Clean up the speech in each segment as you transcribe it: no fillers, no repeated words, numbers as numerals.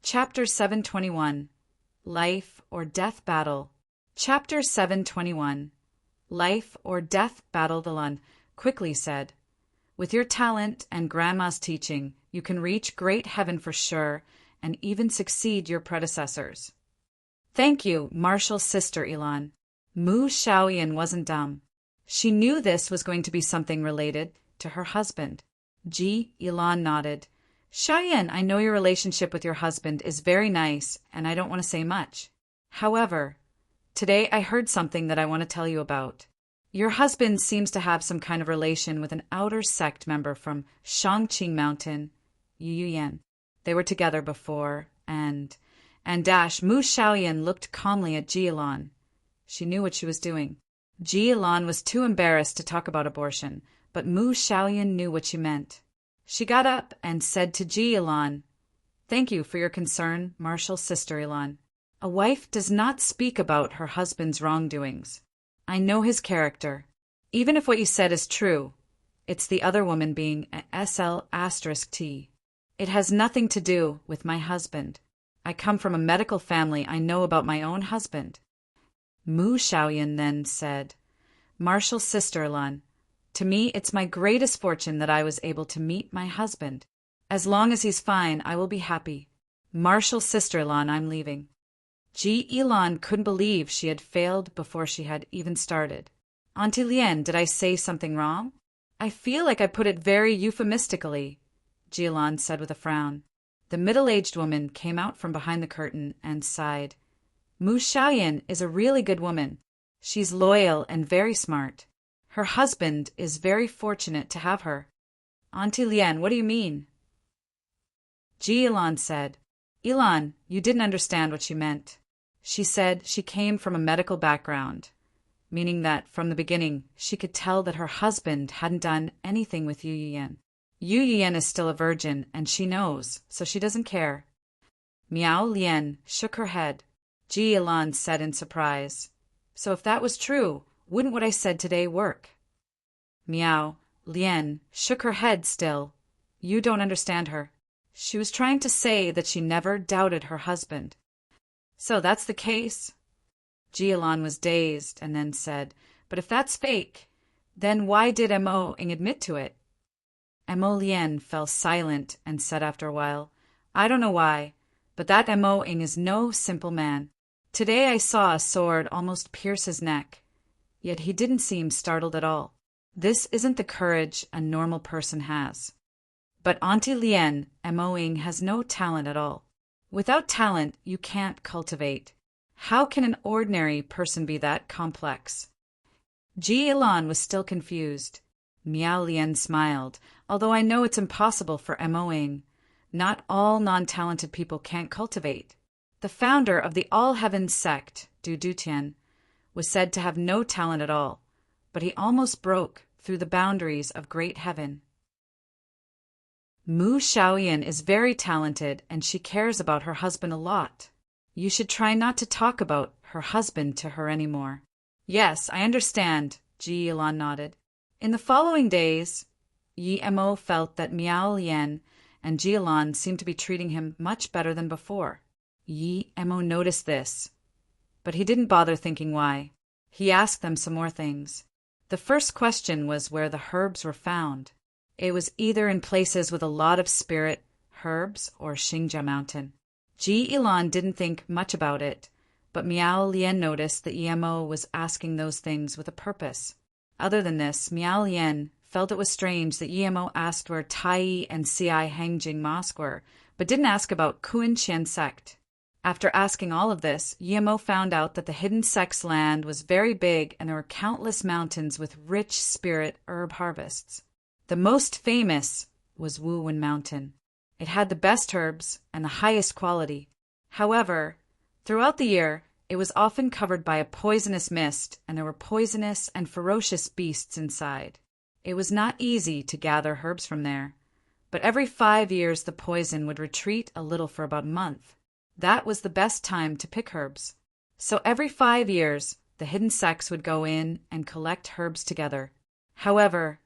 Chapter 721 Life or Death Battle. Chapter 721 Life or Death Battle. Ilan quickly said, "With your talent and Grandma's teaching, you can reach great heaven for sure and even succeed your predecessors." "Thank you, Marshall's sister Ilan." Mu Xiaoyan wasn't dumb. She knew this was going to be something related to her husband. Ilan nodded. "Xiaoyan, I know your relationship with your husband is very nice, and I don't want to say much. However, today I heard something that I want to tell you about. Your husband seems to have some kind of relation with an outer sect member from Shangqing Mountain, Yuyan. They were together before, and Mu Xiaoyan looked calmly at Ilan. She knew what she was doing. Ilan was too embarrassed to talk about abortion, but Mu Xiaoyan knew what she meant. She got up and said to Ilan, "Thank you for your concern, Marshall's sister Ilan. A wife does not speak about her husband's wrongdoings. I know his character. Even if what you said is true, it's the other woman being a SL*T. It has nothing to do with my husband. I come from a medical family. I know about my own husband." Mu Xiaoyan then said, "Marshall's sister Ilan, to me it's my greatest fortune that I was able to meet my husband. As long as he's fine, I will be happy. Marshall's sister Ilan, I'm leaving." Ilan couldn't believe she had failed before she had even started. "Auntie Lien, did I say something wrong? I feel like I put it very euphemistically," Ilan said with a frown. The middle-aged woman came out from behind the curtain and sighed. "Mu Xiaoyan is a really good woman. She's loyal and very smart. Her husband is very fortunate to have her." "Auntie Lien, what do you mean?" Ilan said, "Ilan, you didn't understand what she meant. She said she came from a medical background, meaning that from the beginning she could tell that her husband hadn't done anything with Yu Yuyan. Yu Yuyan is still a virgin, and she knows, so she doesn't care." Miao Lian shook her head. Ilan said in surprise, "So if that was true, wouldn't what I said today work?" Miao Lian shook her head still. "You don't understand her. She was trying to say that she never doubted her husband." "So that's the case?" Ilan was dazed and then said, "But if that's fake, then why did Mo Ing admit to it?" Mo Lian fell silent and said after a while, "I don't know why, but that Mo Ing is no simple man. Today I saw a sword almost pierce his neck, yet he didn't seem startled at all. This isn't the courage a normal person has. But Auntie Lien, Mo Ing has no talent at all. Without talent, you can't cultivate. How can an ordinary person be that complex?" Ilan was still confused. Miao Lian smiled. "Although I know it's impossible for Mo Ing, not all non-talented people can't cultivate. The founder of the All Heavens sect, Du Dutian, was said to have no talent at all, but he almost broke through the boundaries of great heaven. Mu Xiaoyan is very talented, and she cares about her husband a lot. You should try not to talk about her husband to her anymore." "Yes, I understand," Ilan nodded. In the following days, Mo felt that Miao Lian and Ilan seemed to be treating him much better than before. Mo noticed this, but he didn't bother thinking why. He asked them some more things. The first question was where the herbs were found. It was either in places with a lot of spirit herbs or Xingjia Mountain. Ilan didn't think much about it, but Miao Lian noticed that Mo was asking those things with a purpose. Other than this, Miao Lian felt it was strange that Mo asked where Tai and Ci Hangjing Mosque were, but didn't ask about Kuan-Qian sect. After asking all of this, Mo found out that the hidden sect's land was very big and there were countless mountains with rich spirit herb harvests. The most famous was Wuwen Mountain. It had the best herbs and the highest quality. However, throughout the year, it was often covered by a poisonous mist, and there were poisonous and ferocious beasts inside. It was not easy to gather herbs from there, but every 5 years the poison would retreat a little for about a month. That was the best time to pick herbs. So every 5 years, the hidden sects would go in and collect herbs together. However,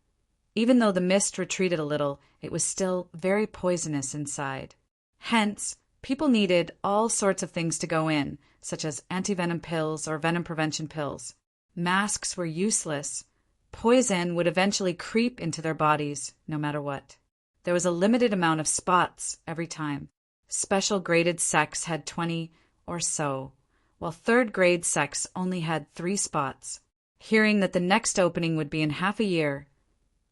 even though the mist retreated a little, it was still very poisonous inside. Hence, People needed all sorts of things to go in, such as antivenom pills or venom prevention pills. Masks were useless. Poison would eventually creep into their bodies, no matter what. There was a limited amount of spots every time. Special graded sects had 20 or so, while third grade sects only had 3 spots. Hearing that the next opening would be in half a year,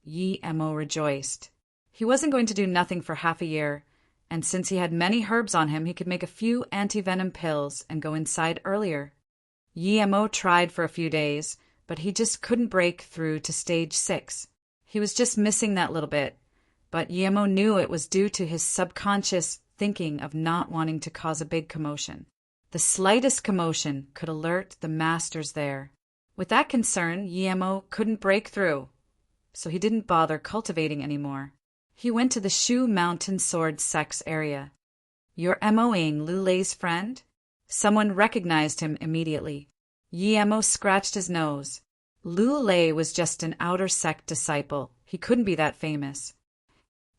Yi Mo rejoiced. He wasn't going to do nothing for half a year, and since he had many herbs on him, he could make a few antivenom pills and go inside earlier. Yi Mo tried for a few days, but he just couldn't break through to stage 6. He was just missing that little bit, but Yi Mo knew it was due to his subconscious thinking of not wanting to cause a big commotion. The slightest commotion could alert the masters there. With that concern, Yi Mo couldn't break through, so he didn't bother cultivating anymore. He went to the Shu Mountain Sword Sects area. "You're MOing Lu Lei's friend?" Someone recognized him immediately. Yi Mo scratched his nose. Lu Lei was just an outer sect disciple. He couldn't be that famous.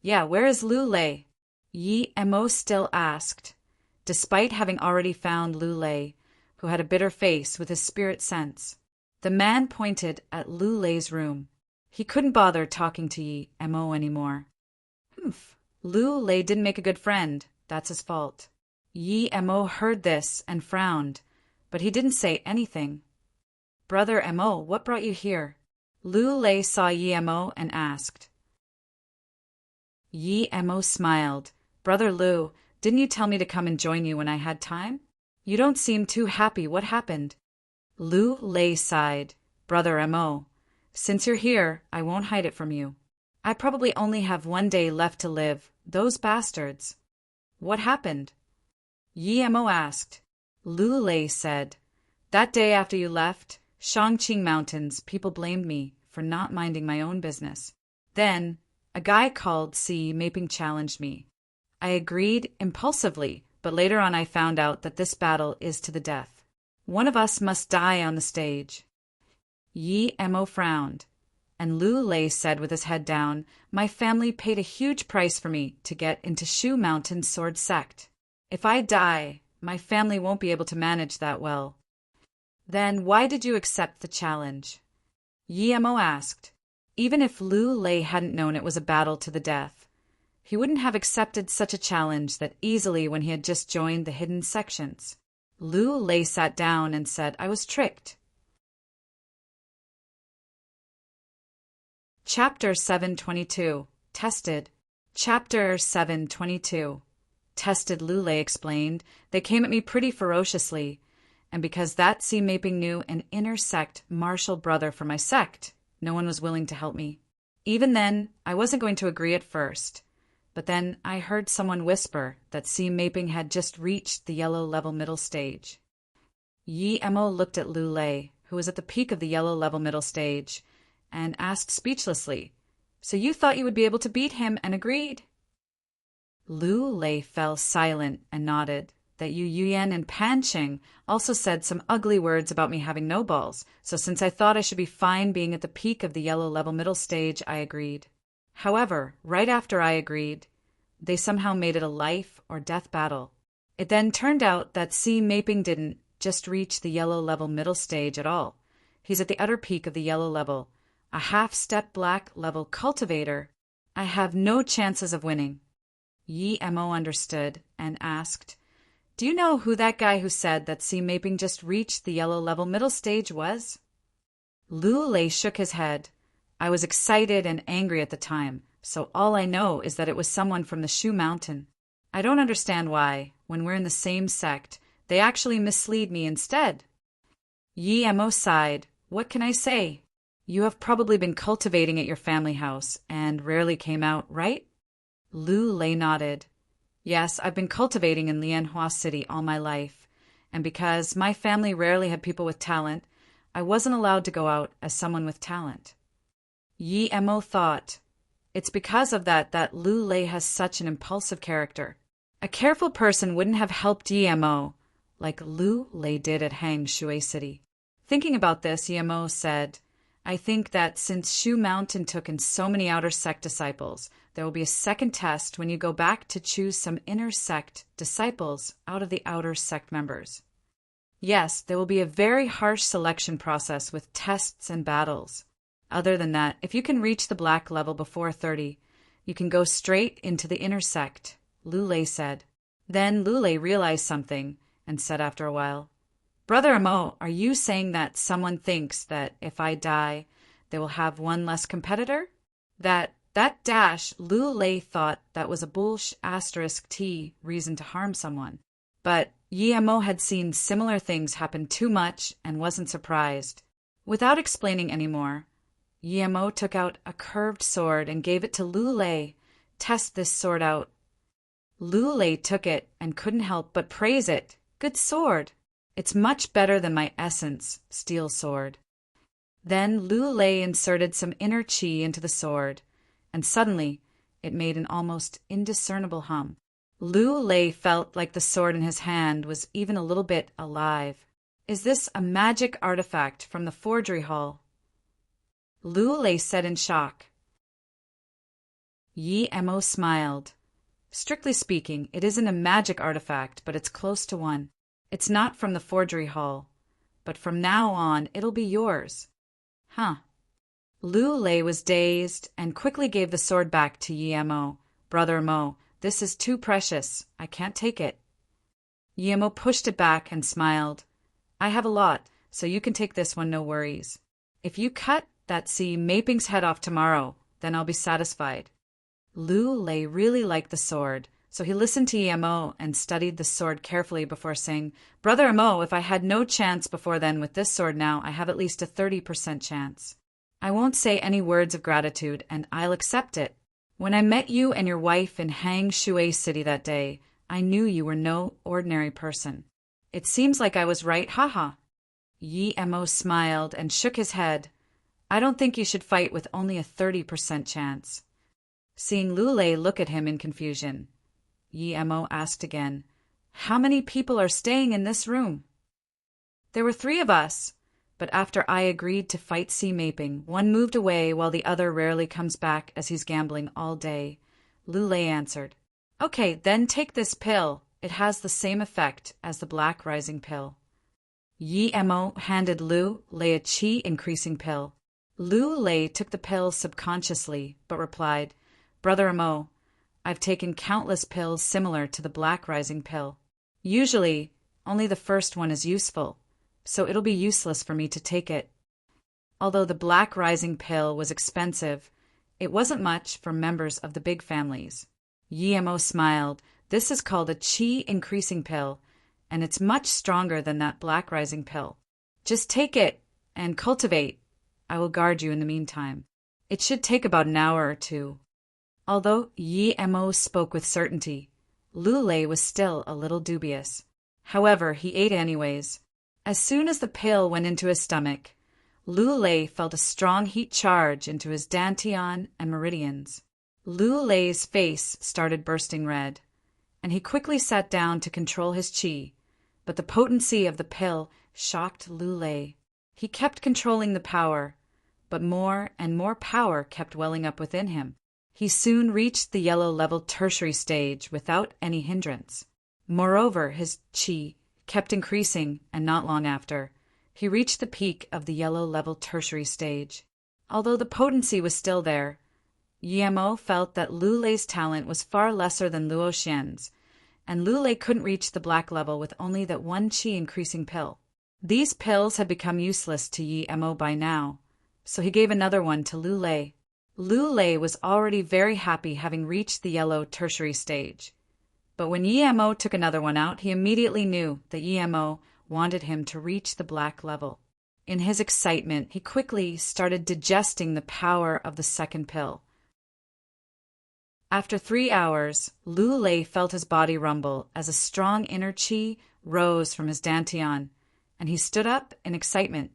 "Yeah, where is Lu Lei?" Yi Mo still asked, despite having already found Lu Lei, who had a bitter face with his spirit sense. The man pointed at Lu Lei's room. He couldn't bother talking to Yi Mo anymore. Lu Lei didn't make a good friend. That's his fault. Yi Mo heard this and frowned, but he didn't say anything. "Brother Mo, what brought you here?" Lu Lei saw Yi Mo and asked. Yi Mo smiled. "Brother Lu, didn't you tell me to come and join you when I had time? You don't seem too happy. What happened?" Lu Lei sighed. "Brother Mo, since you're here, I won't hide it from you. I probably only have 1 day left to live. Those bastards." "What happened?" Yi Mo asked. Lu Lei said, "That day after you left, Shangqing Mountains, people blamed me for not minding my own business. Then, a guy called Si Maping challenged me. I agreed impulsively, but later on I found out that this battle is to the death. One of us must die on the stage." Yi Mo frowned, and Lu Lei said with his head down, "My family paid a huge price for me to get into Shu Mountain Sword Sect. If I die, my family won't be able to manage that well." "Then why did you accept the challenge?" Yi Mo asked. Even if Lu Lei hadn't known it was a battle to the death, he wouldn't have accepted such a challenge that easily when he had just joined the hidden sections. Lu Lei sat down and said, "I was tricked." Chapter 722. Tested. Chapter 722. Tested, Lu Lei explained. "They came at me pretty ferociously, and because that Si Maping knew an inner sect martial brother for my sect, no one was willing to help me. Even then, I wasn't going to agree at first, but then I heard someone whisper that Si Maping had just reached the yellow level middle stage." Yi Mo looked at Lu Lei, who was at the peak of the yellow level middle stage, and asked speechlessly, "So you thought you would be able to beat him and agreed?" Lu Lei fell silent and nodded. "That Yu Yuyan and Panqing also said some ugly words about me having no balls, so since I thought I should be fine being at the peak of the yellow level middle stage, I agreed. However, right after I agreed, they somehow made it a life or death battle. It then turned out that Si Maping didn't just reach the yellow level middle stage at all. He's at the utter peak of the yellow level, a half-step black level cultivator. I have no chances of winning." Yi Mo understood and asked, "Do you know who that guy who said that Si Maping just reached the yellow level middle stage was?" Lu Lei shook his head. "I was excited and angry at the time, so all I know is that it was someone from the Shu Mountain. I don't understand why, when we're in the same sect, they actually mislead me instead." Yi Mo sighed. "What can I say? You have probably been cultivating at your family house and rarely came out, right?" Lu Lei nodded. "Yes, I've been cultivating in Lianhua City all my life, and because my family rarely had people with talent, I wasn't allowed to go out as someone with talent." Yi Mo thought, "It's because of that Lu Lei has such an impulsive character. A careful person wouldn't have helped Yi Mo like Lu Lei did at Hang Shui City." Thinking about this, Yi Mo said, "I think that since Shu Mountain took in so many outer sect disciples, there will be a second test when you go back to choose some inner sect disciples out of the outer sect members. Yes, there will be a very harsh selection process with tests and battles. Other than that, if you can reach the black level before 30, you can go straight into the inner sect, Lulei said. Then Lulei realized something and said after a while, Brother Amo, are you saying that someone thinks that if I die, they will have one less competitor? That dash, Lulei thought that was a *T reason to harm someone. But Yi Amo had seen similar things happen too much and wasn't surprised. Without explaining any more, Yi Amo took out a curved sword and gave it to Lulei. Test this sword out. Lulei took it and couldn't help but praise it. Good sword. It's much better than my essence, steel sword. Then Lulei inserted some inner chi into the sword, and suddenly it made an almost indiscernible hum. Lulei felt like the sword in his hand was even a little bit alive. Is this a magic artifact from the forgery hall? Lulei said in shock. Yi Amo smiled. Strictly speaking, it isn't a magic artifact, but it's close to one. It's not from the forgery hall, but from now on it'll be yours. Huh. Lulei was dazed and quickly gave the sword back to Yi Amo. Brother Mo, this is too precious. I can't take it. Yi Amo pushed it back and smiled. I have a lot, so you can take this one, no worries. If you cut that Maping's head off tomorrow, then I'll be satisfied. Lulei really liked the sword, so he listened to Yi Amo and studied the sword carefully before saying, Brother Amo, if I had no chance before then with this sword now, I have at least a 30% chance. I won't say any words of gratitude, and I'll accept it. When I met you and your wife in Hang Shui City that day, I knew you were no ordinary person. It seems like I was right, haha. Yi Amo smiled and shook his head. I don't think you should fight with only a 30% chance. Seeing Lulei look at him in confusion, Yi Amo asked again, How many people are staying in this room? There were 3 of us, but after I agreed to fight Maping, one moved away while the other rarely comes back as he's gambling all day. Lulei answered. Okay, then take this pill. It has the same effect as the Black Rising pill. Yi Amo handed Lulei a chi-increasing pill. Lulei took the pill subconsciously, but replied, Brother Amo, I've taken countless pills similar to the Black Rising pill. Usually, only the first one is useful, so it'll be useless for me to take it. Although the Black Rising pill was expensive, it wasn't much for members of the big families. Yi Amo smiled. This is called a chi-increasing pill, and it's much stronger than that Black Rising pill. Just take it and cultivate. I will guard you in the meantime. It should take about an hour or 2. Although Yi Amo spoke with certainty, Lulei was still a little dubious. However, he ate anyways. As soon as the pill went into his stomach, Lulei felt a strong heat charge into his dantian and meridians. Lulei's face started bursting red, and he quickly sat down to control his chi, but the potency of the pill shocked Lulei. He kept controlling the power, but more and more power kept welling up within him. He soon reached the yellow level tertiary stage without any hindrance. Moreover, his chi kept increasing, and not long after, he reached the peak of the yellow level tertiary stage. Although the potency was still there, Yi Amo felt that Lulei's talent was far lesser than Luo Xian's, and Lulei couldn't reach the black level with only that one chi increasing pill. These pills had become useless to Yi Amo by now, so he gave another one to Lulei. Lulei was already very happy having reached the yellow tertiary stage. But when Yi Amo took another one out, he immediately knew that Yi Amo wanted him to reach the black level. In his excitement, he quickly started digesting the power of the second pill. After 3 hours, Lulei felt his body rumble as a strong inner chi rose from his dantian, and he stood up in excitement.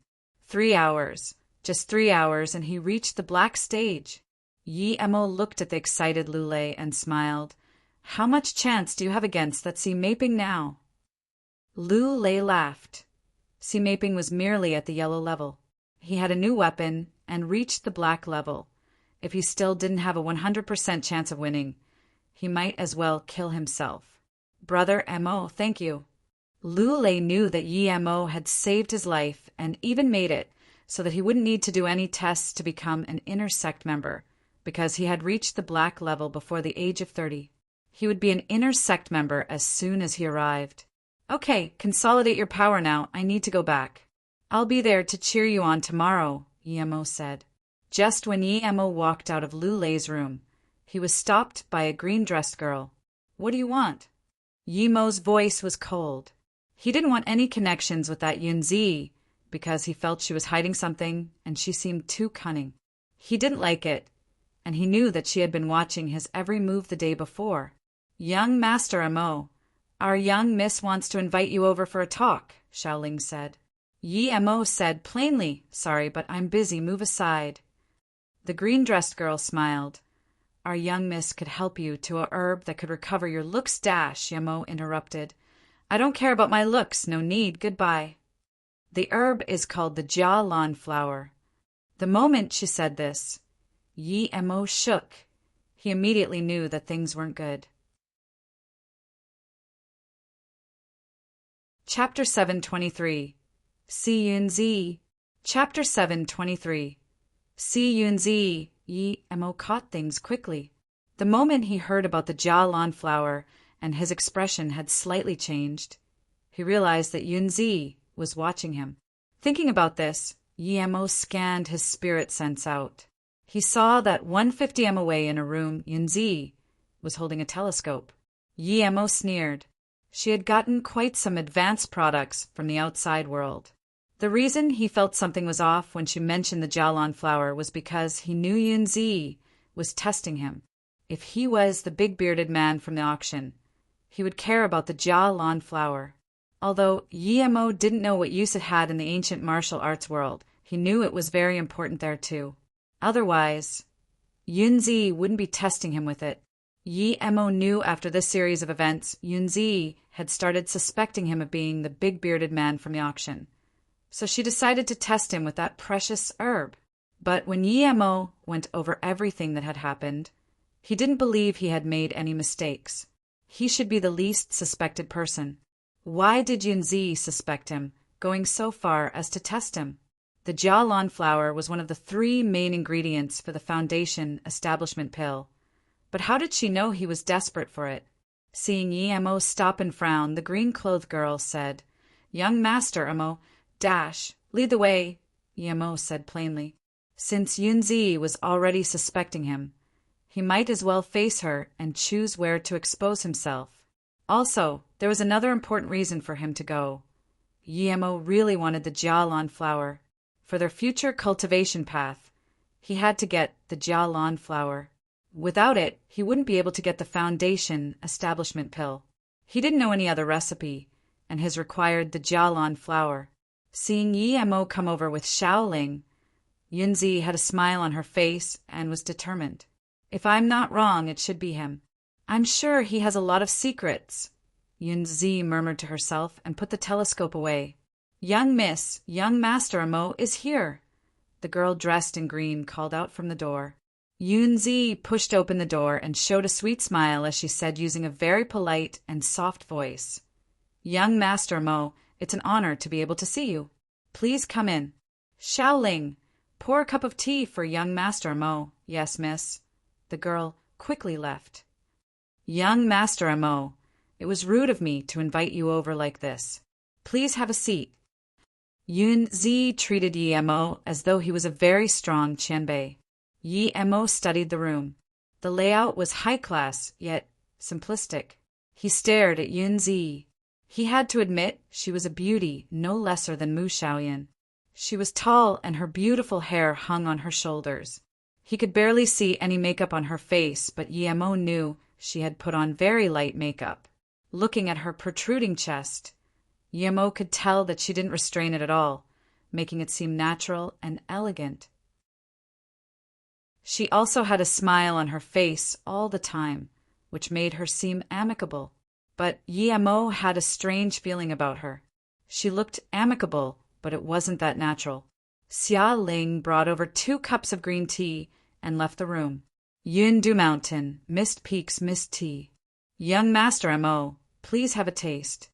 3 hours. Just 3 hours, and he reached the black stage. Yi Amo looked at the excited Lulei and smiled. How much chance do you have against that Maping now? Lulei laughed. Maping was merely at the yellow level. He had a new weapon and reached the black level. if he still didn't have a 100% chance of winning, he might as well kill himself. Brother Mo, thank you. Lu Lei knew that Yi Mo had saved his life and even made it so that he wouldn't need to do any tests to become an inner sect member, because he had reached the black level before the age of 30. He would be an inner sect member as soon as he arrived. Okay, consolidate your power now. I need to go back. I'll be there to cheer you on tomorrow, Yi Mo said. Just when Yi Mo walked out of Lu Lei's room, he was stopped by a green-dressed girl. What do you want? Yi Mo's voice was cold. He didn't want any connections with that Yunzi because he felt she was hiding something and she seemed too cunning. He didn't like it, and he knew that she had been watching his every move the day before. Young Master Mo, our young miss wants to invite you over for a talk, Xiaoling said. Yi Mo said plainly, sorry, but I'm busy, move aside. The green-dressed girl smiled. Our young miss could help you to a herb that could recover your looks. Yi Mo interrupted. I don't care about my looks, no need, goodbye. The herb is called the Jia Lan flower. The moment she said this, Yi Mo shook. He immediately knew that things weren't good. Chapter 723. Si Yunzi. Chapter 723. Si Yunzi. Yi Mo caught things quickly. The moment he heard about the Jia Lan flower and his expression had slightly changed, he realized that Yunzi was watching him. Thinking about this, Yi Mo scanned his spirit sense out. He saw that 150 m away in a room, Yunzi was holding a telescope. Yi Mo sneered. She had gotten quite some advanced products from the outside world. The reason he felt something was off when she mentioned the Jia Lan flower was because he knew Yunzi was testing him. If he was the big-bearded man from the auction, he would care about the Jia Lan flower. Although Yi Mo didn't know what use it had in the ancient martial arts world, he knew it was very important there too. Otherwise, Yunzi wouldn't be testing him with it. Yi Mo knew after this series of events, Yunzi had started suspecting him of being the big-bearded man from the auction. So she decided to test him with that precious herb. But when Yi Mo went over everything that had happened, he didn't believe he had made any mistakes. He should be the least suspected person. Why did Yunzi suspect him, going so far as to test him? The Jia Lan flower was one of the 3 main ingredients for the Foundation establishment pill. But how did she know he was desperate for it? Seeing Yi Mo stop and frown, the green-clothed girl said, Young Master Mo, lead the way, Yi Mo said plainly. Since Yunzi was already suspecting him, he might as well face her and choose where to expose himself. Also, there was another important reason for him to go. Yi Mo really wanted the Jia Lan flower. For their future cultivation path, he had to get the Jia Lan flower. Without it, he wouldn't be able to get the Foundation establishment pill. He didn't know any other recipe, and his required the Jia Lan flower. Seeing Yi Mo come over with Xiaoling, Yunzi had a smile on her face and was determined. If I'm not wrong, it should be him. I'm sure he has a lot of secrets, Yunzi murmured to herself and put the telescope away. Young Master Mo is here, the girl dressed in green called out from the door. Yunzi pushed open the door and showed a sweet smile as she said using a very polite and soft voice, Young Master Mo, it's an honor to be able to see you. Please come in. Xiaoling, pour a cup of tea for young Master Mo. Yes, miss. The girl quickly left. Young Master Mo, it was rude of me to invite you over like this. Please have a seat. Yunzi treated Yi Mo as though he was a very strong Qianbei. Yi Mo studied the room. The layout was high-class, yet simplistic. He stared at Yunzi. He had to admit she was a beauty no lesser than Mu Xiaoyan. She was tall and her beautiful hair hung on her shoulders. He could barely see any makeup on her face, but Yi Mo knew she had put on very light makeup. Looking at her protruding chest, Yi Mo could tell that she didn't restrain it at all, making it seem natural and elegant. She also had a smile on her face all the time, which made her seem amicable. But Yi Mo had a strange feeling about her. She looked amicable, but it wasn't that natural. Xia Ling brought over 2 cups of green tea and left the room. Yundu Mountain, Mist Peaks, Mist Tea. Young Master Mo, please have a taste.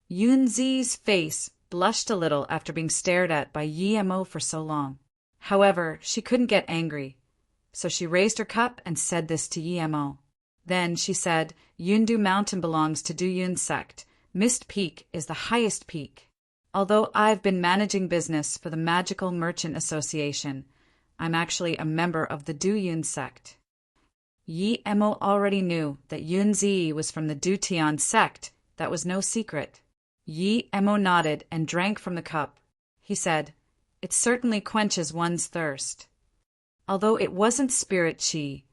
Yunzi's face blushed a little after being stared at by Yi Mo for so long. However, she couldn't get angry, so she raised her cup and said this to Yi Mo. Then she said, Yundu Mountain belongs to Duyun sect. Mist Peak is the highest peak. Although I've been managing business for the Magical Merchant Association, I'm actually a member of the Duyun sect. Yi Mo already knew that Yunzi was from the Dutian sect. That was no secret. Yi Mo nodded and drank from the cup. He said, It certainly quenches one's thirst. Although it wasn't spirit qi,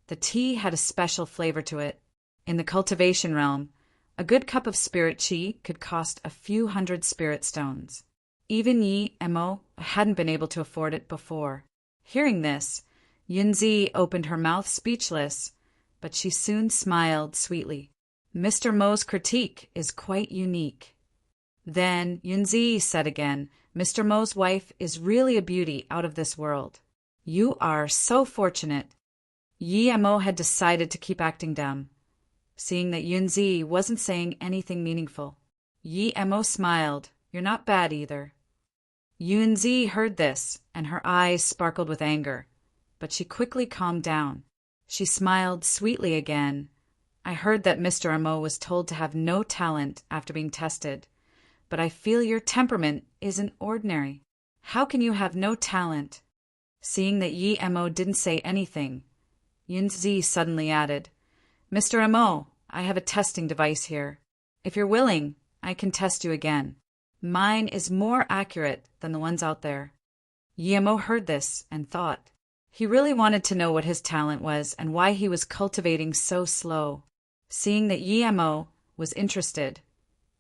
the tea had a special flavor to it. In the cultivation realm, a good cup of spirit qi could cost a few hundred spirit stones. Even Yi Mo hadn't been able to afford it before. Hearing this, Yunzi opened her mouth speechless, but she soon smiled sweetly. Mr. Mo's critique is quite unique. Then Yunzi said again, Mr. Mo's wife is really a beauty out of this world. You are so fortunate. Yi Mo had decided to keep acting dumb, seeing that Yunzi wasn't saying anything meaningful. Yi Mo smiled. You're not bad either. Yunzi heard this, and her eyes sparkled with anger, but she quickly calmed down. She smiled sweetly again. I heard that Mr. Mo was told to have no talent after being tested, but I feel your temperament isn't ordinary. How can you have no talent? Seeing that Yi Mo didn't say anything, Yunzi suddenly added, Mr. Mo, I have a testing device here. If you're willing, I can test you again. Mine is more accurate than the ones out there. Yi Mo heard this and thought. He really wanted to know what his talent was and why he was cultivating so slow. Seeing that Yi Mo was interested,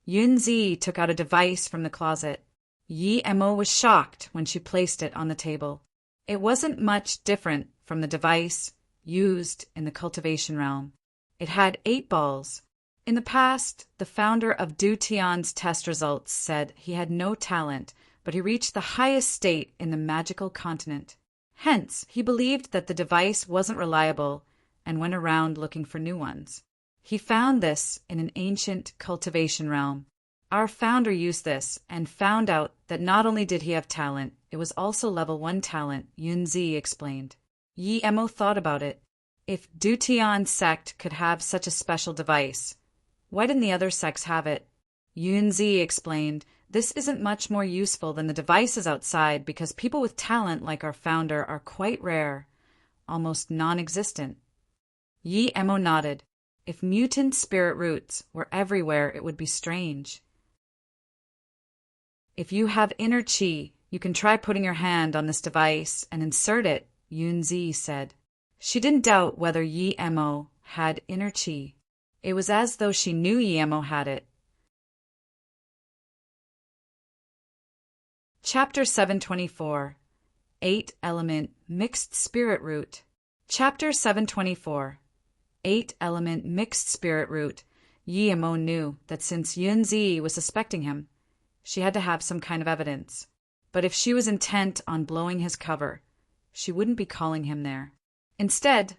Yunzi took out a device from the closet. Yi Mo was shocked when she placed it on the table. It wasn't much different from the device used in the cultivation realm. It had 8 balls. In the past, the founder of Dutian's test results said he had no talent, but he reached the highest state in the magical continent. Hence, he believed that the device wasn't reliable and went around looking for new ones. He found this in an ancient cultivation realm. Our founder used this and found out that not only did he have talent, it was also level 1 talent, Yunzi explained. Yi Mo thought about it. If Dutian sect could have such a special device, why didn't the other sects have it? Yunzi explained, this isn't much more useful than the devices outside because people with talent like our founder are quite rare, almost non-existent. Yi Mo nodded. If mutant spirit roots were everywhere, it would be strange. If you have inner qi, you can try putting your hand on this device and insert it, Yunzi said. She didn't doubt whether Yi Mo had inner qi. It was as though she knew Yi Mo had it. Chapter 724. 8-Element Mixed Spirit Root. Chapter 724. 8-Element Mixed Spirit Root. Yi Mo knew that since Yunzi was suspecting him, she had to have some kind of evidence. But if she was intent on blowing his cover, she wouldn't be calling him there. Instead,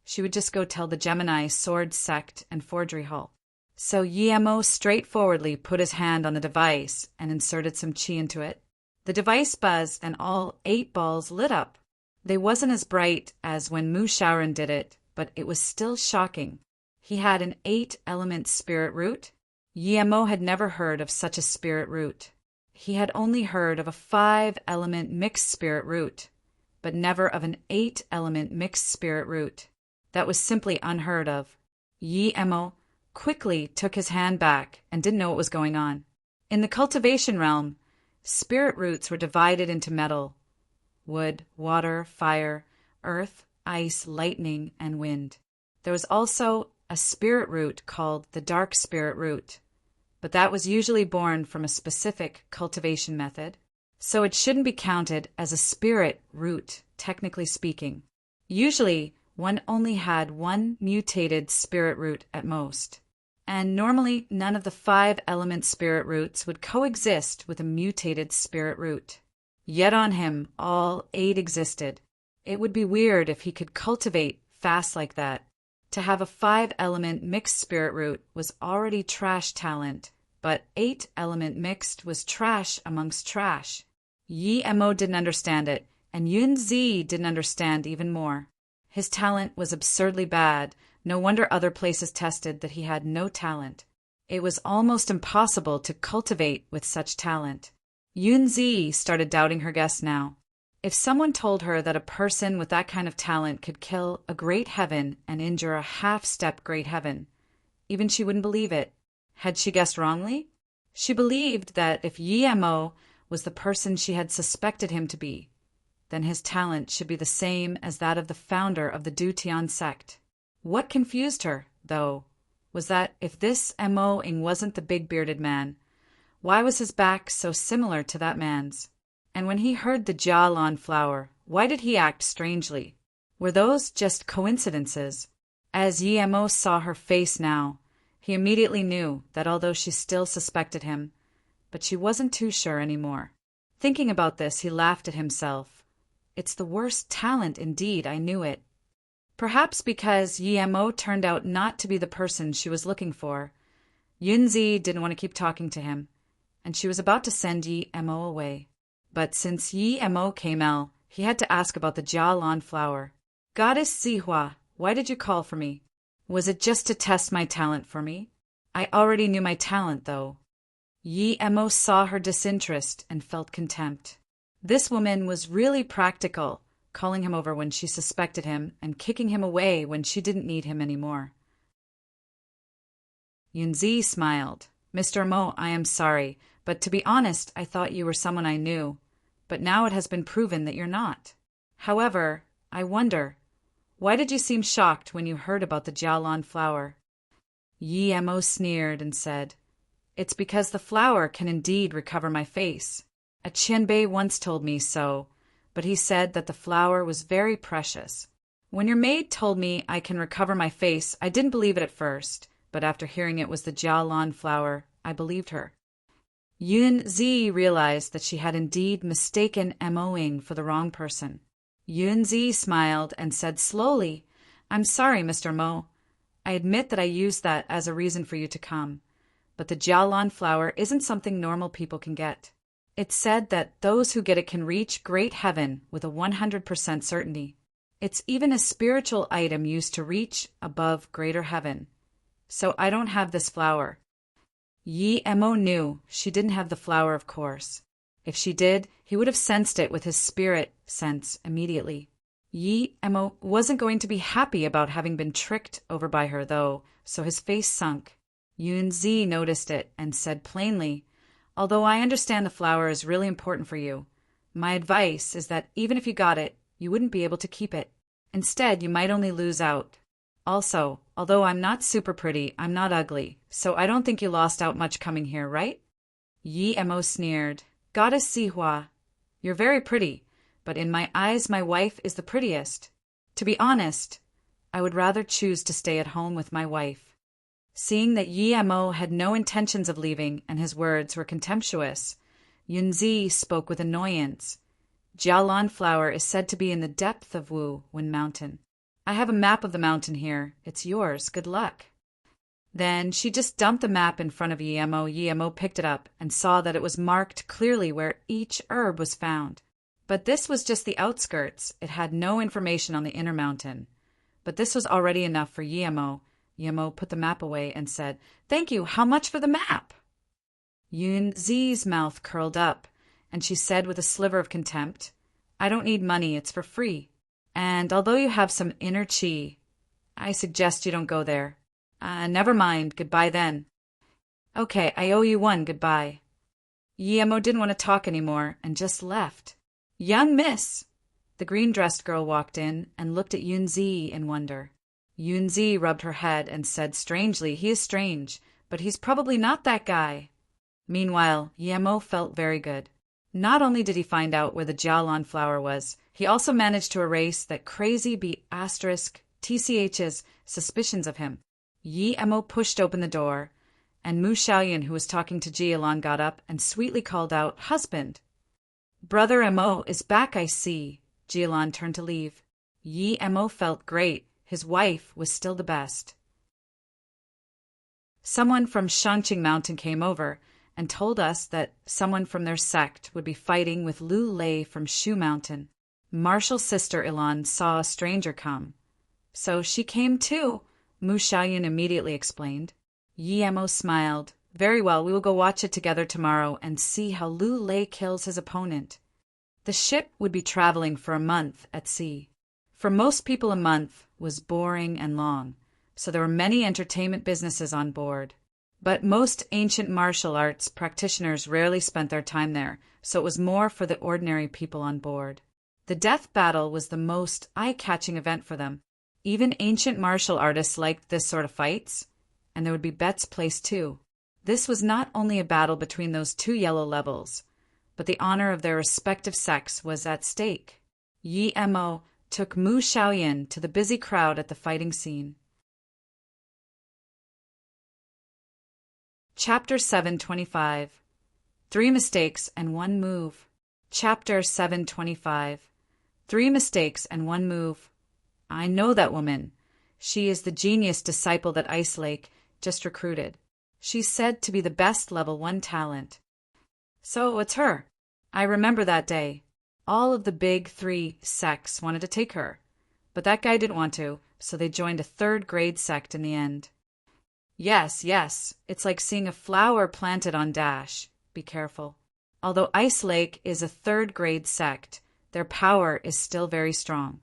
she would just go tell the Gemini Sword Sect and Forgery Hall. So Yi Mo straightforwardly put his hand on the device and inserted some qi into it. The device buzzed and all 8 balls lit up. They wasn't as bright as when Mu Shaoran did it, but it was still shocking. He had an 8-element spirit root. Yi Mo had never heard of such a spirit root. He had only heard of a 5-element mixed spirit root, but never of an 8-element mixed spirit root. That was simply unheard of. Yi Mo quickly took his hand back and didn't know what was going on. In the cultivation realm, spirit roots were divided into metal, wood, water, fire, earth, ice, lightning, and wind. There was also a spirit root called the dark spirit root, but that was usually born from a specific cultivation method, so it shouldn't be counted as a spirit root, technically speaking. Usually, one only had 1 mutated spirit root at most, and normally none of the 5-element spirit roots would coexist with a mutated spirit root. Yet on him, all 8 existed. It would be weird if he could cultivate fast like that. To have a 5-element mixed spirit root was already trash talent, but 8-element mixed was trash amongst trash. Yi Mo didn't understand it, and Yun Zi didn't understand even more. His talent was absurdly bad. No wonder other places tested that he had no talent. It was almost impossible to cultivate with such talent. Yun Zi started doubting her guess now. If someone told her that a person with that kind of talent could kill a great heaven and injure a half-step great heaven, even she wouldn't believe it. Had she guessed wrongly? She believed that if Yi Mo was the person she had suspected him to be, then his talent should be the same as that of the founder of the Du Tian sect. What confused her, though, was that if this Mo-ing wasn't the big-bearded man, why was his back so similar to that man's? And when he heard the Jialan flower, why did he act strangely? Were those just coincidences? As Yi Mo saw her face now, he immediately knew that although she still suspected him, but she wasn't too sure anymore. Thinking about this, he laughed at himself. It's the worst talent indeed, I knew it. Perhaps because Yi Mo turned out not to be the person she was looking for, Yun Zi didn't want to keep talking to him, and she was about to send Yi Mo away. But since Yi Mo came out, he had to ask about the Jialan flower. Goddess Zihua, why did you call for me? Was it just to test my talent for me? I already knew my talent, though. Yi Mo saw her disinterest and felt contempt. This woman was really practical, calling him over when she suspected him and kicking him away when she didn't need him anymore. Yunzi smiled. Mr. Mo, I am sorry, but to be honest, I thought you were someone I knew. But now it has been proven that you're not. However, I wonder, why did you seem shocked when you heard about the Jialan flower? Yi Mo sneered and said, It's because the flower can indeed recover my face. A Qianbei once told me so, but he said that the flower was very precious. When your maid told me I can recover my face, I didn't believe it at first, but after hearing it was the Jialan flower, I believed her. Yun Zi realized that she had indeed mistaken Mo-ing for the wrong person. Yun Zi smiled and said slowly, I'm sorry, Mr. Mo. I admit that I used that as a reason for you to come, but the Jialan flower isn't something normal people can get. It's said that those who get it can reach great heaven with a 100% certainty. It's even a spiritual item used to reach above greater heaven. So I don't have this flower. Yi Mo knew she didn't have the flower, of course. If she did, he would have sensed it with his spirit sense immediately. Yi Mo wasn't going to be happy about having been tricked over by her, though, so his face sunk. Yun Zi noticed it and said plainly, Although I understand the flower is really important for you, my advice is that even if you got it, you wouldn't be able to keep it. Instead, you might only lose out. Also, although I'm not super pretty, I'm not ugly, so I don't think you lost out much coming here, right? Yi Mo sneered. Goddess Zihua, you're very pretty, but in my eyes my wife is the prettiest. To be honest, I would rather choose to stay at home with my wife. Seeing that Yi Mo had no intentions of leaving and his words were contemptuous, Yun Zi spoke with annoyance. Jialan flower is said to be in the depth of Wu Wen Mountain. I have a map of the mountain here. It's yours. Good luck. Then she just dumped the map in front of Yi Mo. Yi Mo picked it up and saw that it was marked clearly where each herb was found. But this was just the outskirts. It had no information on the inner mountain. But this was already enough for Yi Mo. Yi Mo put the map away and said, Thank you. How much for the map? Yun Zi's mouth curled up, and she said with a sliver of contempt, I don't need money. It's for free. And although you have some inner qi, I suggest you don't go there. Never mind. Goodbye then. Okay, I owe you one. Goodbye. Yi Mo didn't want to talk anymore and just left. Young miss! The green-dressed girl walked in and looked at Yun Zi in wonder. Yun Zi rubbed her head and said strangely, He is strange, but he's probably not that guy. Meanwhile, Yi Mo felt very good. Not only did he find out where the Jialan flower was, he also managed to erase that crazy TCH's suspicions of him. Yi Mo pushed open the door, and Mu Xiaoyan, who was talking to Jialan, got up and sweetly called out, Husband! Brother Mo is back, I see. Jilan turned to leave. Yi Mo felt great. His wife was still the best. Someone from Shangqing Mountain came over and told us that someone from their sect would be fighting with Lu Lei from Shu Mountain. Martial's sister Ilan saw a stranger come. So she came too, Mu Xiaoyan immediately explained. Yi Mo smiled. Very well, we will go watch it together tomorrow and see how Lu Lei kills his opponent. The ship would be traveling for a month at sea. For most people, a month was boring and long, so there were many entertainment businesses on board. But most ancient martial arts practitioners rarely spent their time there, so it was more for the ordinary people on board. The death battle was the most eye-catching event for them. Even ancient martial artists liked this sort of fights, and there would be bets placed too. This was not only a battle between those two yellow levels, but the honor of their respective sects was at stake. Yi Mo took Mu Xiaoyan to the busy crowd at the fighting scene. Chapter 725. 3 Mistakes and 1 Move. Chapter 725. 3 Mistakes and 1 Move. I know that woman. She is the genius disciple that Ice Lake just recruited. She's said to be the best level 1 talent. So it's her. I remember that day. All of the big 3 sects wanted to take her, but that guy didn't want to, so they joined a 3rd grade sect in the end. Yes, it's like seeing a flower planted on dash. Be careful. Although Ice Lake is a 3rd grade sect, their power is still very strong.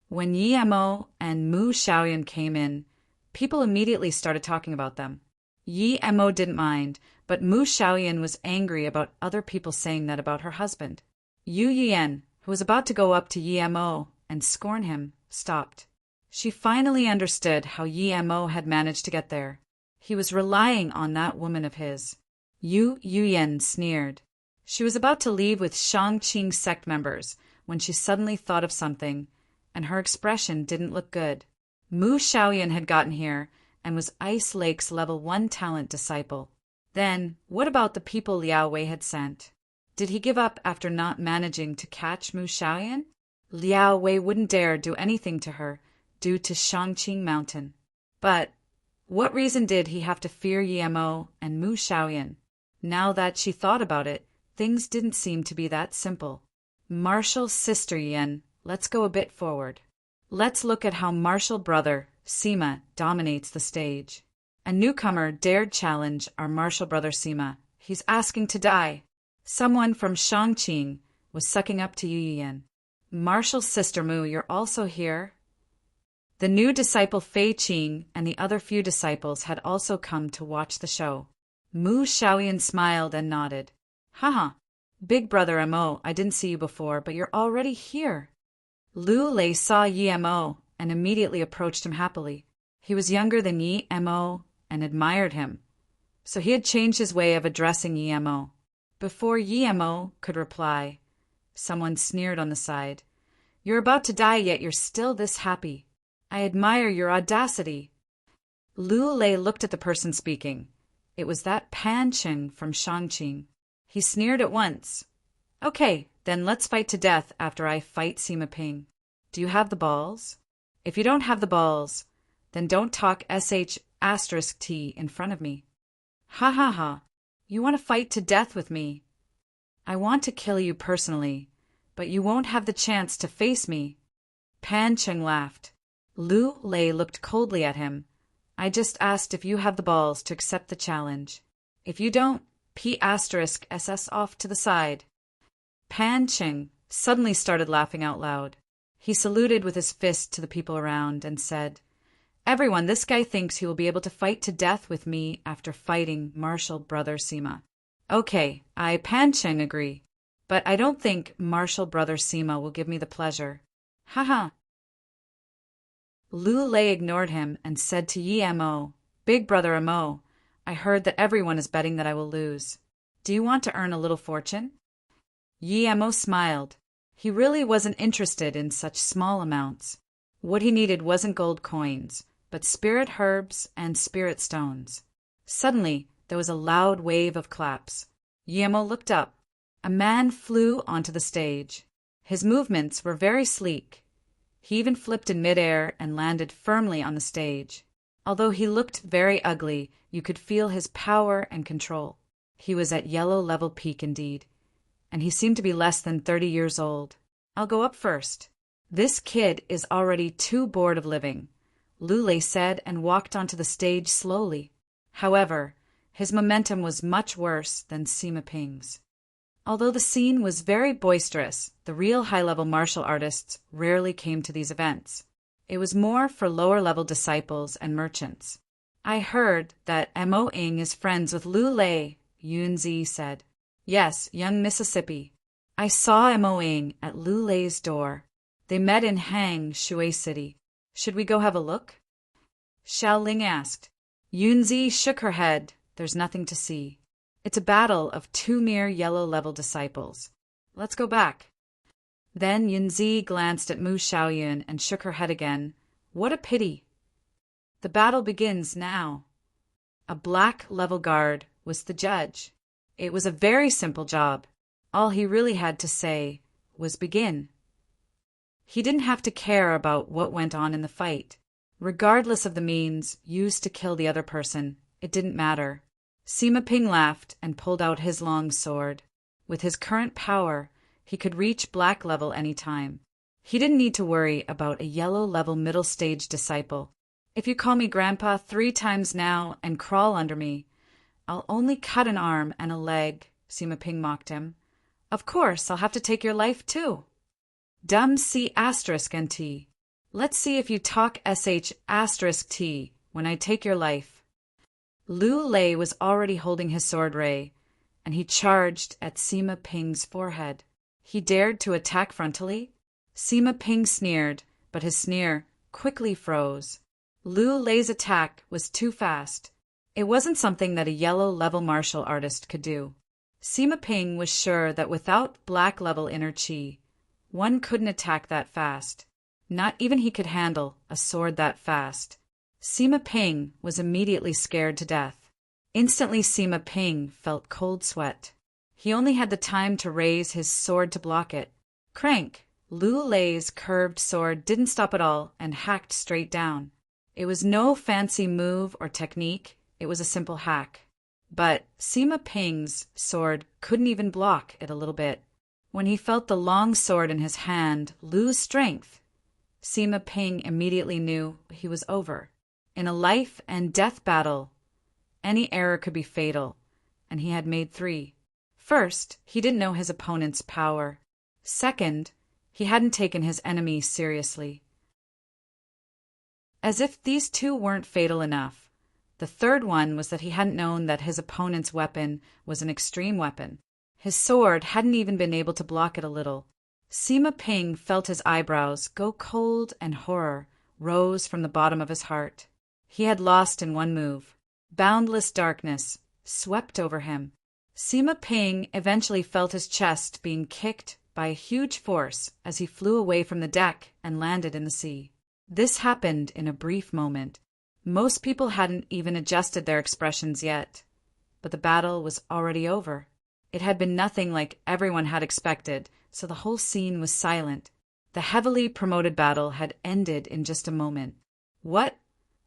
When Yi Mo and Mu Xiaoyan came in, people immediately started talking about them. Yi Mo didn't mind, but Mu Xiaoyan was angry about other people saying that about her husband. Yu Yian, who was about to go up to Yi Mo and scorn him, stopped. She finally understood how Yi Mo had managed to get there. He was relying on that woman of his. Yu Yian sneered. She was about to leave with Shangqing sect members when she suddenly thought of something, and her expression didn't look good. Mu Xiaoyan had gotten here and was Ice Lake's level 1 talent disciple. Then, what about the people Liao Wei had sent? Did he give up after not managing to catch Mu Xiaoyan? Liao Wei wouldn't dare do anything to her due to Shangqing Mountain. But what reason did he have to fear Yi Mo and Mu Xiaoyan? Now that she thought about it, things didn't seem to be that simple. Martial's sister Yen, let's go a bit forward. Let's look at how martial brother Sima dominates the stage. A newcomer dared challenge our martial brother Sima. He's asking to die. Someone from Shangqing was sucking up to Yu Yian. Martial's sister Mu, you're also here? The new disciple Fei Qing and the other few disciples had also come to watch the show. Mu Xiaoyan smiled and nodded. Haha, big brother Mo, I didn't see you before, but you're already here. Lu Lei saw Yi Mo and immediately approached him happily. He was younger than Yi Mo and admired him, so he had changed his way of addressing Yi Mo. Before Yi Mo could reply, someone sneered on the side. You're about to die, yet you're still this happy. I admire your audacity. Lu Lei looked at the person speaking. It was that Pan Chen from Shangqing. He sneered at once. Okay, then let's fight to death after I fight Sima Ping. Do you have the balls? If you don't have the balls, then don't talk sh*t in front of me. Ha ha ha. You want to fight to death with me? I want to kill you personally, but you won't have the chance to face me. Pan Cheng laughed. Lu Lei looked coldly at him. I just asked if you have the balls to accept the challenge. If you don't, P*SS off to the side. Pan Cheng suddenly started laughing out loud. He saluted with his fist to the people around and said, Everyone, this guy thinks he will be able to fight to death with me after fighting martial brother Sima. Okay, I Pan Cheng agree, but I don't think martial brother Sima will give me the pleasure. Haha. Lu Lei ignored him and said to Yi Mo, Big brother Mo, I heard that everyone is betting that I will lose. Do you want to earn a little fortune? Yi Mo smiled. He really wasn't interested in such small amounts. What he needed wasn't gold coins, but spirit herbs and spirit stones. Suddenly, there was a loud wave of claps. Yi Mo looked up. A man flew onto the stage. His movements were very sleek. He even flipped in midair and landed firmly on the stage. Although he looked very ugly, you could feel his power and control. He was at yellow level peak indeed, and he seemed to be less than 30 years old. I'll go up first. This kid is already too bored of living, Lulei said and walked onto the stage slowly. However, his momentum was much worse than Sima Ping's. Although the scene was very boisterous, the real high-level martial artists rarely came to these events. It was more for lower-level disciples and merchants. I heard that Mo Ing is friends with Lulei, Yunzi said. Yes, young Mississippi. I saw Mo Ing at Lulei's door. They met in Hang, Shui City. Should we go have a look? Xiao Ling asked. Yunzi shook her head. There's nothing to see. It's a battle of two mere yellow-level disciples. Let's go back. Then Yunzi glanced at Mu Xiaoyun and shook her head again. What a pity. The battle begins now. A black level guard was the judge. It was a very simple job. All he really had to say was begin. He didn't have to care about what went on in the fight. Regardless of the means used to kill the other person, it didn't matter. Sima Ping laughed and pulled out his long sword. With his current power, he could reach black level any time. He didn't need to worry about a yellow level middle stage disciple. If you call me Grandpa 3 times now and crawl under me, I'll only cut an arm and a leg, Sima Ping mocked him. Of course, I'll have to take your life too. Dum C asterisk NT. Let's see if you talk SH asterisk T when I take your life. Lulei was already holding his sword ray, and he charged at Sima Ping's forehead. He dared to attack frontally? Sima Ping sneered, but his sneer quickly froze. Lulei's attack was too fast. It wasn't something that a yellow-level martial artist could do. Sima Ping was sure that without black-level inner chi, one couldn't attack that fast. Not even he could handle a sword that fast. Sima Ping was immediately scared to death. Instantly Sima Ping felt cold sweat. He only had the time to raise his sword to block it. Crank! Lulei's curved sword didn't stop at all and hacked straight down. It was no fancy move or technique, it was a simple hack. But Sima Ping's sword couldn't even block it a little bit. When he felt the long sword in his hand lose strength, Sima Ping immediately knew he was over. In a life and death battle, any error could be fatal, and he had made 3. First, he didn't know his opponent's power. Second, he hadn't taken his enemy seriously. As if these 2 weren't fatal enough, the third one was that he hadn't known that his opponent's weapon was an extreme weapon. His sword hadn't even been able to block it a little. Sima Ping felt his eyebrows go cold and horror rose from the bottom of his heart. He had lost in one move. Boundless darkness swept over him. Sima Ping eventually felt his chest being kicked by a huge force as he flew away from the deck and landed in the sea. This happened in a brief moment. Most people hadn't even adjusted their expressions yet, but the battle was already over. It had been nothing like everyone had expected, so the whole scene was silent. The heavily promoted battle had ended in just a moment. What?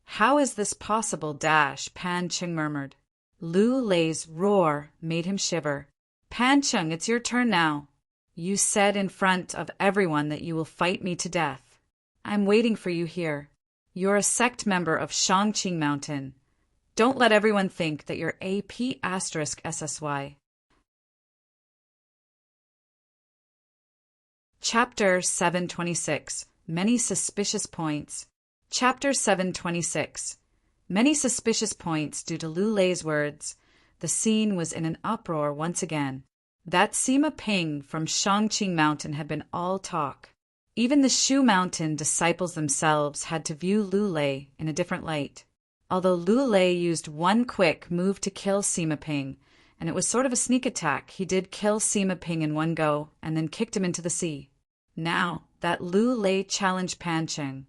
How is this possible? Pan Cheng murmured. Lulei's roar made him shiver. Pan Cheng, it's your turn now. You said in front of everyone that you will fight me to death. I'm waiting for you here. You're a sect member of Shangqing Mountain. Don't let everyone think that you're AP asterisk SSY. Chapter 726. Many Suspicious Points. Chapter 726. Many suspicious points due to Lulei's words. The scene was in an uproar once again. That Sima Ping from Shangqing Mountain had been all talk. Even the Shu Mountain disciples themselves had to view Lulei in a different light. Although Lulei used one quick move to kill Sima Ping, and it was sort of a sneak attack, he did kill Sima Ping in one go and then kicked him into the sea. Now that Lulei challenged Pan Cheng,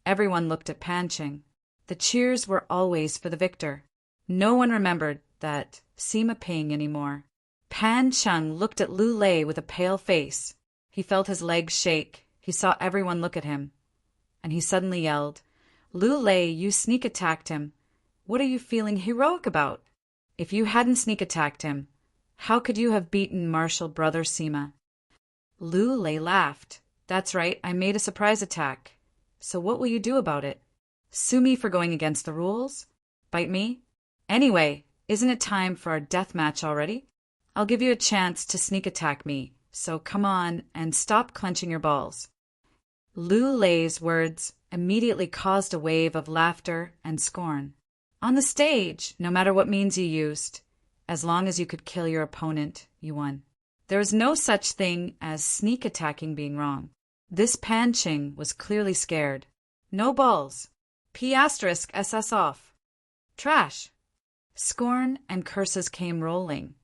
everyone looked at Pan Cheng. The cheers were always for the victor. No one remembered that Sima Ping anymore. Pan Cheng looked at Lulei with a pale face. He felt his legs shake. He saw everyone look at him. And he suddenly yelled, "Lu Lei, you sneak attacked him. What are you feeling heroic about? If you hadn't sneak attacked him, how could you have beaten martial brother Sima?" Lu Lei laughed. "That's right, I made a surprise attack. So what will you do about it? Sue me for going against the rules? Bite me? Anyway, isn't it time for our death match already? I'll give you a chance to sneak attack me, so come on and stop clenching your balls." Lu Lei's words immediately caused a wave of laughter and scorn. On the stage, no matter what means you used, as long as you could kill your opponent, you won. There is no such thing as sneak attacking being wrong. This Pan Ching was clearly scared. No balls. P*SS off. Trash. Scorn and curses came rolling,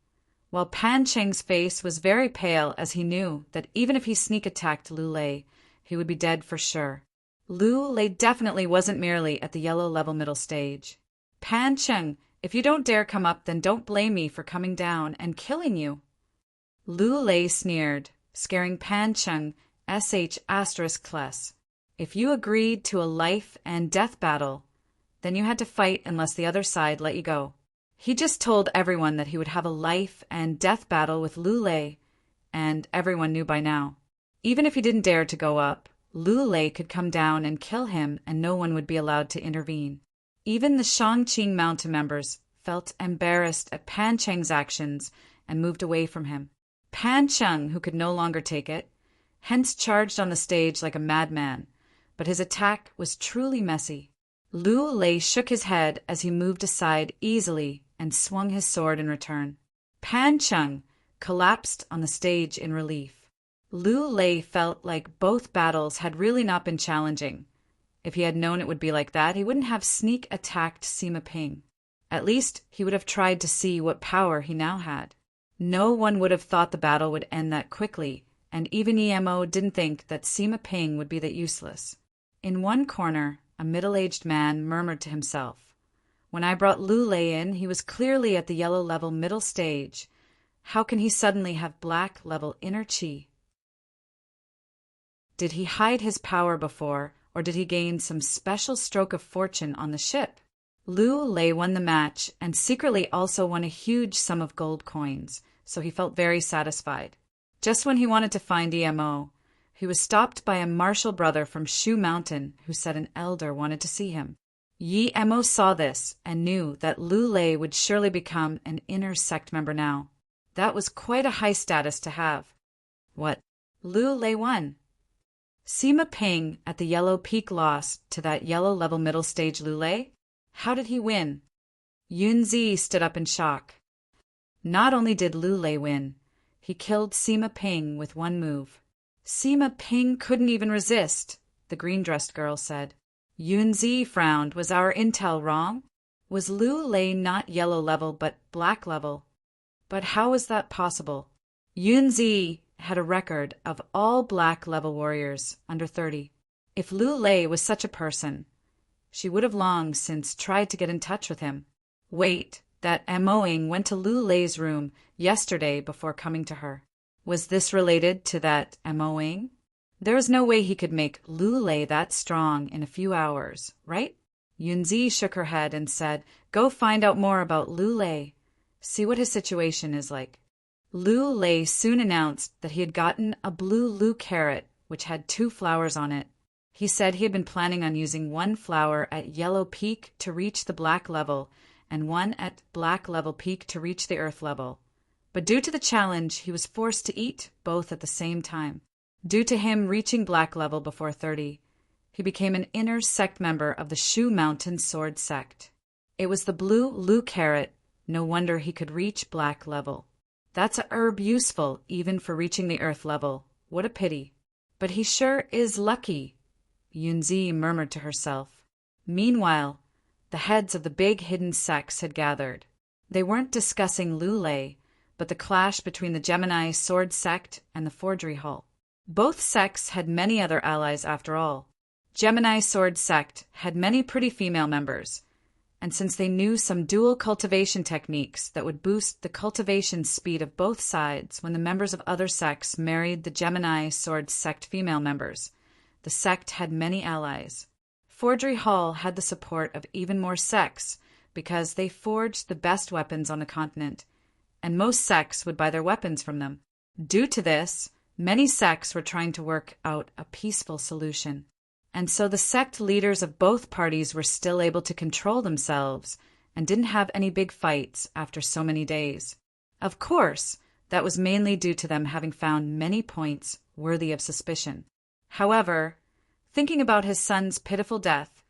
while Pan Ching's face was very pale as he knew that even if he sneak attacked Lu Lei, he would be dead for sure. Lu Lei definitely wasn't merely at the yellow level middle stage. "Pan Cheng, if you don't dare come up, then don't blame me for coming down and killing you." Lu Lei sneered, scaring Pan Cheng **. If you agreed to a life and death battle, then you had to fight unless the other side let you go. He just told everyone that he would have a life and death battle with Lu Lei, and everyone knew by now. Even if he didn't dare to go up, Lu Lei could come down and kill him and no one would be allowed to intervene. Even the Shangqing Mountain members felt embarrassed at Pan Cheng's actions and moved away from him. Pan Cheng, who could no longer take it, hence charged on the stage like a madman, but his attack was truly messy. Lu Lei shook his head as he moved aside easily and swung his sword in return. Pan Cheng collapsed on the stage in relief. Lu Lei felt like both battles had really not been challenging. If he had known it would be like that, he wouldn't have sneak attacked Sima Ping. At least he would have tried to see what power he now had. No one would have thought the battle would end that quickly, and even Emo didn't think that Sima Ping would be that useless. In one corner, a middle-aged man murmured to himself, "When I brought Lu Lei in, he was clearly at the yellow level middle stage. How can he suddenly have black level inner chi? Did he hide his power before, or did he gain some special stroke of fortune on the ship?" Lu Lei won the match and secretly also won a huge sum of gold coins, so he felt very satisfied. Just when he wanted to find Emo, he was stopped by a martial brother from Shu Mountain who said an elder wanted to see him. Emo saw this and knew that Lu Lei would surely become an inner sect member now. That was quite a high status to have. What? Lu Lei won. Sima Ping at the Yellow Peak lost to that yellow level middle stage Lu Lei? How did he win? Yunzi stood up in shock. Not only did Lu Lei win, he killed Sima Ping with one move. Sima Ping couldn't even resist, the green-dressed girl said. Yunzi frowned. Was our intel wrong? Was Lu Lei not yellow level but black level? But how was that possible? Yunzi had a record of all black level warriors under 30. If Lu Lei was such a person, she would have long since tried to get in touch with him. Wait, that Emoing went to Lu Lei's room yesterday before coming to her. Was this related to that Emoing? There was no way he could make Lu Lei that strong in a few hours, right? Yunzi shook her head and said, "Go find out more about Lu Lei. See what his situation is like." Lu Lei soon announced that he had gotten a blue Lu carrot, which had 2 flowers on it. He said he had been planning on using 1 flower at Yellow Peak to reach the black level, and 1 at black level peak to reach the earth level. But due to the challenge, he was forced to eat both at the same time. Due to him reaching black level before 30, he became an inner sect member of the Shu Mountain Sword Sect. It was the blue Lu carrot. No wonder he could reach black level. That's a herb useful even for reaching the earth level. What a pity. But he sure is lucky, Yunzi murmured to herself. Meanwhile, the heads of the big hidden sects had gathered. They weren't discussing Lu Lei, but the clash between the Gemini Sword Sect and the Forgery Hall. Both sects had many other allies after all. Gemini Sword Sect had many pretty female members, and since they knew some dual cultivation techniques that would boost the cultivation speed of both sides when the members of other sects married the Gemini sword sect female members, the sect had many allies. Forgery Hall had the support of even more sects because they forged the best weapons on the continent, and most sects would buy their weapons from them. Due to this, many sects were trying to work out a peaceful solution. And so the sect leaders of both parties were still able to control themselves and didn't have any big fights after so many days. Of course, that was mainly due to them having found many points worthy of suspicion. However, thinking about his son's pitiful death,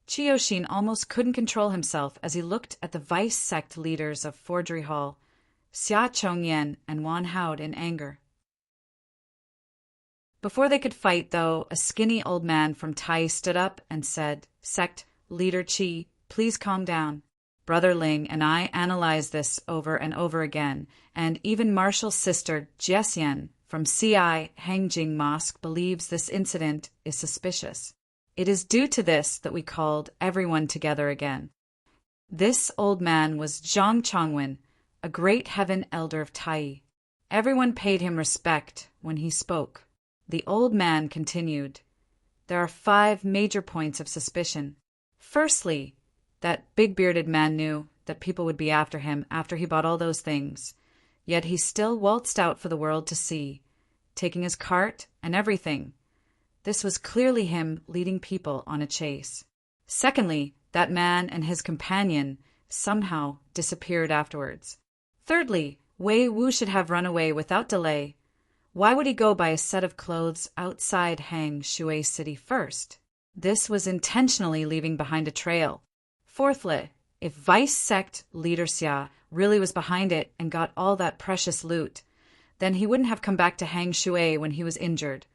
Chiyoshin almost couldn't control himself as he looked at the vice sect leaders of Forgery Hall, Xia Chongyan and Wan Haod, in anger. Before they could fight, though, a skinny old man from Tai stood up and said, "Sect Leader Chi, please calm down. Brother Ling and I analyzed this over and over again, and even Marshall's sister Jiesian from CI Hangjing Mosque believes this incident is suspicious. It is due to this that we called everyone together again." This old man was Zhang Chongwen, a great heaven elder of Tai. Everyone paid him respect when he spoke. The old man continued, "There are 5 major points of suspicion. Firstly, that big-bearded man knew that people would be after him after he bought all those things, yet he still waltzed out for the world to see, taking his cart and everything. This was clearly him leading people on a chase. Secondly, that man and his companion somehow disappeared afterwards. Thirdly, Wei Wu should have run away without delay. Why would he go buy a set of clothes outside Hang Shui City first? This was intentionally leaving behind a trail. Fourthly, if Vice Sect Leader Xia really was behind it and got all that precious loot, then he wouldn't have come back to Hang Shui when he was injured,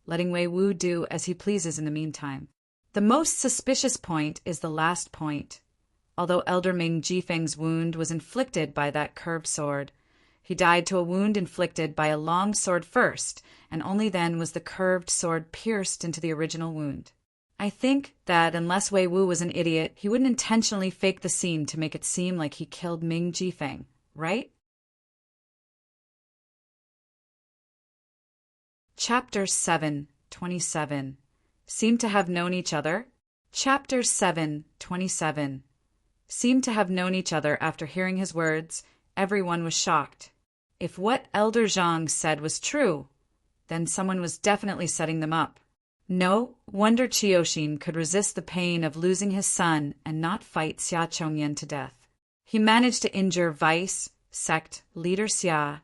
letting Wei Wu do as he pleases in the meantime. The most suspicious point is the last point. Although Elder Ming Jifeng's wound was inflicted by that curved sword, he died to a wound inflicted by a long sword first, and only then was the curved sword pierced into the original wound. I think that unless Wei Wu was an idiot, he wouldn't intentionally fake the scene to make it seem like he killed Ming Jifeng, right? Chapter 7:27. Seem to have known each other? Chapter 7:27. Seemed to have known each other. After hearing his words, everyone was shocked. If what Elder Zhang said was true, then someone was definitely setting them up. No wonder Chiyoshin could resist the pain of losing his son and not fight Xia Chongyan to death. He managed to injure Vice Sect Leader Xia,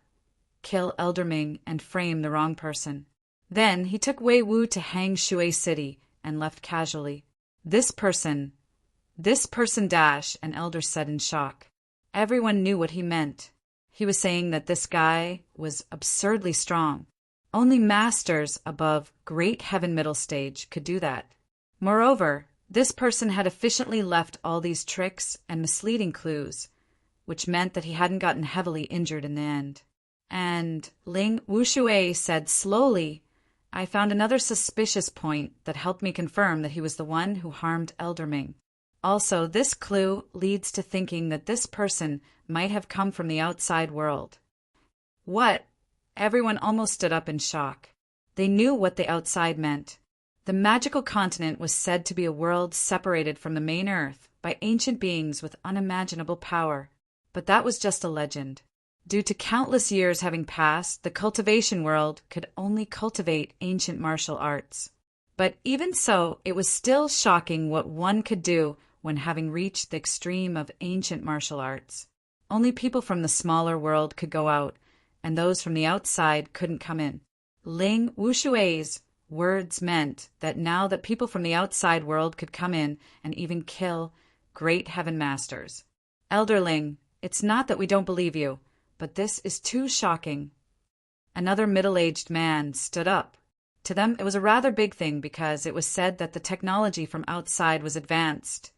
kill Elder Ming, and frame the wrong person. Then he took Wei Wu to Hang Shui City and left casually. This person dash, an elder said in shock. Everyone knew what he meant. He was saying that this guy was absurdly strong. Only masters above Great Heaven Middle Stage could do that. Moreover, this person had efficiently left all these tricks and misleading clues, which meant that he hadn't gotten heavily injured in the end. And Ling Wushui said slowly, "I found another suspicious point that helped me confirm that he was the one who harmed Elder Ming. Also, this clue leads to thinking that this person might have come from the outside world." What? Everyone almost stood up in shock. They knew what the outside meant. The magical continent was said to be a world separated from the main earth by ancient beings with unimaginable power. But that was just a legend. Due to countless years having passed, the cultivation world could only cultivate ancient martial arts. But even so, it was still shocking what one could do when having reached the extreme of ancient martial arts. Only people from the smaller world could go out, and those from the outside couldn't come in. Ling Wushui's words meant that now that people from the outside world could come in and even kill great heaven masters. Elder Ling, it's not that we don't believe you, but this is too shocking. Another middle-aged man stood up. To them, it was a rather big thing because it was said that the technology from outside was advanced.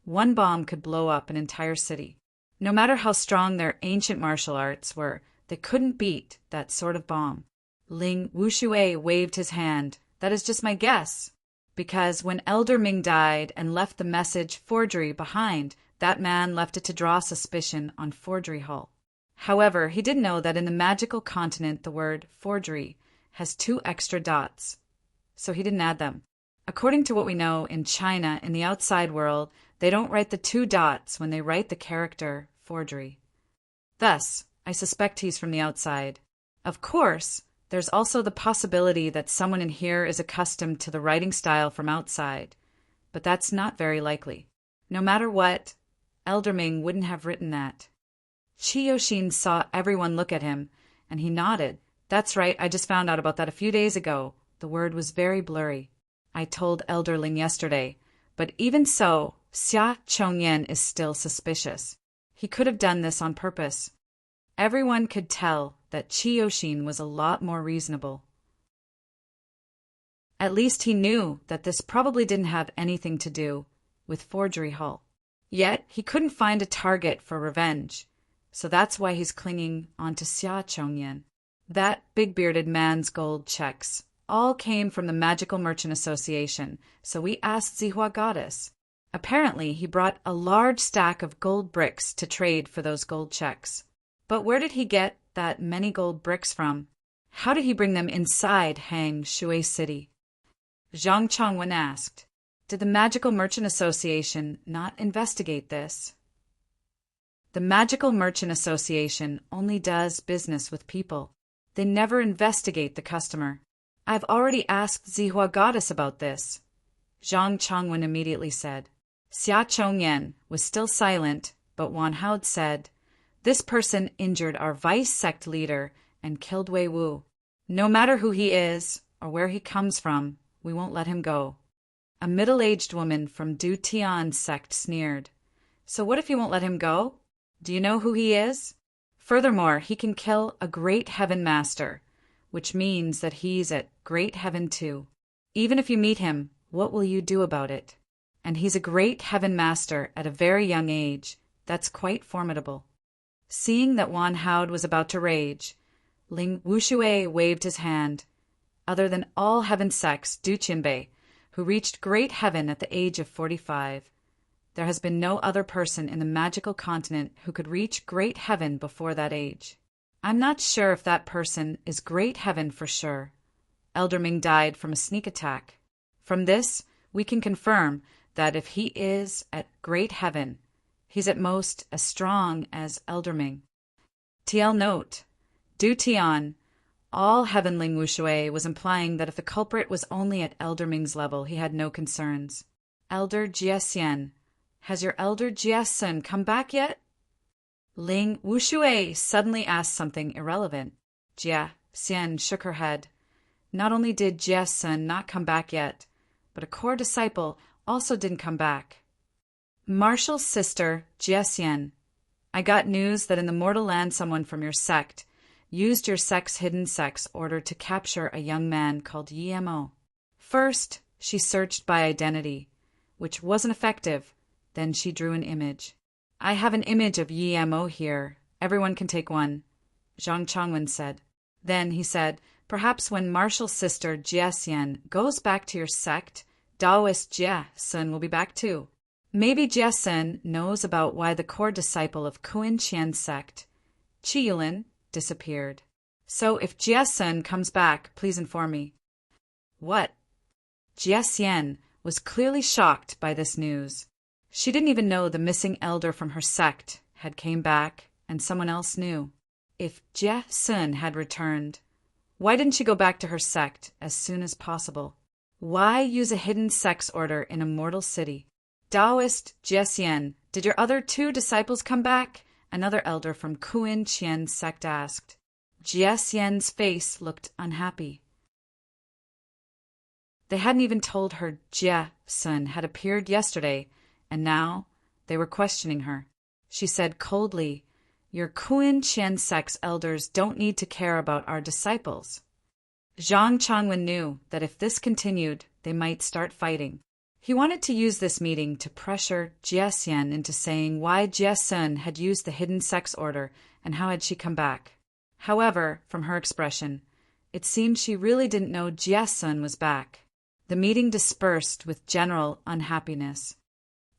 One bomb could blow up an entire city. No matter how strong their ancient martial arts were, they couldn't beat that sort of bomb. Ling Wushui waved his hand. That is just my guess. Because when Elder Ming died and left the message forgery behind, That man left it to draw suspicion on Forgery Hall. However, he did know that in the magical continent the word forgery has 2 extra dots, so he didn't add them. According to what we know, in China, in the outside world, they don't write the 2 dots when they write the character forgery. Thus, I suspect he's from the outside. Of course, there's also the possibility that someone in here is accustomed to the writing style from outside, but that's not very likely. No matter what, Elder Ming wouldn't have written that. Qi Yoxin saw everyone look at him, and he nodded. That's right, I just found out about that a few days ago. The word was very blurry. I told Elder Ling yesterday, but even so, Xia Chongyan is still suspicious. He could have done this on purpose. Everyone could tell that Qi Yoxin was a lot more reasonable. At least he knew that this probably didn't have anything to do with Forgery Hall. Yet he couldn't find a target for revenge, so that's why he's clinging onto Xia Chongyan. That big-bearded man's gold checks all came from the Magical Merchant Association, so we asked Zihua Goddess. Apparently, he brought a large stack of gold bricks to trade for those gold checks. But where did he get that many gold bricks from? How did he bring them inside Hang Shui City? Zhang Chongwen asked. Did the Magical Merchant Association not investigate this? The Magical Merchant Association only does business with people. They never investigate the customer. I've already asked Zihua Goddess about this. Zhang Chongwen immediately said. Xia Chongyan was still silent, but Wan Haod said, This person injured our vice sect leader and killed Wei Wu. No matter who he is or where he comes from, we won't let him go. A middle-aged woman from Du Tian sect sneered. So what if you won't let him go? Do you know who he is? Furthermore, he can kill a great heaven master, which means that he's at great heaven too. Even if you meet him, what will you do about it? And he's a great heaven master at a very young age. That's quite formidable. Seeing that Wan Haod was about to rage, Ling Wuxue waved his hand. Other than all heaven sects, Du Qinbei, who reached great heaven at the age of 45, there has been no other person in the magical continent who could reach great heaven before that age. I'm not sure if that person is great heaven for sure. Elder Ming died from a sneak attack. From this, we can confirm that if he is at great heaven, he's at most as strong as Elder Ming. TL note, Du Tian, all heaven Ling Wuxue was implying that if the culprit was only at Elder Ming's level, he had no concerns. Elder Jiexian, has your Elder Jiesun come back yet? Ling Wuxue suddenly asked something irrelevant. Jia Xian shook her head. Not only did Jiesun not come back yet, but a core disciple also didn't come back. Marshall's sister, Jiexian, I got news that in the mortal land someone from your sect used your sect's hidden sex order to capture a young man called Yemo. First, she searched by identity, which wasn't effective. Then she drew an image. I have an image of Yemo here. Everyone can take one, Zhang Chongwen said. Then he said, perhaps when Marshall's sister Jiexian goes back to your sect, Taoist Jie Sun will be back too. Maybe Jie Sun knows about why the core disciple of Kuan Qian's sect, Qi Yulin, disappeared. So if Jie Sun comes back, please inform me. What? Jie Xian was clearly shocked by this news. She didn't even know the missing elder from her sect had came back, and someone else knew. If Jie Sun had returned, why didn't she go back to her sect as soon as possible? Why use a hidden sex order in a mortal city? Taoist Jie Xian, did your other 2 disciples come back? Another elder from Kuan Qian's sect asked. Jie Xian's face looked unhappy. They hadn't even told her Jie Sun had appeared yesterday, and now they were questioning her. She said coldly, Your Kuan Qian sect's elders don't need to care about our disciples. Zhang Chongwen knew that if this continued, they might start fighting. He wanted to use this meeting to pressure Jie Xian into saying why Jie Sun had used the hidden sex order and how had she come back. However, from her expression, it seemed she really didn't know Jie Sun was back. The meeting dispersed with general unhappiness.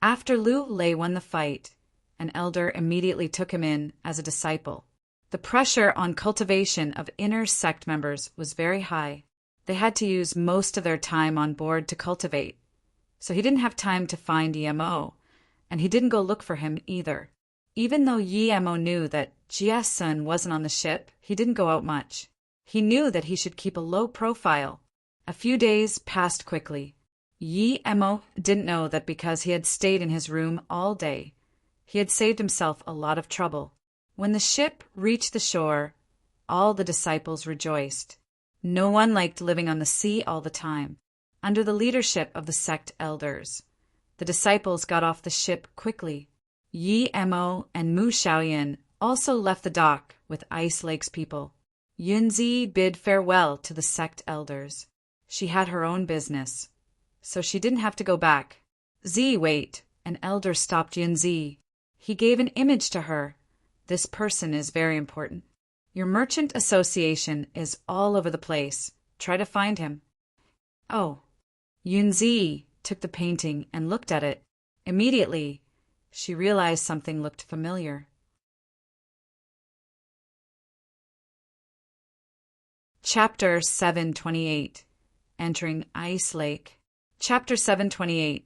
After Lu Lei won the fight, an elder immediately took him in as a disciple. The pressure on cultivation of inner sect members was very high. They had to use most of their time on board to cultivate, so he didn't have time to find Emo, and he didn't go look for him either. Even though Emo knew that Jie Sun wasn't on the ship, he didn't go out much. He knew that he should keep a low profile. A few days passed quickly. Emo didn't know that because he had stayed in his room all day, he had saved himself a lot of trouble. When the ship reached the shore, all the disciples rejoiced. No one liked living on the sea all the time. Under the leadership of the sect elders, the disciples got off the ship quickly. Emo and Mu Xiaoyan also left the dock with Ice Lake's people. Yunzi bid farewell to the sect elders. She had her own business, so she didn't have to go back. Wait, an elder stopped Yunzi. He gave an image to her. This person is very important. Your merchant association is all over the place. Try to find him. Oh. Yunzi took the painting and looked at it. Immediately, she realized something looked familiar. Chapter 728. Entering Ice Lake. Chapter 728.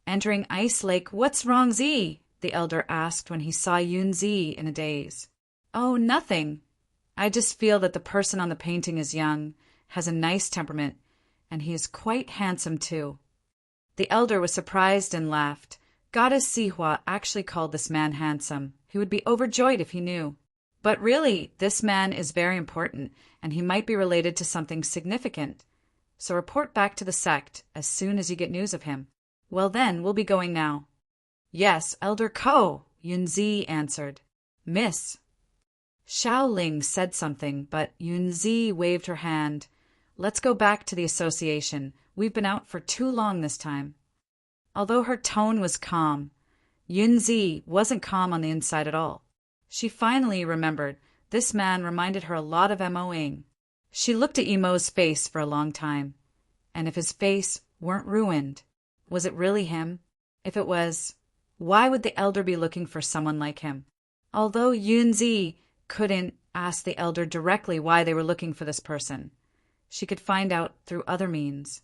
Entering Ice Lake. What's wrong, Z? The elder asked when he saw Yunzi in a daze. Oh, nothing. I just feel that the person on the painting is young, has a nice temperament, and he is quite handsome too. The elder was surprised and laughed. Goddess Sihua actually called this man handsome. He would be overjoyed if he knew. But really, this man is very important, and he might be related to something significant. So report back to the sect as soon as you get news of him. Well then, we'll be going now. Yes, Elder Ko, Yunzi answered. Miss. Xiaoling said something, but Yunzi waved her hand. Let's go back to the association. We've been out for too long this time. Although her tone was calm, Yunzi wasn't calm on the inside at all. She finally remembered this man reminded her a lot of Mo Ing. She looked at Emo's face for a long time, and if his face weren't ruined, was it really him? If it was, why would the elder be looking for someone like him? Although Yunzi couldn't ask the elder directly why they were looking for this person, she could find out through other means.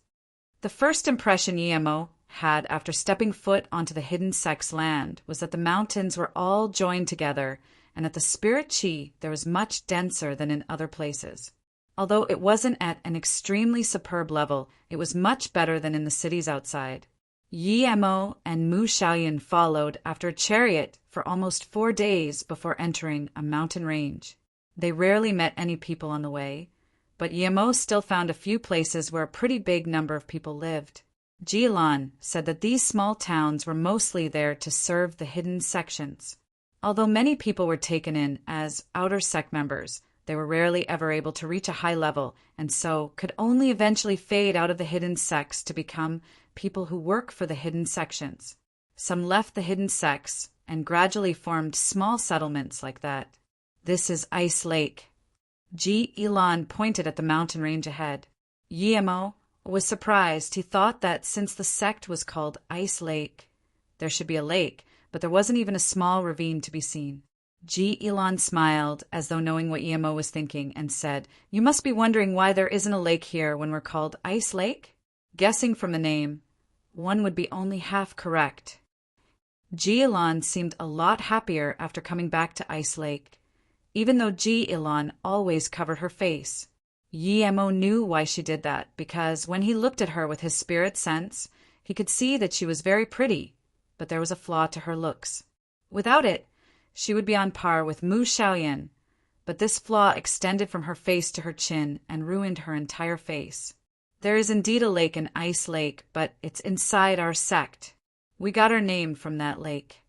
The first impression Emo had after stepping foot onto the hidden sect's land was that the mountains were all joined together and that the spirit chi there was much denser than in other places. Although it wasn't at an extremely superb level, it was much better than in the cities outside. Emo and Mu Xiaoyan followed after a chariot for almost 4 days before entering a mountain range. They rarely met any people on the way, but Emo still found a few places where a pretty big number of people lived. Jilan said that these small towns were mostly there to serve the hidden sections. Although many people were taken in as outer sect members, they were rarely ever able to reach a high level, and so could only eventually fade out of the hidden sects to become people who work for the hidden sections. Some left the hidden sects and gradually formed small settlements like that. This is Ice Lake. Elan pointed at the mountain range ahead. Emo was surprised. He thought that since the sect was called Ice Lake, there should be a lake, but there wasn't even a small ravine to be seen. Elan smiled, as though knowing what Emo was thinking, and said, You must be wondering why there isn't a lake here when we're called Ice Lake? Guessing from the name, one would be only half correct. Elan seemed a lot happier after coming back to Ice Lake, even though Elan always covered her face. Emo knew why she did that, because when he looked at her with his spirit sense, he could see that she was very pretty, but there was a flaw to her looks. Without it, she would be on par with Mu Xiaoyan, but this flaw extended from her face to her chin and ruined her entire face. There is indeed a lake in Ice Lake, but it's inside our sect. We got our name from that lake.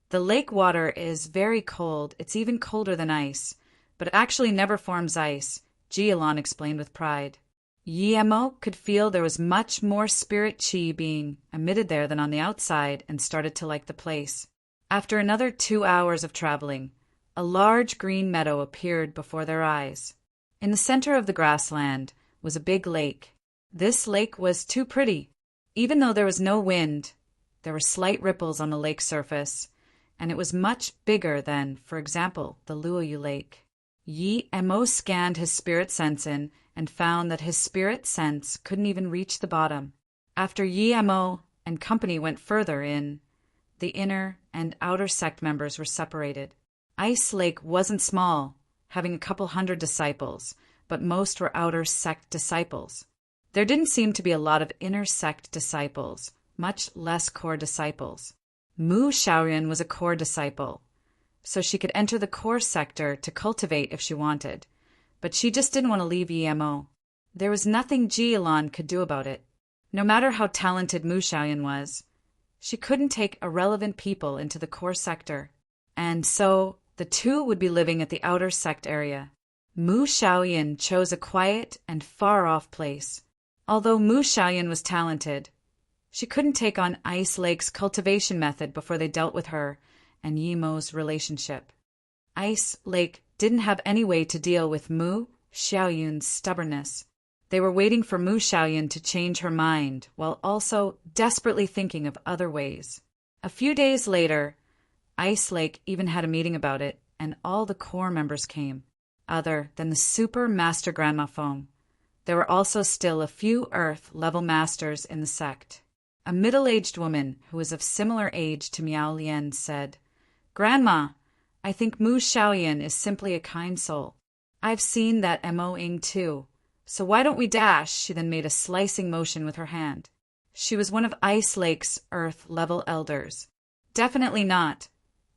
The lake water is very cold. It's even colder than ice, but it actually never forms ice, Jilan explained with pride. Emo could feel there was much more spirit chi being emitted there than on the outside and started to like the place. After another 2 hours of traveling, a large green meadow appeared before their eyes. In the center of the grassland was a big lake. This lake was too pretty. Even though there was no wind, there were slight ripples on the lake surface, and it was much bigger than, for example, the Luoyu Lake. Yi Mo scanned his spirit sense in and found that his spirit sense couldn't even reach the bottom. After Yi Mo and company went further in, the inner and outer sect members were separated. Ice Lake wasn't small, having a couple hundred disciples, but most were outer sect disciples. There didn't seem to be a lot of inner sect disciples, much less core disciples. Mu Xiaoyan was a core disciple, so she could enter the core sector to cultivate if she wanted, but she just didn't want to leave EMO. There was nothing Ji Ilan could do about it. No matter how talented Mu Xiaoyan was, she couldn't take irrelevant people into the core sector, and so the two would be living at the outer sect area. Mu Xiaoyan chose a quiet and far-off place. Although Mu Xiaoyan was talented, she couldn't take on Ice Lake's cultivation method before they dealt with her and Yimo's relationship. Ice Lake didn't have any way to deal with Mu Xiaoyan's stubbornness. They were waiting for Mu Xiaoyan to change her mind while also desperately thinking of other ways. A few days later, Ice Lake even had a meeting about it, and all the core members came, other than the super master grandma Feng. There were also still a few Earth-level masters in the sect. A middle-aged woman who was of similar age to Miao Lian said, "Grandma, I think Mu Xiaoyan is simply a kind soul. I've seen that Mo Ing too, so why don't we dash?" She then made a slicing motion with her hand. She was one of Ice Lake's Earth-level elders. "Definitely not.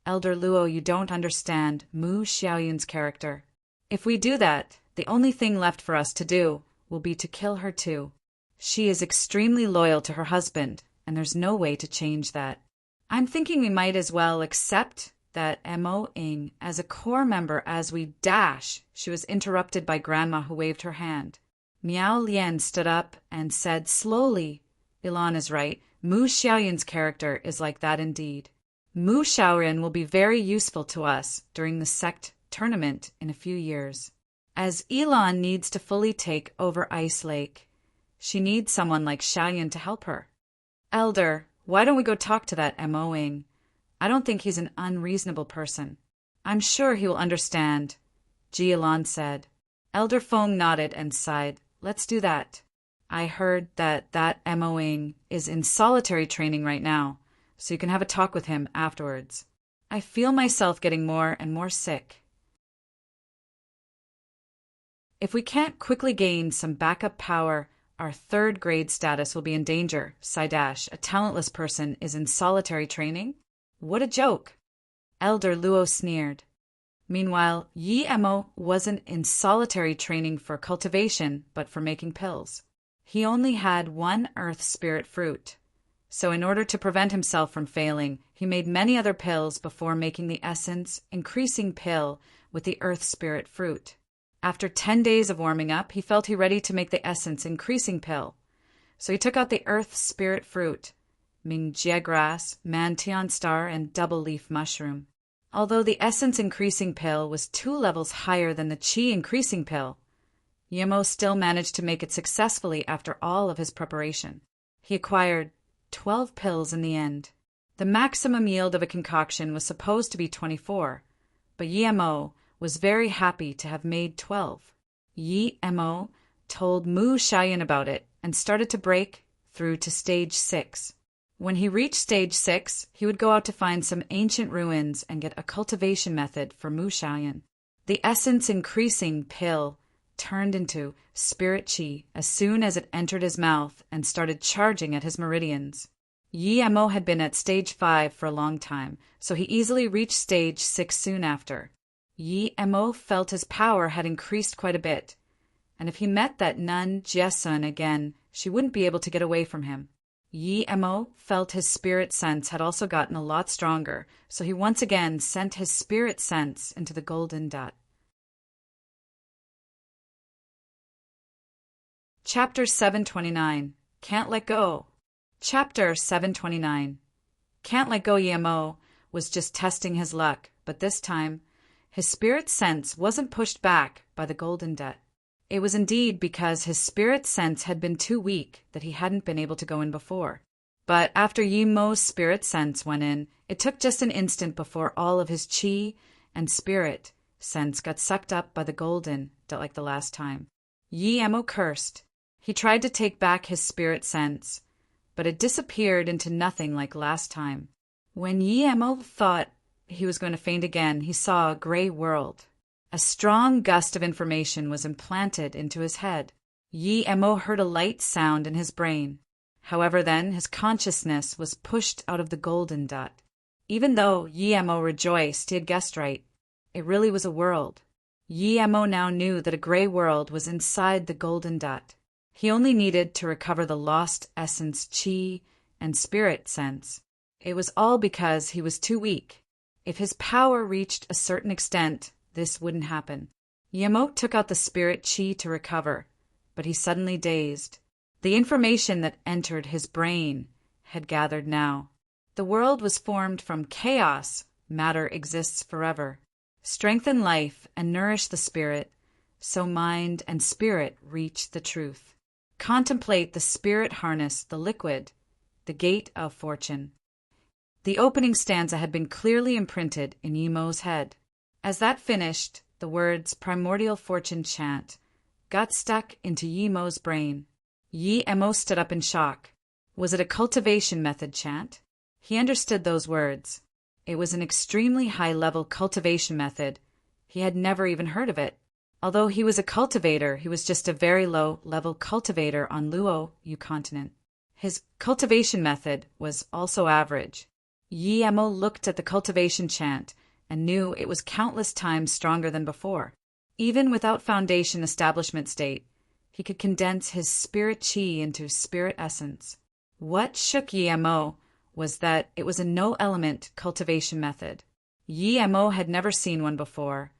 Elder Luo, you don't understand Mu Xiaoyan's character. If we do that, the only thing left for us to do will be to kill her too. She is extremely loyal to her husband, and there's no way to change that. I'm thinking we might as well accept that Mo Ing as a core member as we dash." She was interrupted by Grandma, who waved her hand. Miao Lian stood up and said slowly, "Ilan is right. Mu Xiaoyan's character is like that indeed. Mu Xiaoyan will be very useful to us during the sect tournament in a few years. As Ilan needs to fully take over Ice Lake, she needs someone like Xiaoyan to help her. Elder, why don't we go talk to that Mo Ing? I don't think he's an unreasonable person. I'm sure he will understand," Ji Ilan said. Elder Feng nodded and sighed. "Let's do that. I heard that Mo Ing is in solitary training right now, so you can have a talk with him afterwards. I feel myself getting more and more sick. If we can't quickly gain some backup power, our third grade status will be in danger. Saidash, a talentless person, is in solitary training? What a joke!" Elder Luo sneered. Meanwhile, Yi Mo wasn't in solitary training for cultivation, but for making pills. He only had one earth spirit fruit, so in order to prevent himself from failing, he made many other pills before making the essence increasing pill with the earth spirit fruit. After 10 days of warming up, he felt ready to make the essence increasing pill. So he took out the earth spirit fruit, Mingjie grass, Mantian star, and double leaf mushroom. Although the essence increasing pill was 2 levels higher than the qi increasing pill, Yemo still managed to make it successfully after all of his preparation. He acquired 12 pills in the end. The maximum yield of a concoction was supposed to be 24, but Yemo was very happy to have made 12. Yi Mo told Mu Xiaoyan about it and started to break through to stage 6. When he reached stage 6, he would go out to find some ancient ruins and get a cultivation method for Mu Xiaoyan. The essence increasing pill turned into spirit qi as soon as it entered his mouth and started charging at his meridians. Yi Mo had been at stage 5 for a long time, so he easily reached stage 6 soon after. Yi Mo felt his power had increased quite a bit, and if he met that nun Jiesun again, she wouldn't be able to get away from him. Yi Mo felt his spirit sense had also gotten a lot stronger, so he once again sent his spirit sense into the golden dot. Chapter 729. Can't Let Go. Chapter 729. Can't Let Go. Yi Mo was just testing his luck, but this time his spirit sense wasn't pushed back by the golden debt. It was indeed because his spirit sense had been too weak that he hadn't been able to go in before. But after Yi Mo's spirit sense went in, it took just an instant before all of his qi and spirit sense got sucked up by the golden, like the last time. Yi Mo cursed. He tried to take back his spirit sense, but it disappeared into nothing like last time. When Yi Mo thought he was going to faint again, he saw a gray world. A strong gust of information was implanted into his head. Yi Mo heard a light sound in his brain. However, then, his consciousness was pushed out of the golden dot. Even though Yi Mo rejoiced he had guessed right, it really was a world. Yi Mo now knew that a gray world was inside the golden dot. He only needed to recover the lost essence, qi, and spirit sense. It was all because he was too weak. If his power reached a certain extent, this wouldn't happen. Yi Mo took out the spirit qi to recover, but he suddenly dazed. The information that entered his brain had gathered now. The world was formed from chaos. Matter exists forever. Strengthen life and nourish the spirit, so mind and spirit reach the truth. Contemplate the spirit harness, the liquid, the gate of fortune. The opening stanza had been clearly imprinted in Yi Mo's head. As that finished, the words primordial fortune chant got stuck into Yi Mo's brain. Yi Mo stood up in shock. Was it a cultivation method chant? He understood those words. It was an extremely high-level cultivation method. He had never even heard of it. Although he was a cultivator, he was just a very low-level cultivator on Luo Yu continent. His cultivation method was also average. Yi Mo looked at the cultivation chant and knew it was countless times stronger than before. Even without foundation establishment state, he could condense his spirit qi into spirit essence. What shook Yi Mo was that it was a no-element cultivation method. Yi Mo had never seen one before,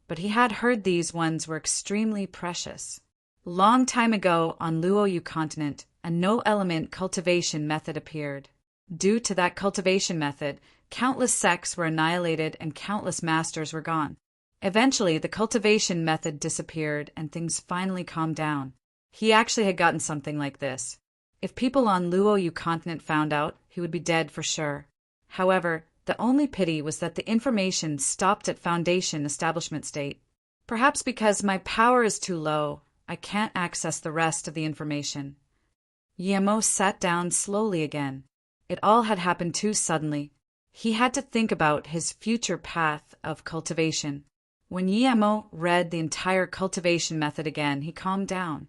but he had heard these ones were extremely precious. Long time ago on Luo Yu continent, a no-element cultivation method appeared. Due to that cultivation method, countless sects were annihilated and countless masters were gone. Eventually, the cultivation method disappeared and things finally calmed down. He actually had gotten something like this. If people on Luo Yu continent found out, he would be dead for sure. However, the only pity was that the information stopped at foundation establishment state. Perhaps because my power is too low, I can't access the rest of the information. Yi Mo sat down slowly again. It all had happened too suddenly. He had to think about his future path of cultivation. When Yi Mo read the entire cultivation method again, he calmed down.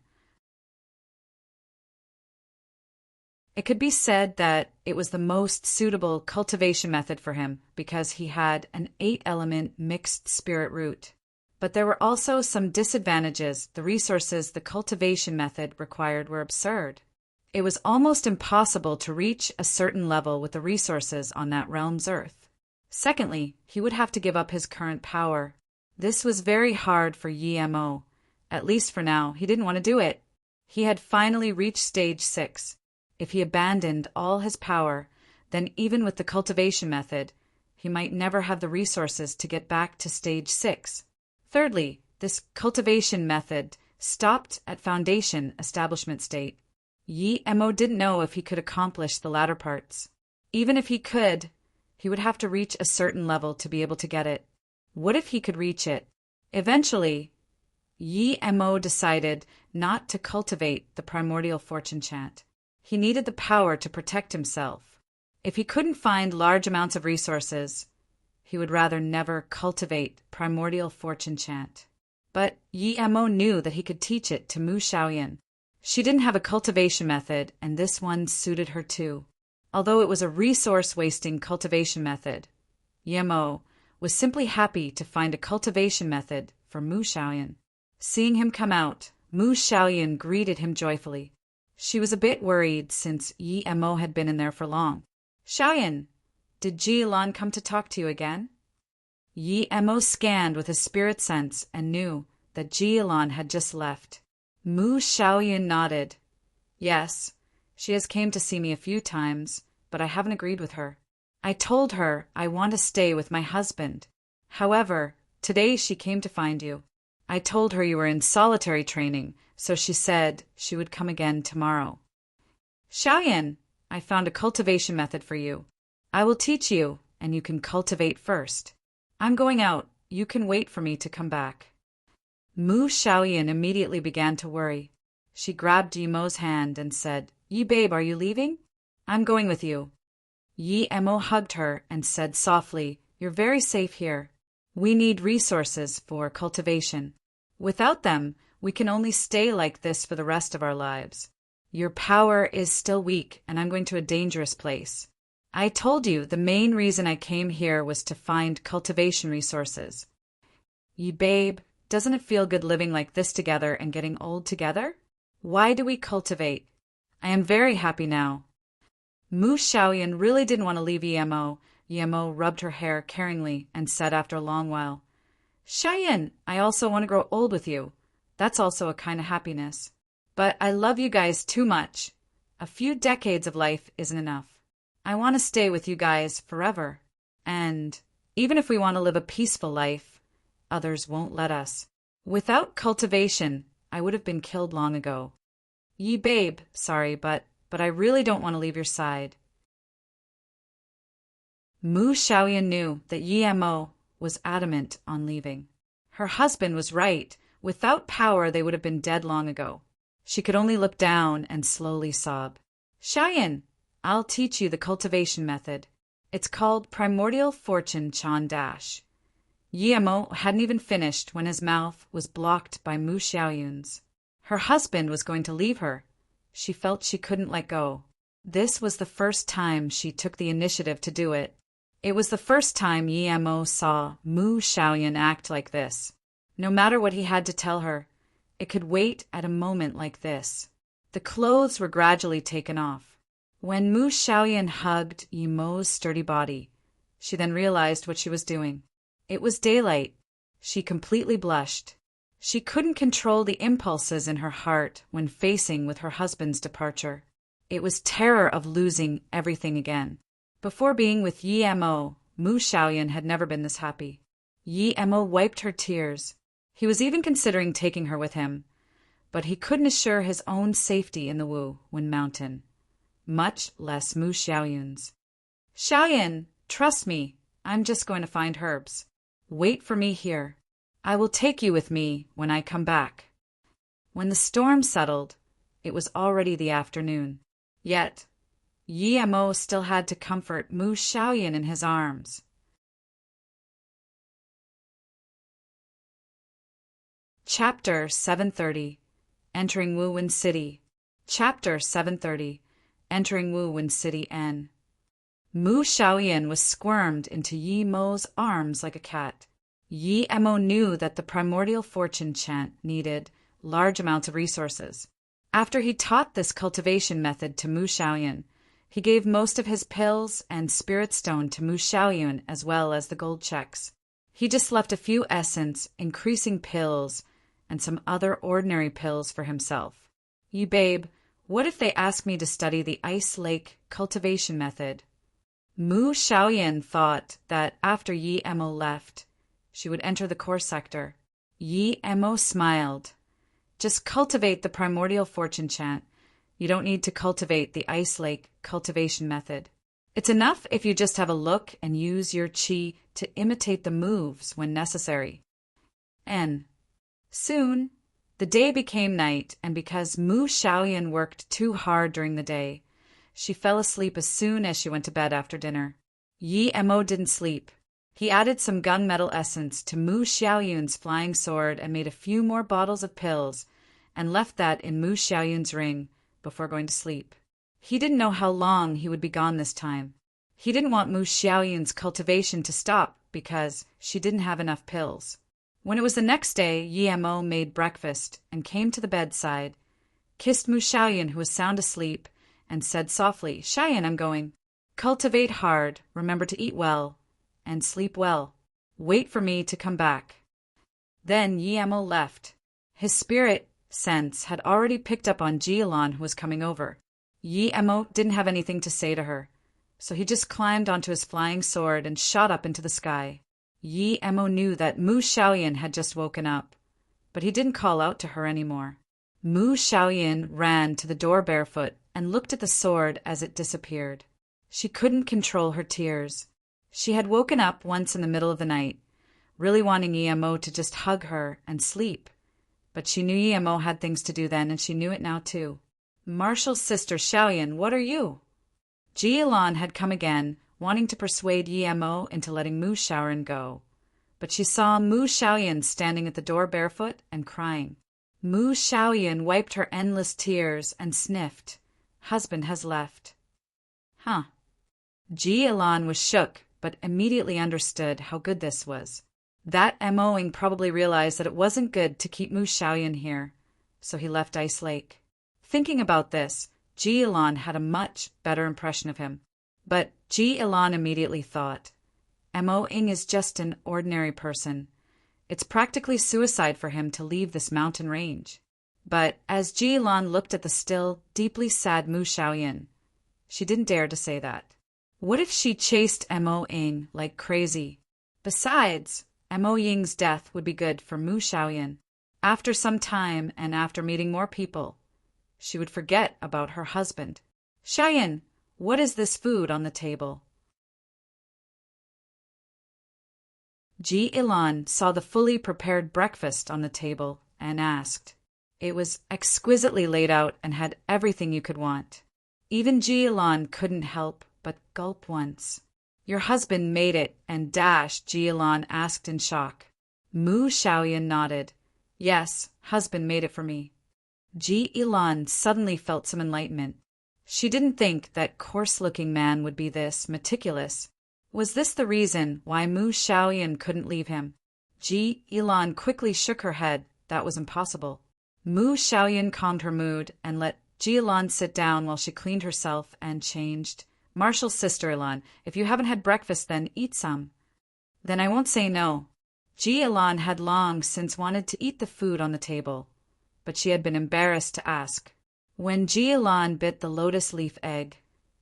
It could be said that it was the most suitable cultivation method for him because he had an 8-element mixed spirit root. But there were also some disadvantages. The resources the cultivation method required were absurd. It was almost impossible to reach a certain level with the resources on that realm's earth. Secondly, he would have to give up his current power. This was very hard for Yi Mo. At least for now, he didn't want to do it. He had finally reached stage 6. If he abandoned all his power, then even with the cultivation method, he might never have the resources to get back to stage 6. Thirdly, this cultivation method stopped at foundation establishment state. Yi Mo didn't know if he could accomplish the latter parts. Even if he could, he would have to reach a certain level to be able to get it. What if he could reach it? Eventually, Yi Mo decided not to cultivate the primordial fortune chant. He needed the power to protect himself. If he couldn't find large amounts of resources, he would rather never cultivate primordial fortune chant. But Yi Mo knew that he could teach it to Mu Xiaoyan. She didn't have a cultivation method, and this one suited her too. Although it was a resource-wasting cultivation method, Yi Mo was simply happy to find a cultivation method for Mu Xiaoyan. Seeing him come out, Mu Xiaoyan greeted him joyfully. She was a bit worried since Yi Mo had been in there for long. Xiaoyan, did Jilan come to talk to you again? Yi Mo scanned with his spirit sense and knew that Jilan had just left. Mu Xiaoyan nodded. Yes, she has came to see me a few times, but I haven't agreed with her. I told her I want to stay with my husband. However, today she came to find you. I told her you were in solitary training, so she said she would come again tomorrow. Xiaoyan, I found a cultivation method for you. I will teach you, and you can cultivate first. I'm going out. You can wait for me to come back. Mu Xiaoyan immediately began to worry. She grabbed Yi Mo's hand and said, Yi babe, are you leaving? I'm going with you. Yi Mo hugged her and said softly, You're very safe here. We need resources for cultivation. Without them, we can only stay like this for the rest of our lives. Your power is still weak, and I'm going to a dangerous place. I told you the main reason I came here was to find cultivation resources. Yi babe, doesn't it feel good living like this together and getting old together? Why do we cultivate? I am very happy now. Mu Xiaoyan really didn't want to leave Yi Mo. Yi Mo rubbed her hair caringly and said after a long while, Xiaoyan, I also want to grow old with you. That's also a kind of happiness. But I love you guys too much. A few decades of life isn't enough. I want to stay with you guys forever. And even if we want to live a peaceful life, others won't let us. Without cultivation, I would have been killed long ago. Yi babe, sorry, but I really don't want to leave your side. Mu Xiaoyan knew that Yi Mo was adamant on leaving. Her husband was right. Without power, they would have been dead long ago. She could only look down and slowly sob. Xiaoyan, I'll teach you the cultivation method. It's called Primordial Fortune Chan Dash. Yi Mo hadn't even finished when his mouth was blocked by Mu Xiaoyan's. Her husband was going to leave her. She felt she couldn't let go. This was the first time she took the initiative to do it. It was the first time Yi Mo saw Mu Xiaoyan act like this. No matter what he had to tell her, it could wait at a moment like this. The clothes were gradually taken off. When Mu Xiaoyan hugged Yi Mo's sturdy body, she then realized what she was doing. It was daylight. She completely blushed. She couldn't control the impulses in her heart when facing with her husband's departure. It was terror of losing everything again. Before being with Yi Mo, Mu Xiaoyan had never been this happy. Yi Mo wiped her tears. He was even considering taking her with him, but he couldn't assure his own safety in the Wu Wen Mountain, much less Mu Xiaoyan's. Xiaoyan, trust me, I'm just going to find herbs. Wait for me here. I will take you with me when I come back. When the storm settled, it was already the afternoon. Yet, Yi Mo still had to comfort Mu Xiaoyan in his arms. Chapter 730. Entering Wu Wen City. Chapter 730. Entering Wu Wen City N. Mu Xiaoyan was squirmed into Yi Mo's arms like a cat. Yi Mo knew that the primordial fortune chant needed large amounts of resources. After he taught this cultivation method to Mu Xiaoyan, he gave most of his pills and spirit stone to Mu Xiaoyan as well as the gold checks. He just left a few essence, increasing pills, and some other ordinary pills for himself. Yi babe, what if they ask me to study the Ice Lake cultivation method? Mu Xiaoyan thought that after Yi Mo left, she would enter the core sector. Yi Mo smiled. Just cultivate the primordial fortune chant. You don't need to cultivate the Ice Lake cultivation method. It's enough if you just have a look and use your qi to imitate the moves when necessary. N. Soon, the day became night, and because Mu Xiaoyan worked too hard during the day, she fell asleep as soon as she went to bed after dinner. Yi Mo didn't sleep. He added some gunmetal essence to Mu Xiaoyan's flying sword and made a few more bottles of pills and left that in Mu Xiaoyan's ring before going to sleep. He didn't know how long he would be gone this time. He didn't want Mu Xiaoyan's cultivation to stop because she didn't have enough pills. When it was the next day, Yi Mo made breakfast and came to the bedside, kissed Mu Xiaoyan, who was sound asleep, and said softly, Xiaoyan, I'm going. Cultivate hard, remember to eat well, and sleep well. Wait for me to come back. Then Yi Mo left. His spirit sense had already picked up on Jialan, who was coming over. Yi Mo didn't have anything to say to her, so he just climbed onto his flying sword and shot up into the sky. Yi Mo knew that Mu Xiaoyan had just woken up. but he didn't call out to her anymore. Mu Xiaoyan ran to the door barefoot and looked at the sword as it disappeared. She couldn't control her tears. She had woken up once in the middle of the night, really wanting Emo to just hug her and sleep. But she knew Emo had things to do then, and she knew it now too. Marshall's sister Xiaoyan, what are you? Ji-Elan had come again, wanting to persuade Emo into letting Mu Xiaoyan go. But she saw Mu Xiaoyan standing at the door barefoot and crying. Mu Xiaoyan wiped her endless tears and sniffed. Husband has left. Huh. Ji-Elan was shook, but immediately understood how good this was. That Emoing probably realized that it wasn't good to keep Mu Xiaoyan here, so he left Ice Lake. Thinking about this, Ji-Elan had a much better impression of him. But Ji-Elan immediately thought, Emoing is just an ordinary person. It's practically suicide for him to leave this mountain range. But as Ji-Elan looked at the still, deeply sad Mu Xiaoyan, she didn't dare to say that. What if she chased Emoing like crazy? Besides, Emoying's death would be good for Mu Xiaoyan. After some time and after meeting more people, she would forget about her husband. Xiaoyan, what is this food on the table? Ji-Elan saw the fully prepared breakfast on the table and asked. It was exquisitely laid out and had everything you could want. Even Ji-Elan couldn't help but gulp once. Your husband made it, and Ji-Elan asked in shock. Mu Xiaoyan nodded. Yes, husband made it for me. Ji-Elan suddenly felt some enlightenment. She didn't think that coarse-looking man would be this meticulous. Was this the reason why Mu Xiaoyan couldn't leave him? Ji-Elan quickly shook her head. That was impossible. Mu Xiaoyan calmed her mood and let Ji-Elan sit down while she cleaned herself and changed. Marshall's sister Elan, if you haven't had breakfast then, eat some. Then I won't say no. Ji-Elan had long since wanted to eat the food on the table, but she had been embarrassed to ask. When Ji-Elan bit the lotus leaf egg,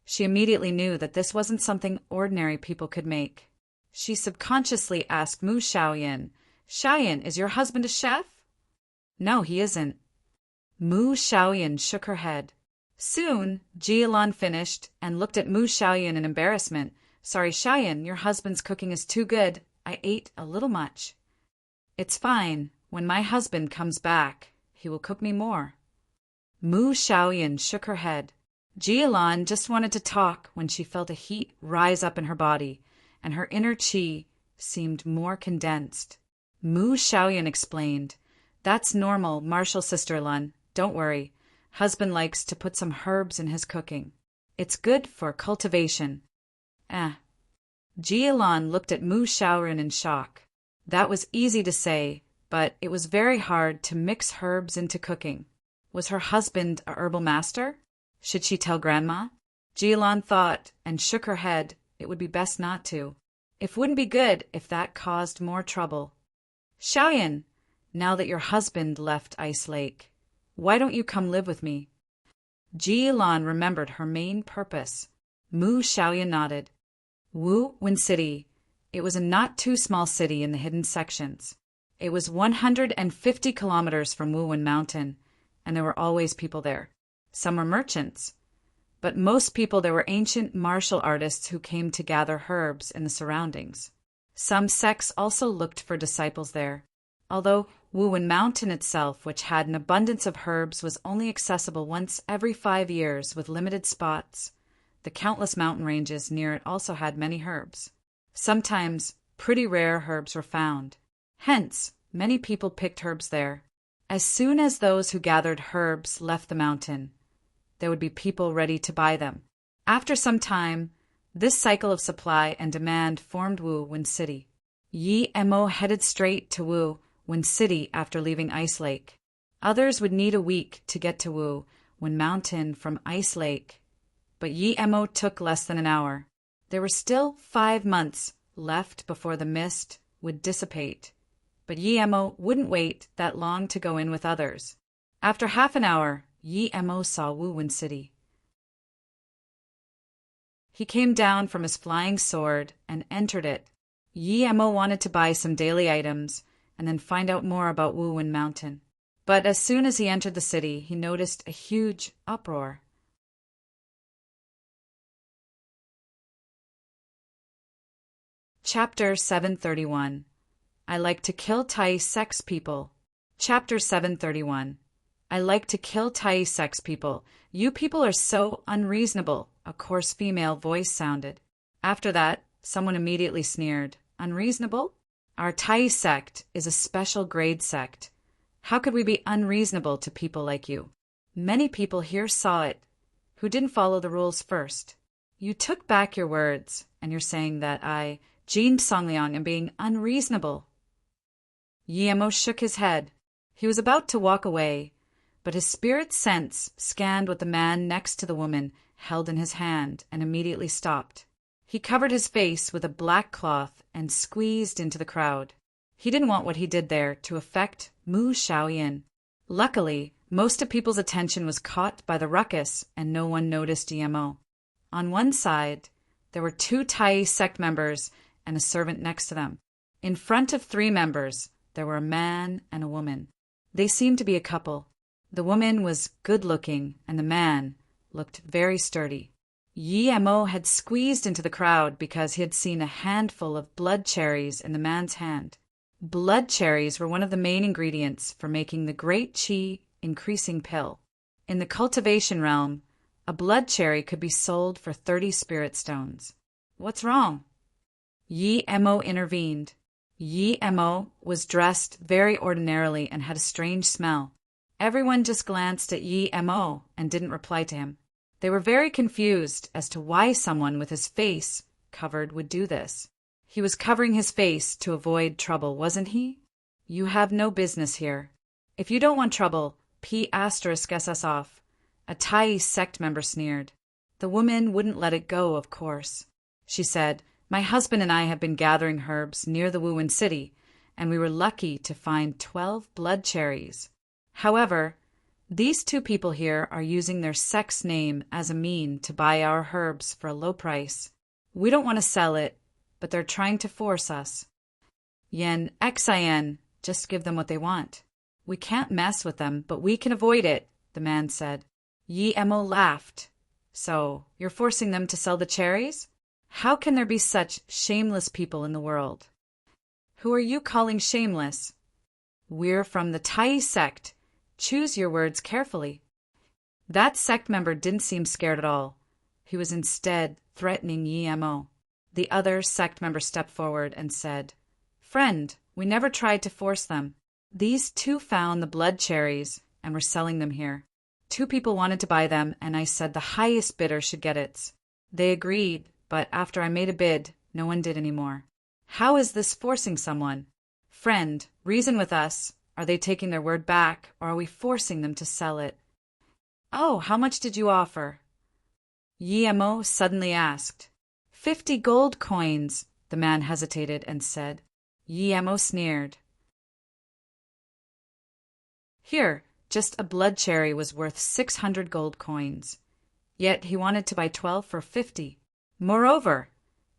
she immediately knew that this wasn't something ordinary people could make. She subconsciously asked Mu Xiaoyan, Xiaoyan, is your husband a chef? No, he isn't. Mu Xiaoyan shook her head. Soon, Ji-Elan finished and looked at Mu Xiaoyan in embarrassment. Sorry, Xiaoyan, your husband's cooking is too good. I ate a little much. It's fine. When my husband comes back, he will cook me more. Mu Xiaoyan shook her head. Ji-Elan just wanted to talk when she felt a heat rise up in her body, and her inner qi seemed more condensed. Mu Xiaoyan explained, That's normal, Marshall sister Elan. Don't worry. Husband likes to put some herbs in his cooking. It's good for cultivation. Ji-Elan looked at Mu Xiaoyan in shock. That was easy to say, but it was very hard to mix herbs into cooking. Was her husband a herbal master? Should she tell Grandma? Ji-Elan thought and shook her head. It would be best not to. It wouldn't be good if that caused more trouble. Xiaoyan, now that your husband left Ice Lake, why don't you come live with me? Ji-Elan remembered her main purpose. Mu Xiaoyan nodded. Wu-Wen City. It was a not too small city in the hidden sections. It was 150 kilometers from Wu-Wen Mountain, and there were always people there. Some were merchants, but most people there were ancient martial artists who came to gather herbs in the surroundings. Some sects also looked for disciples there. Although Wu-Wen Mountain itself, which had an abundance of herbs, was only accessible once every 5 years with limited spots, the countless mountain ranges near it also had many herbs. Sometimes pretty rare herbs were found. Hence, many people picked herbs there. As soon as those who gathered herbs left the mountain, there would be people ready to buy them. After some time, this cycle of supply and demand formed Wu-Wen City. Emo headed straight to Wu-Wen City after leaving Ice Lake. Others would need a week to get to Wu-Wen Mountain from Ice Lake, but Emo took less than an hour. There were still 5 months left before the mist would dissipate, but Emo wouldn't wait that long to go in with others. After half an hour, Emo saw Wu-Wen City. He came down from his flying sword and entered it. Emo wanted to buy some daily items and then find out more about Wuwen Mountain. But as soon as he entered the city, he noticed a huge uproar. Chapter 731. I like to kill Tai sex people. Chapter 731. I like to kill Tai sex people. You people are so unreasonable, a coarse female voice sounded. After that, someone immediately sneered. Unreasonable? Our Tai sect is a special grade sect. How could we be unreasonable to people like you? Many people here saw it, who didn't follow the rules first. You took back your words, and you're saying that I, Jean Songliang, am being unreasonable. Yemo shook his head. He was about to walk away, but his spirit sense scanned what the man next to the woman held in his hand and immediately stopped. He covered his face with a black cloth and squeezed into the crowd. He didn't want what he did there to affect Mu Xiaoyan. Luckily, most of people's attention was caught by the ruckus and no one noticed Yemo. On one side, there were 2 Tai sect members and a servant next to them. In front of 3 members, there were a man and a woman. They seemed to be a couple. The woman was good-looking and the man looked very sturdy. Yemo had squeezed into the crowd because he had seen a handful of blood cherries in the man's hand. Blood cherries were one of the main ingredients for making the Great Qi increasing pill. In the cultivation realm, a blood cherry could be sold for 30 spirit stones. What's wrong? Yemo intervened. Yemo was dressed very ordinarily and had a strange smell. Everyone just glanced at Yemo and didn't reply to him. They were very confused as to why someone with his face covered would do this. He was covering his face to avoid trouble, wasn't he? You have no business here. If you don't want trouble, P***s us off. A Tai sect member sneered. The woman wouldn't let it go, of course. She said, my husband and I have been gathering herbs near the Wuwen city, and we were lucky to find 12 blood cherries. However, these 2 people here are using their sex name as a mean to buy our herbs for a low price. We don't want to sell it, but they're trying to force us. Yen Xin, just give them what they want. We can't mess with them, but we can avoid it, the man said. Yemo laughed. So, you're forcing them to sell the cherries? How can there be such shameless people in the world? Who are you calling shameless? We're from the Tai sect. Choose your words carefully. That sect member didn't seem scared at all. He was instead threatening Yemo. The other sect member stepped forward and said, Friend, we never tried to force them. These 2 found the blood cherries and were selling them here. 2 people wanted to buy them, and I said the highest bidder should get it. They agreed, but after I made a bid, no one did anymore. How is this forcing someone? Friend, reason with us. Are they taking their word back, or are we forcing them to sell it? Oh, how much did you offer? Yemo suddenly asked. 50 gold coins, the man hesitated and said. Yemo sneered. Here, just a blood cherry was worth 600 gold coins. Yet he wanted to buy 12 for 50. Moreover,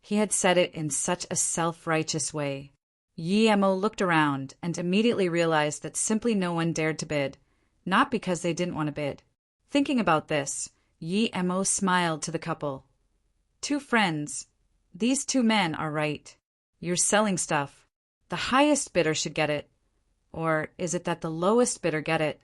he had said it in such a self-righteous way. Yemo looked around and immediately realized that simply no one dared to bid, not because they didn't want to bid. Thinking about this, Yemo smiled to the couple. 2 friends, these 2 men are right. You're selling stuff. The highest bidder should get it. Or is it that the lowest bidder get it?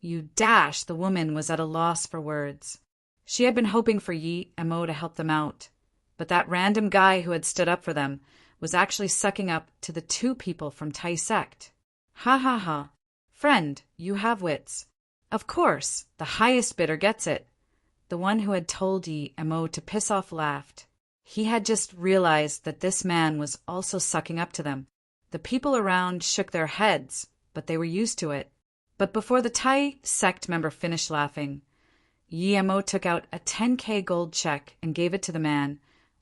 You dash, the woman was at a loss for words. She had been hoping for Yemo to help them out, but that random guy who had stood up for them was actually sucking up to the 2 people from Tai sect. Ha ha ha. Friend, you have wits. Of course, the highest bidder gets it. The one who had told Yemo to piss off laughed. He had just realized that this man was also sucking up to them. The people around shook their heads, but they were used to it. But before the Tai sect member finished laughing, Yemo took out a 10K gold check and gave it to the man.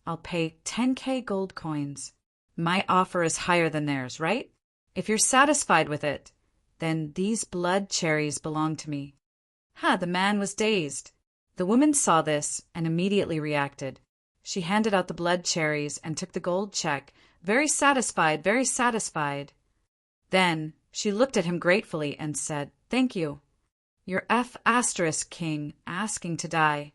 I'll pay 10K gold coins. My offer is higher than theirs, right? If you're satisfied with it, then these blood cherries belong to me. The man was dazed. The woman saw this and immediately reacted. She handed out the blood cherries and took the gold check, very satisfied, very satisfied. Then she looked at him gratefully and said, "Thank you. Your F** king asking to die."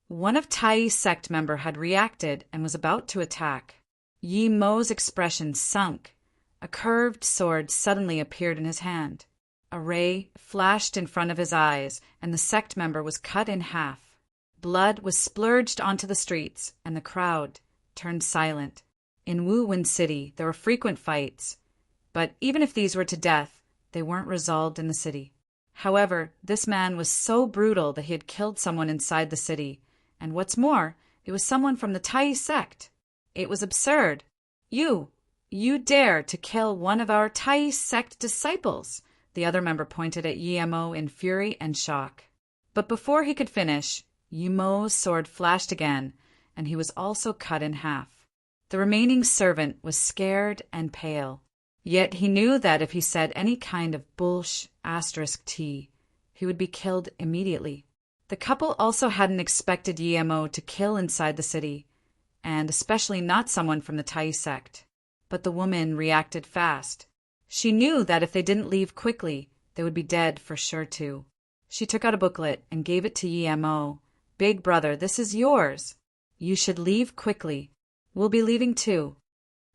One of Tai's sect member had reacted and was about to attack. Yi Mo's expression sunk. A curved sword suddenly appeared in his hand. A ray flashed in front of his eyes, and the sect member was cut in half. Blood was splurged onto the streets, and the crowd turned silent. In Wu-Win City, there were frequent fights, but even if these were to death, they weren't resolved in the city. However, this man was so brutal that he had killed someone inside the city, and what's more, it was someone from the Tai sect. It was absurd. You dare to kill one of our Tai sect disciples!" The other member pointed at Yi Mo in fury and shock. But before he could finish, Yi Mo's sword flashed again, and he was also cut in half. The remaining servant was scared and pale. Yet he knew that if he said any kind of **T, he would be killed immediately. The couple also hadn't expected Yi Mo to kill inside the city, and especially not someone from the Tai sect. But the woman reacted fast. She knew that if they didn't leave quickly, they would be dead for sure too. She took out a booklet and gave it to Yi Mo. "Big brother, this is yours. You should leave quickly. We'll be leaving too."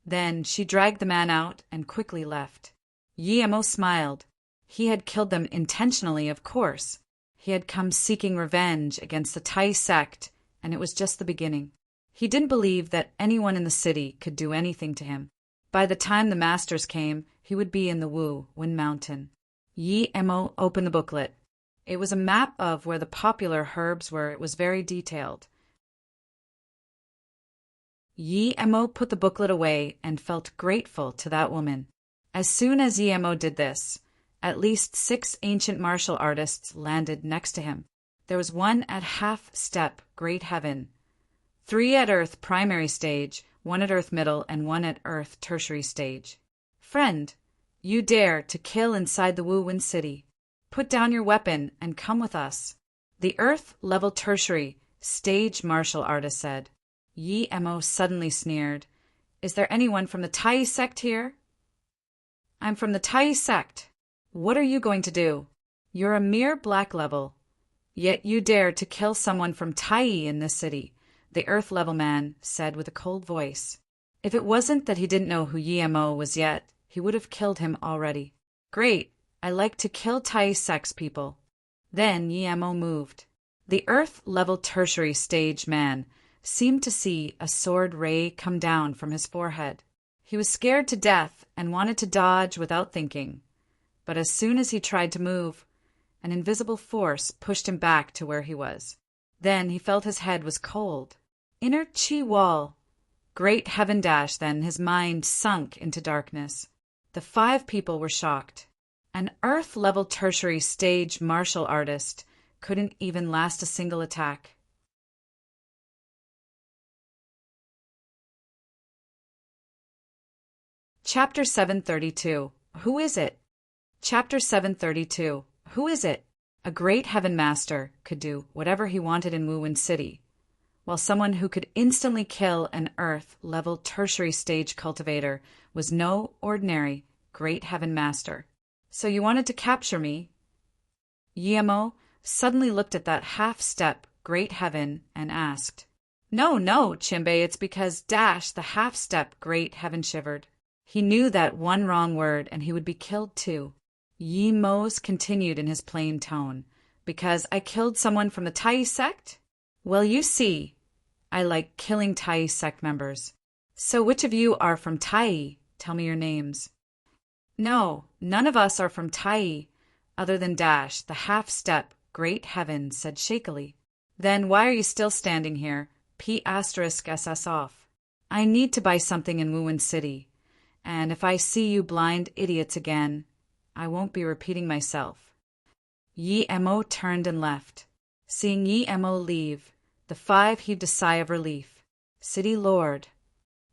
Then she dragged the man out and quickly left. Yi Mo smiled. He had killed them intentionally, of course. He had come seeking revenge against the Tai sect, and it was just the beginning. He didn't believe that anyone in the city could do anything to him. By the time the masters came, he would be in the Wu-Win Mountain. Yi Mo opened the booklet. It was a map of where the popular herbs were. It was very detailed. Yi Mo put the booklet away and felt grateful to that woman. As soon as Yi Mo did this, at least 6 ancient martial artists landed next to him. There was one at half-step Great Heaven, 3 at Earth primary stage, 1 at Earth middle, and 1 at Earth tertiary stage. "Friend, you dare to kill inside the Wu-Win City. Put down your weapon and come with us," the Earth level tertiary stage martial artist said. Yi Mo suddenly sneered. "Is there anyone from the Tai sect here?" "I'm from the Tai sect. What are you going to do? You're a mere black level. Yet you dare to kill someone from Tai in this city," the Earth level man said with a cold voice. If it wasn't that he didn't know who Yi Mo was yet, he would have killed him already. "Great, I like to kill Tai sect people." Then Yi Mo moved. The Earth level tertiary stage man seemed to see a sword ray come down from his forehead. He was scared to death and wanted to dodge without thinking. But as soon as he tried to move, an invisible force pushed him back to where he was. Then he felt his head was cold. Inner chi wall. Great heaven dash, then his mind sunk into darkness. The 5 people were shocked. An Earth-level tertiary stage martial artist couldn't even last a single attack. Chapter 732. Who is it? Chapter 732. Who is it? A great heaven master could do whatever he wanted in Wu-Win City, while someone who could instantly kill an Earth-level tertiary stage cultivator was no ordinary great heaven master. "So you wanted to capture me?" Yi Mo suddenly looked at that half-step great heaven and asked. No, Chimbe, it's because the half-step great heaven shivered. He knew that one wrong word and he would be killed too. Yi Mo's continued in his plain tone. "Because I killed someone from the Tai sect? Well, you see, I like killing Tai sect members. So which of you are from Tai? Tell me your names." "No, none of us are from Tai, other than the half-step great heaven said shakily. "Then why are you still standing here? P***SS off. I need to buy something in Wu-Win City, and if I see you blind idiots again, I won't be repeating myself." Yi Mo turned and left. Seeing Yi Mo leave, the 5 heaved a sigh of relief. "City Lord."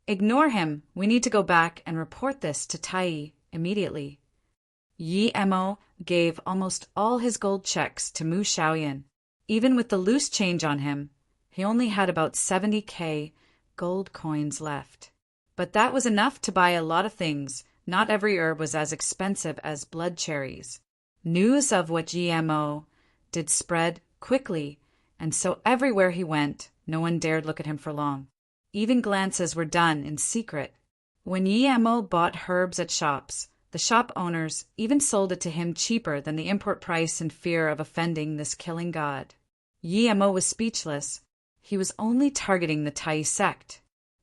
"Ignore him. We need to go back and report this to Tai immediately." Yi Mo gave almost all his gold checks to Mu Xiaoyan. Even with the loose change on him, he only had about 70k gold coins left. But that was enough to buy a lot of things, Not every herb was as expensive as blood cherries. News of what GMO did spread quickly, and so everywhere he went, no one dared look at him for long. Even glances were done in secret. When GMO bought herbs at shops, the shop owners even sold it to him cheaper than the import price in fear of offending this killing god. GMO was speechless. He was only targeting the Thai sect.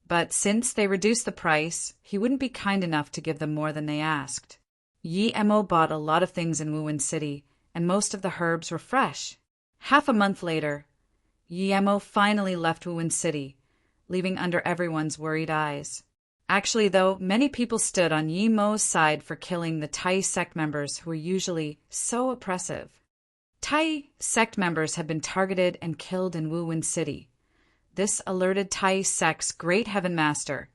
But since they reduced the price, he wouldn't be kind enough to give them more than they asked. GMO bought a lot of things in Wuhan City, and most of the herbs were fresh. Half a month later, GMO finally left Wuhan City, leaving under everyone's worried eyes. Actually, though, many people stood on GMO's side for killing the Thai sect members who were usually so oppressive. Thai sect members had been targeted and killed in Wuhan City. This alerted Thai sect's great heaven master,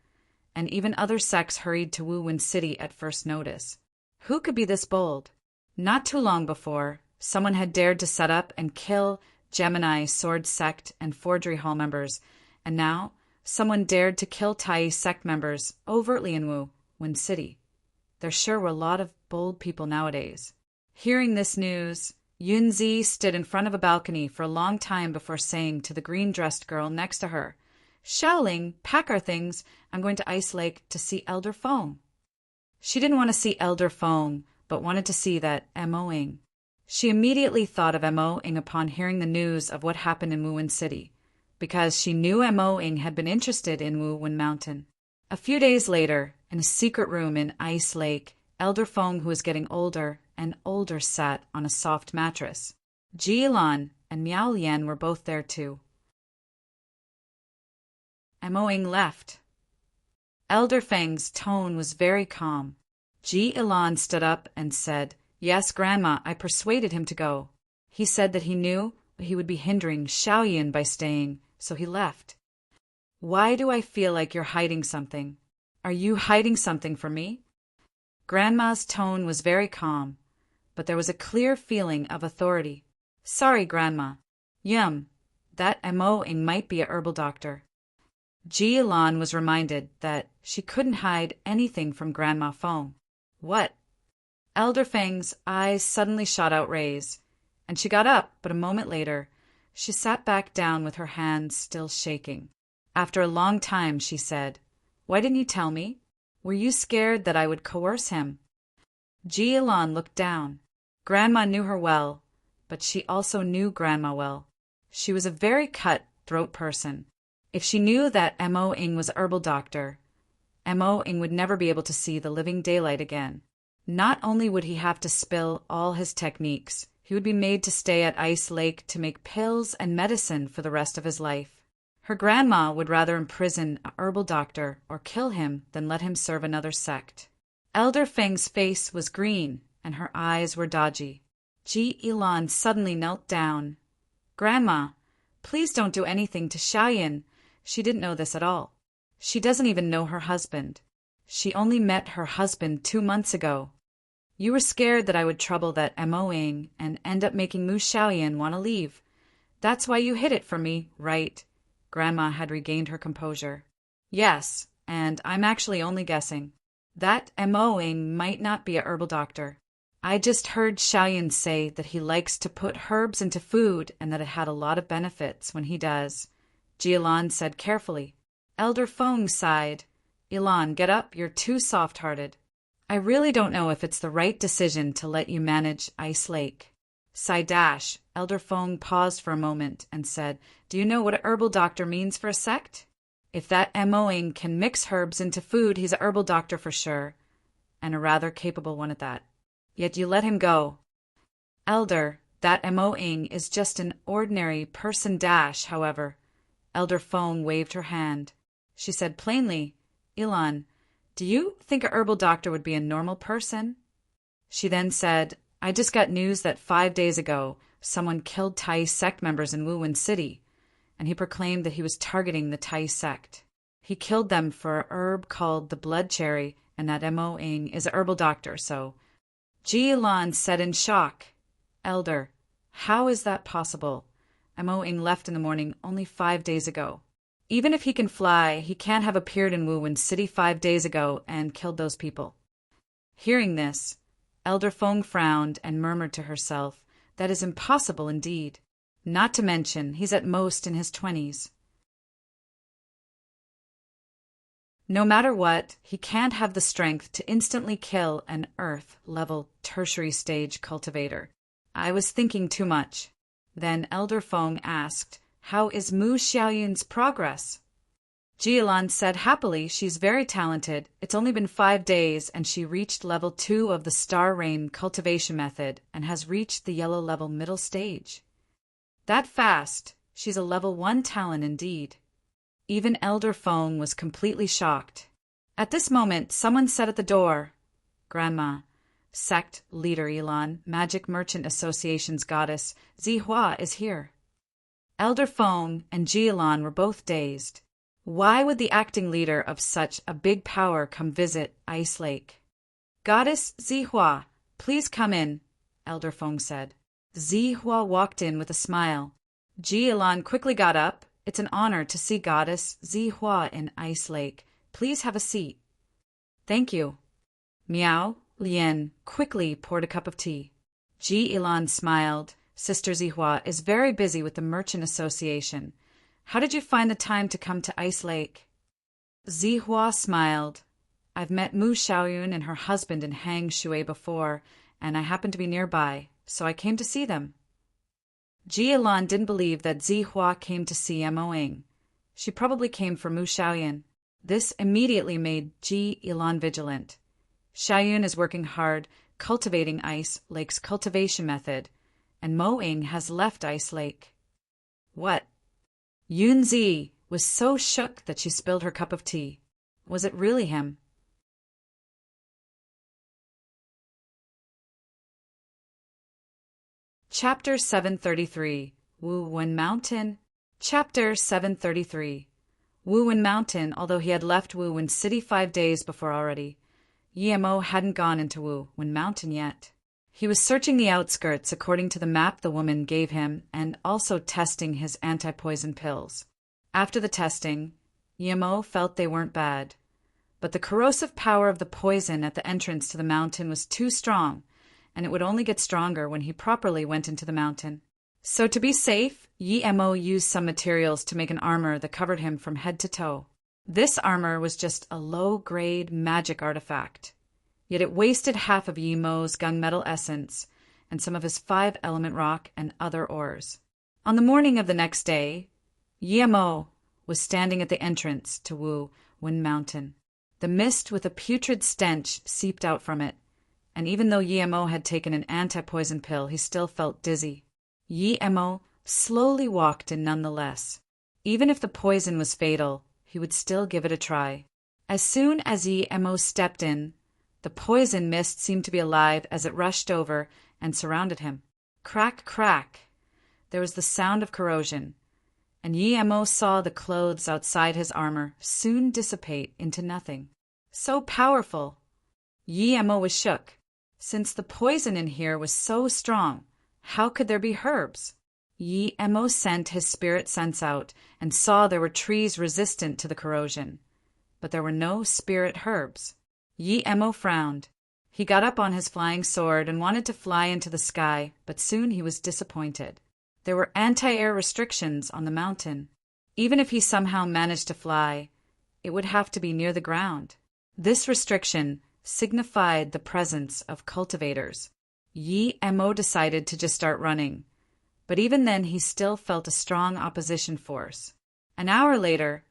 and even other sects hurried to Wuhan City at first notice. Who could be this bold? Not too long before, someone had dared to set up and kill Gemini sword sect and forgery hall members, and now someone dared to kill Thai sect members overtly in Wuhan City. There sure were a lot of bold people nowadays. Hearing this news, Yunzi stood in front of a balcony for a long time before saying to the green-dressed girl next to her, "Shaoling, pack our things. I'm going to Ice Lake to see Elder Fong." She didn't want to see Elder Fong, but wanted to see that Mo-ing. She immediately thought of Mo-ing upon hearing the news of what happened in Wuhan City, because she knew Mo-ing had been interested in Wuhan Mountain. A few days later, in a secret room in Ice Lake, Elder Fong, who was getting older and older, sat on a soft mattress. Ji Lan and Miao Lian were both there too. Mo-ing left. Elder Feng's tone was very calm. Ji Ilan stood up and said, "Yes, Grandma, I persuaded him to go. He said that he knew he would be hindering Xiaoyan by staying, so he left." "Why do I feel like you're hiding something? Are you hiding something from me?" Grandma's tone was very calm, but there was a clear feeling of authority. "Sorry, Grandma. That Mo-ing might be a herbal doctor." Ji Lan was reminded that she couldn't hide anything from Grandma Fong. "What?" Elder Feng's eyes suddenly shot out rays, and she got up, but a moment later, she sat back down with her hands still shaking. After a long time, she said, "Why didn't you tell me? Were you scared that I would coerce him?" Ji Lan looked down. Grandma knew her well, but she also knew Grandma well. She was a very cut-throat person. If she knew that Mo-ing was a herbal doctor, Mo-ing would never be able to see the living daylight again. Not only would he have to spill all his techniques, he would be made to stay at Ice Lake to make pills and medicine for the rest of his life. Her grandma would rather imprison a herbal doctor or kill him than let him serve another sect. Elder Feng's face was green, and her eyes were dodgy. Ji Ilan suddenly knelt down. "Grandma, please don't do anything to Xiaoyan. She didn't know this at all. She doesn't even know her husband. She only met her husband 2 months ago. You were scared that I would trouble that Mo-ing and end up making Mu Xiaoyan want to leave. That's why you hid it from me, right?" Grandma had regained her composure. "Yes, and I'm actually only guessing. That Mo-ing might not be a herbal doctor. I just heard Xiaoyan say that he likes to put herbs into food and that it had a lot of benefits when he does," Ji-Lan said carefully. Elder Fong sighed. "Ilan, get up, you're too soft-hearted. I really don't know if it's the right decision to let you manage Ice Lake." Dash. Elder Fong paused for a moment and said, "Do you know what a herbal doctor means for a sect? If that Mo-ing can mix herbs into food, he's a herbal doctor for sure, and a rather capable one at that. Yet you let him go." "Elder, that Mo-ing is just an ordinary person dash, however." Elder Fong waved her hand. She said plainly, "Ilan, do you think a herbal doctor would be a normal person?" She then said, "I just got news that 5 days ago someone killed Thai sect members in Wuhan City, and he proclaimed that he was targeting the Thai sect. He killed them for a herb called the blood cherry, and that Mo-ing is a herbal doctor, so..." Ji Lan said in shock, "Elder, how is that possible? Mo-ing left in the morning only 5 days ago. Even if he can fly, he can't have appeared in Wuhan City 5 days ago and killed those people." Hearing this, Elder Fong frowned and murmured to herself, "That is impossible indeed. Not to mention, he's at most in his 20s. No matter what, he can't have the strength to instantly kill an Earth-level tertiary stage cultivator. I was thinking too much." Then Elder Fong asked, "How is Mu Xiaoyun's progress?" Jialan said happily, "She's very talented. It's only been 5 days and she reached level 2 of the Star Rain cultivation method and has reached the yellow level middle stage." "That fast? She's a level 1 talent indeed." Even Elder Fong was completely shocked. At this moment, someone said at the door, "Grandma, sect leader Elan, Magic Merchant Association's goddess, Zihua is here." Elder Fong and Jialan were both dazed. Why would the acting leader of such a big power come visit Ice Lake? "Goddess Zihua, please come in," Elder Fong said. Zihua walked in with a smile. Jialan quickly got up. "It's an honor to see Goddess Zihua in Ice Lake. Please have a seat." "Thank you." Miao Lian quickly poured a cup of tea. Jialan smiled. "Sister Zihua is very busy with the Merchant Association. How did you find the time to come to Ice Lake?" Zihua smiled. "I've met Mu Xiaoyun and her husband in Hang Shui before, and I happened to be nearby, so I came to see them." Jialan didn't believe that Zihua came to see Moing. She probably came for Mu Xiaoyun. This immediately made Jialan vigilant. Xiaoyun is working hard, cultivating Ice Lake's cultivation method, and Moing has left Ice Lake. What? Yunzi was so shook that she spilled her cup of tea. Was it really him? Chapter 733 Wu-Wen Mountain. Chapter 733 Wu-Wen Mountain. Although he had left Wu-Wen City 5 days before already, Yemo hadn't gone into Wu-Wen Mountain yet. He was searching the outskirts according to the map the woman gave him and also testing his anti-poison pills. After the testing, Yemo felt they weren't bad, but the corrosive power of the poison at the entrance to the mountain was too strong, and it would only get stronger when he properly went into the mountain. So to be safe, Yemo used some materials to make an armor that covered him from head to toe. This armor was just a low-grade magic artifact, yet it wasted half of Yemo's gunmetal essence and some of his 5-element rock and other ores. On the morning of the next day, Yemo was standing at the entrance to Wu-Wen Mountain. The mist with a putrid stench seeped out from it, and even though Yemo had taken an anti-poison pill, he still felt dizzy. Yemo slowly walked in nonetheless. Even if the poison was fatal, he would still give it a try. As soon as Yemo stepped in, the poison mist seemed to be alive as it rushed over and surrounded him. Crack, crack! There was the sound of corrosion, and Yemo saw the clothes outside his armor soon dissipate into nothing. So powerful! Yemo was shook. Since the poison in here was so strong, how could there be herbs? Yemo sent his spirit sense out and saw there were trees resistant to the corrosion, but there were no spirit herbs. Yemo frowned. He got up on his flying sword and wanted to fly into the sky, but soon he was disappointed. There were anti-air restrictions on the mountain. Even if he somehow managed to fly, it would have to be near the ground. This restriction signified the presence of cultivators. Yemo decided to just start running, but even then he still felt a strong opposition force. An hour later,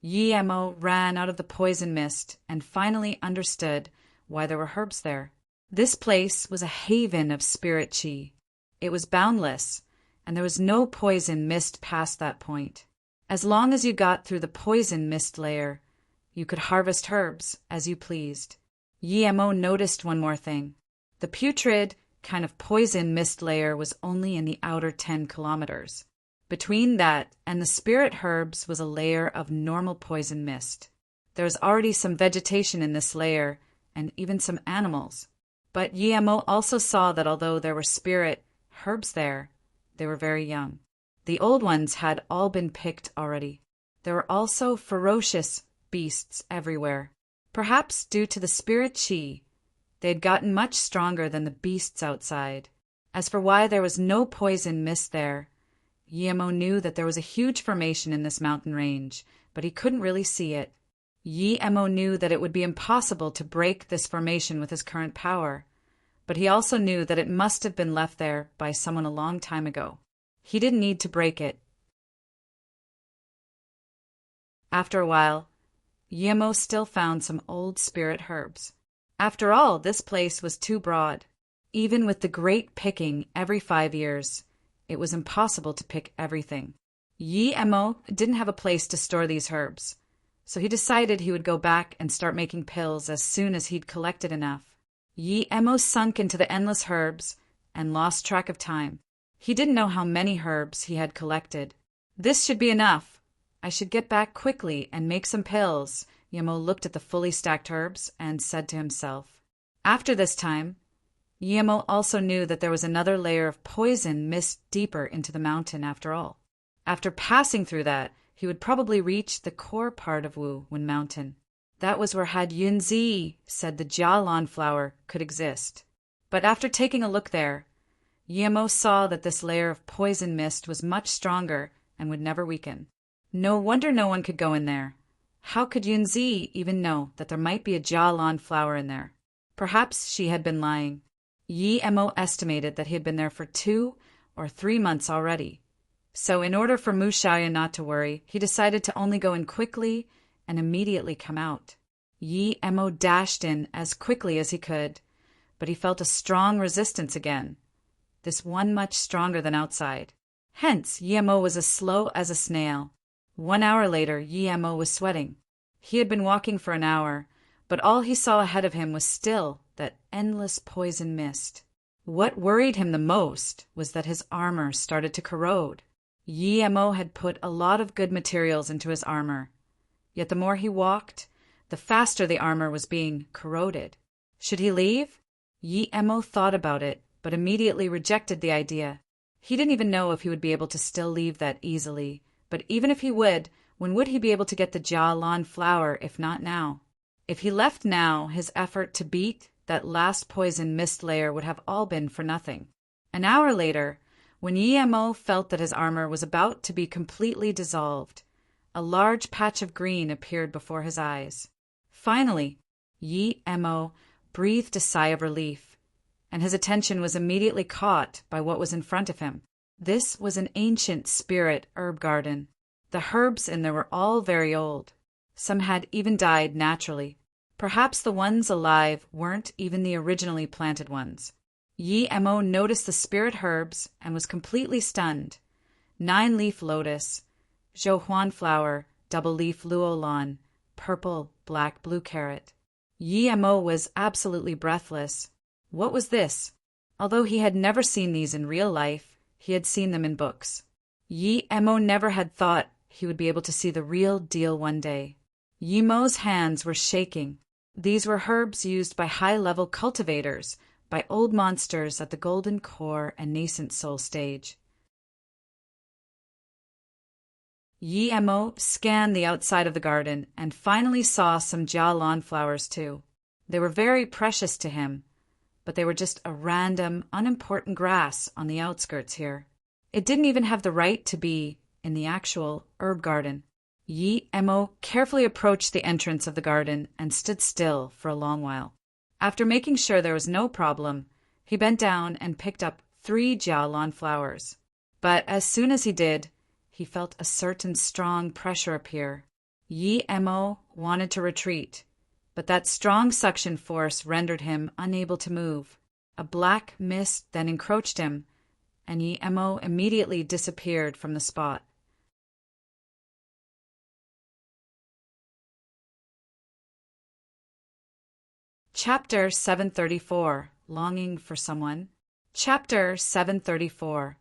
Yemo ran out of the poison mist and finally understood why there were herbs there. This place was a haven of spirit chi. It was boundless, and there was no poison mist past that point. As long as you got through the poison mist layer, you could harvest herbs as you pleased. Yemo noticed one more thing. The putrid kind of poison mist layer was only in the outer 10 kilometers. Between that and the spirit herbs was a layer of normal poison mist. There was already some vegetation in this layer, and even some animals. But Yemo also saw that although there were spirit herbs there, they were very young. The old ones had all been picked already. There were also ferocious beasts everywhere. Perhaps due to the spirit chi, They had gotten much stronger than the beasts outside. As for why there was no poison mist there, Guillermo knew that there was a huge formation in this mountain range, but he couldn't really see it. Guillermo knew that it would be impossible to break this formation with his current power, but he also knew that it must have been left there by someone a long time ago. He didn't need to break it. After a while, Guillermo still found some old spirit herbs. After all, this place was too broad. Even with the great picking every 5 years, it was impossible to pick everything. Guillermo didn't have a place to store these herbs, so he decided he would go back and start making pills as soon as he'd collected enough. Guillermo sunk into the endless herbs and lost track of time. He didn't know how many herbs he had collected. This should be enough. I should get back quickly and make some pills. Guillermo looked at the fully stacked herbs and said to himself. After this time, Guillermo also knew that there was another layer of poison mist deeper into the mountain after all. After passing through that, he would probably reach the core part of Wu Wen Mountain. That was where Had Yunzi said the Jialan flower could exist. But after taking a look there, Guillermo saw that this layer of poison mist was much stronger and would never weaken. No wonder no one could go in there. How could Yunzi even know that there might be a Jialan flower in there? Perhaps she had been lying. Guillermo estimated that he had been there for 2 or 3 months already. So in order for Mu Xiaoyan not to worry, he decided to only go in quickly and immediately come out. Guillermo dashed in as quickly as he could, but he felt a strong resistance again, this one much stronger than outside. Hence, Guillermo was as slow as a snail. 1 hour later, Guillermo was sweating. He had been walking for an hour, but all he saw ahead of him was still that endless poison mist. What worried him the most was that his armor started to corrode. Guillermo had put a lot of good materials into his armor, yet the more he walked, the faster the armor was being corroded. Should he leave? Guillermo thought about it, but immediately rejected the idea. He didn't even know if he would be able to still leave that easily, but even if he would, when would he be able to get the Jialan flower if not now? If he left now, his effort to beat that last poison mist layer would have all been for nothing. An hour later, when Guillermo felt that his armor was about to be completely dissolved, a large patch of green appeared before his eyes. Finally, Guillermo breathed a sigh of relief, and his attention was immediately caught by what was in front of him. This was an ancient spirit herb garden. The herbs in there were all very old. Some had even died naturally. Perhaps the ones alive weren't even the originally planted ones. Guillermo noticed the spirit herbs and was completely stunned. 9-leaf lotus, Zhouhuan flower, double-leaf luolan, purple, black, blue carrot. Guillermo was absolutely breathless. What was this? Although he had never seen these in real life, he had seen them in books. Guillermo never had thought he would be able to see the real deal one day. Guillermo's hands were shaking. These were herbs used by high-level cultivators, by old monsters at the golden core and nascent soul stage. Guillermo scanned the outside of the garden and finally saw some Jialan flowers too. They were very precious to him, but they were just a random, unimportant grass on the outskirts here. It didn't even have the right to be in the actual herb garden. Guillermo carefully approached the entrance of the garden and stood still for a long while. After making sure there was no problem, he bent down and picked up 3 Jialan flowers. But as soon as he did, he felt a certain strong pressure appear. Guillermo wanted to retreat, but that strong suction force rendered him unable to move. A black mist then encroached him, and Guillermo immediately disappeared from the spot. Chapter 734, Longing for Someone. Chapter 734,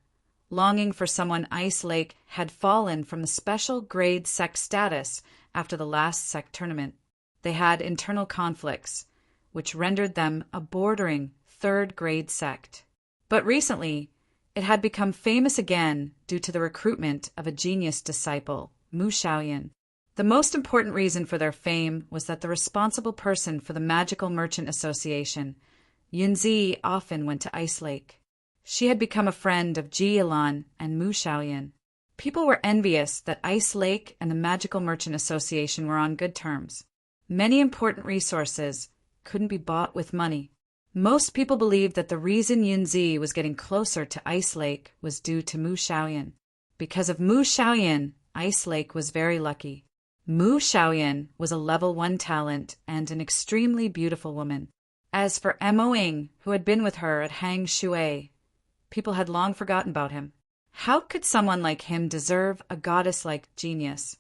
Longing for Someone. Ice Lake had fallen from the special grade sect status after the last sect tournament. They had internal conflicts, which rendered them a bordering 3rd grade sect. But recently, it had become famous again due to the recruitment of a genius disciple, Mu Xiaoyan. The most important reason for their fame was that the responsible person for the Magical Merchant Association Yunzi often went to Ice Lake. She had become a friend of Ji Ilan and Mu Xiaoyan. People were envious that Ice Lake and the Magical Merchant Association were on good terms. Many important resources couldn't be bought with money. Most people believed that the reason Yunzi was getting closer to Ice Lake was due to Mu Xiaoyan. Because of Mu Xiaoyan, Ice Lake was very lucky. Mu Xiaoyan was a level 1 talent and an extremely beautiful woman. As for Mo Ying, who had been with her at Hang Shui, people had long forgotten about him. How could someone like him deserve a goddess-like genius?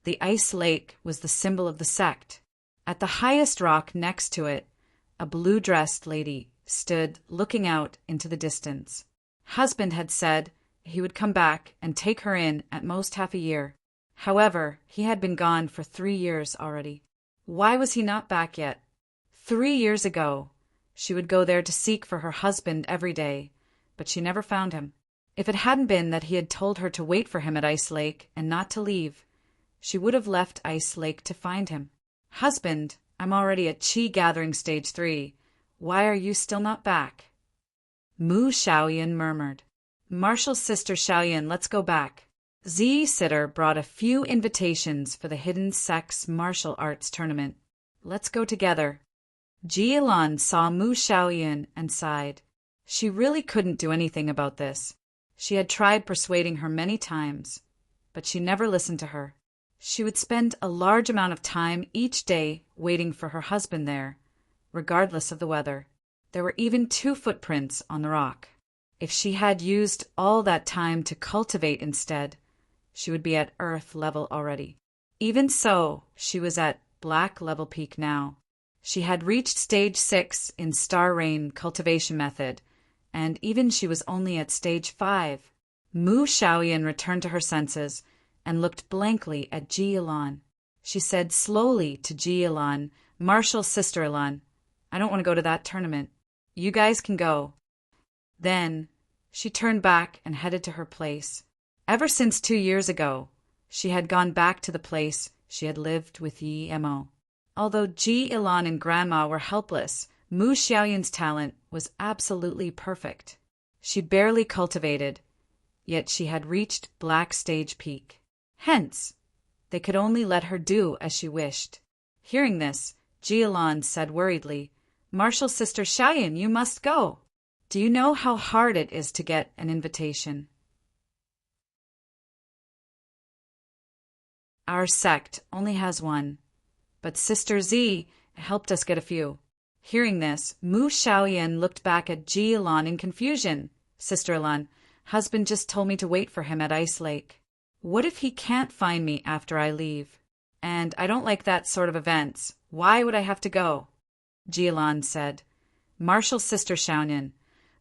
The Ice Lake was the symbol of the sect. At the highest rock next to it, a blue-dressed lady stood looking out into the distance. Husband had said he would come back and take her in at most half a year. However, he had been gone for 3 years already. Why was he not back yet? 3 years ago, she would go there to seek for her husband every day, but she never found him. If it hadn't been that he had told her to wait for him at Ice Lake and not to leave, she would have left Ice Lake to find him. Husband, I'm already at Qi Gathering Stage 3. Why are you still not back? Mu Xiaoyan murmured. Martial's sister Xiaoyan, let's go back. Zi Sitter brought a few invitations for the Hidden Sects martial arts tournament. Let's go together. Ji Ilan saw Mu Xiaoyan and sighed. She really couldn't do anything about this. She had tried persuading her many times, but she never listened to her. She would spend a large amount of time each day waiting for her husband there, regardless of the weather. There were even 2 footprints on the rock. If she had used all that time to cultivate instead, she would be at Earth level already. Even so, she was at Black level peak now. She had reached stage 6 in Star Rain cultivation method, and even she was only at stage 5. Mu Xiaoyan returned to her senses and looked blankly at Ji Ilan. She said slowly to Ji Ilan, Martial's sister Ilan, I don't want to go to that tournament. You guys can go. Then she turned back and headed to her place. Ever since 2 years ago, she had gone back to the place she had lived with Yi Mo. Although Ji Ilan and Grandma were helpless, Mu Xiaoyan's talent was absolutely perfect. She barely cultivated, yet she had reached Black Stage Peak. Hence, they could only let her do as she wished. Hearing this, Ji Ilan said worriedly, Martial's sister Xiaoyan, you must go. Do you know how hard it is to get an invitation? Our sect only has one, but Sister Z helped us get a few. Hearing this, Mu Xiaoyan looked back at Ji Ilan in confusion. Sister Ilan, husband just told me to wait for him at Ice Lake. What if he can't find me after I leave? And I don't like that sort of events. Why would I have to go? Ji Ilan said, Martial's sister Xiaoyan,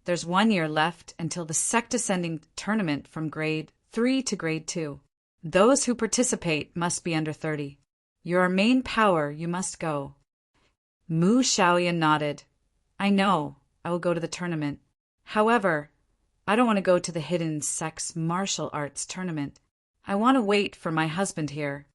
there's 1 year left until the sect ascending tournament from grade 3 to grade 2. Those who participate must be under 30. You're our main power, you must go. Mu Xiaoyan nodded. I know, I will go to the tournament. However, I don't want to go to the Hidden Sects martial arts tournament. I want to wait for my husband here.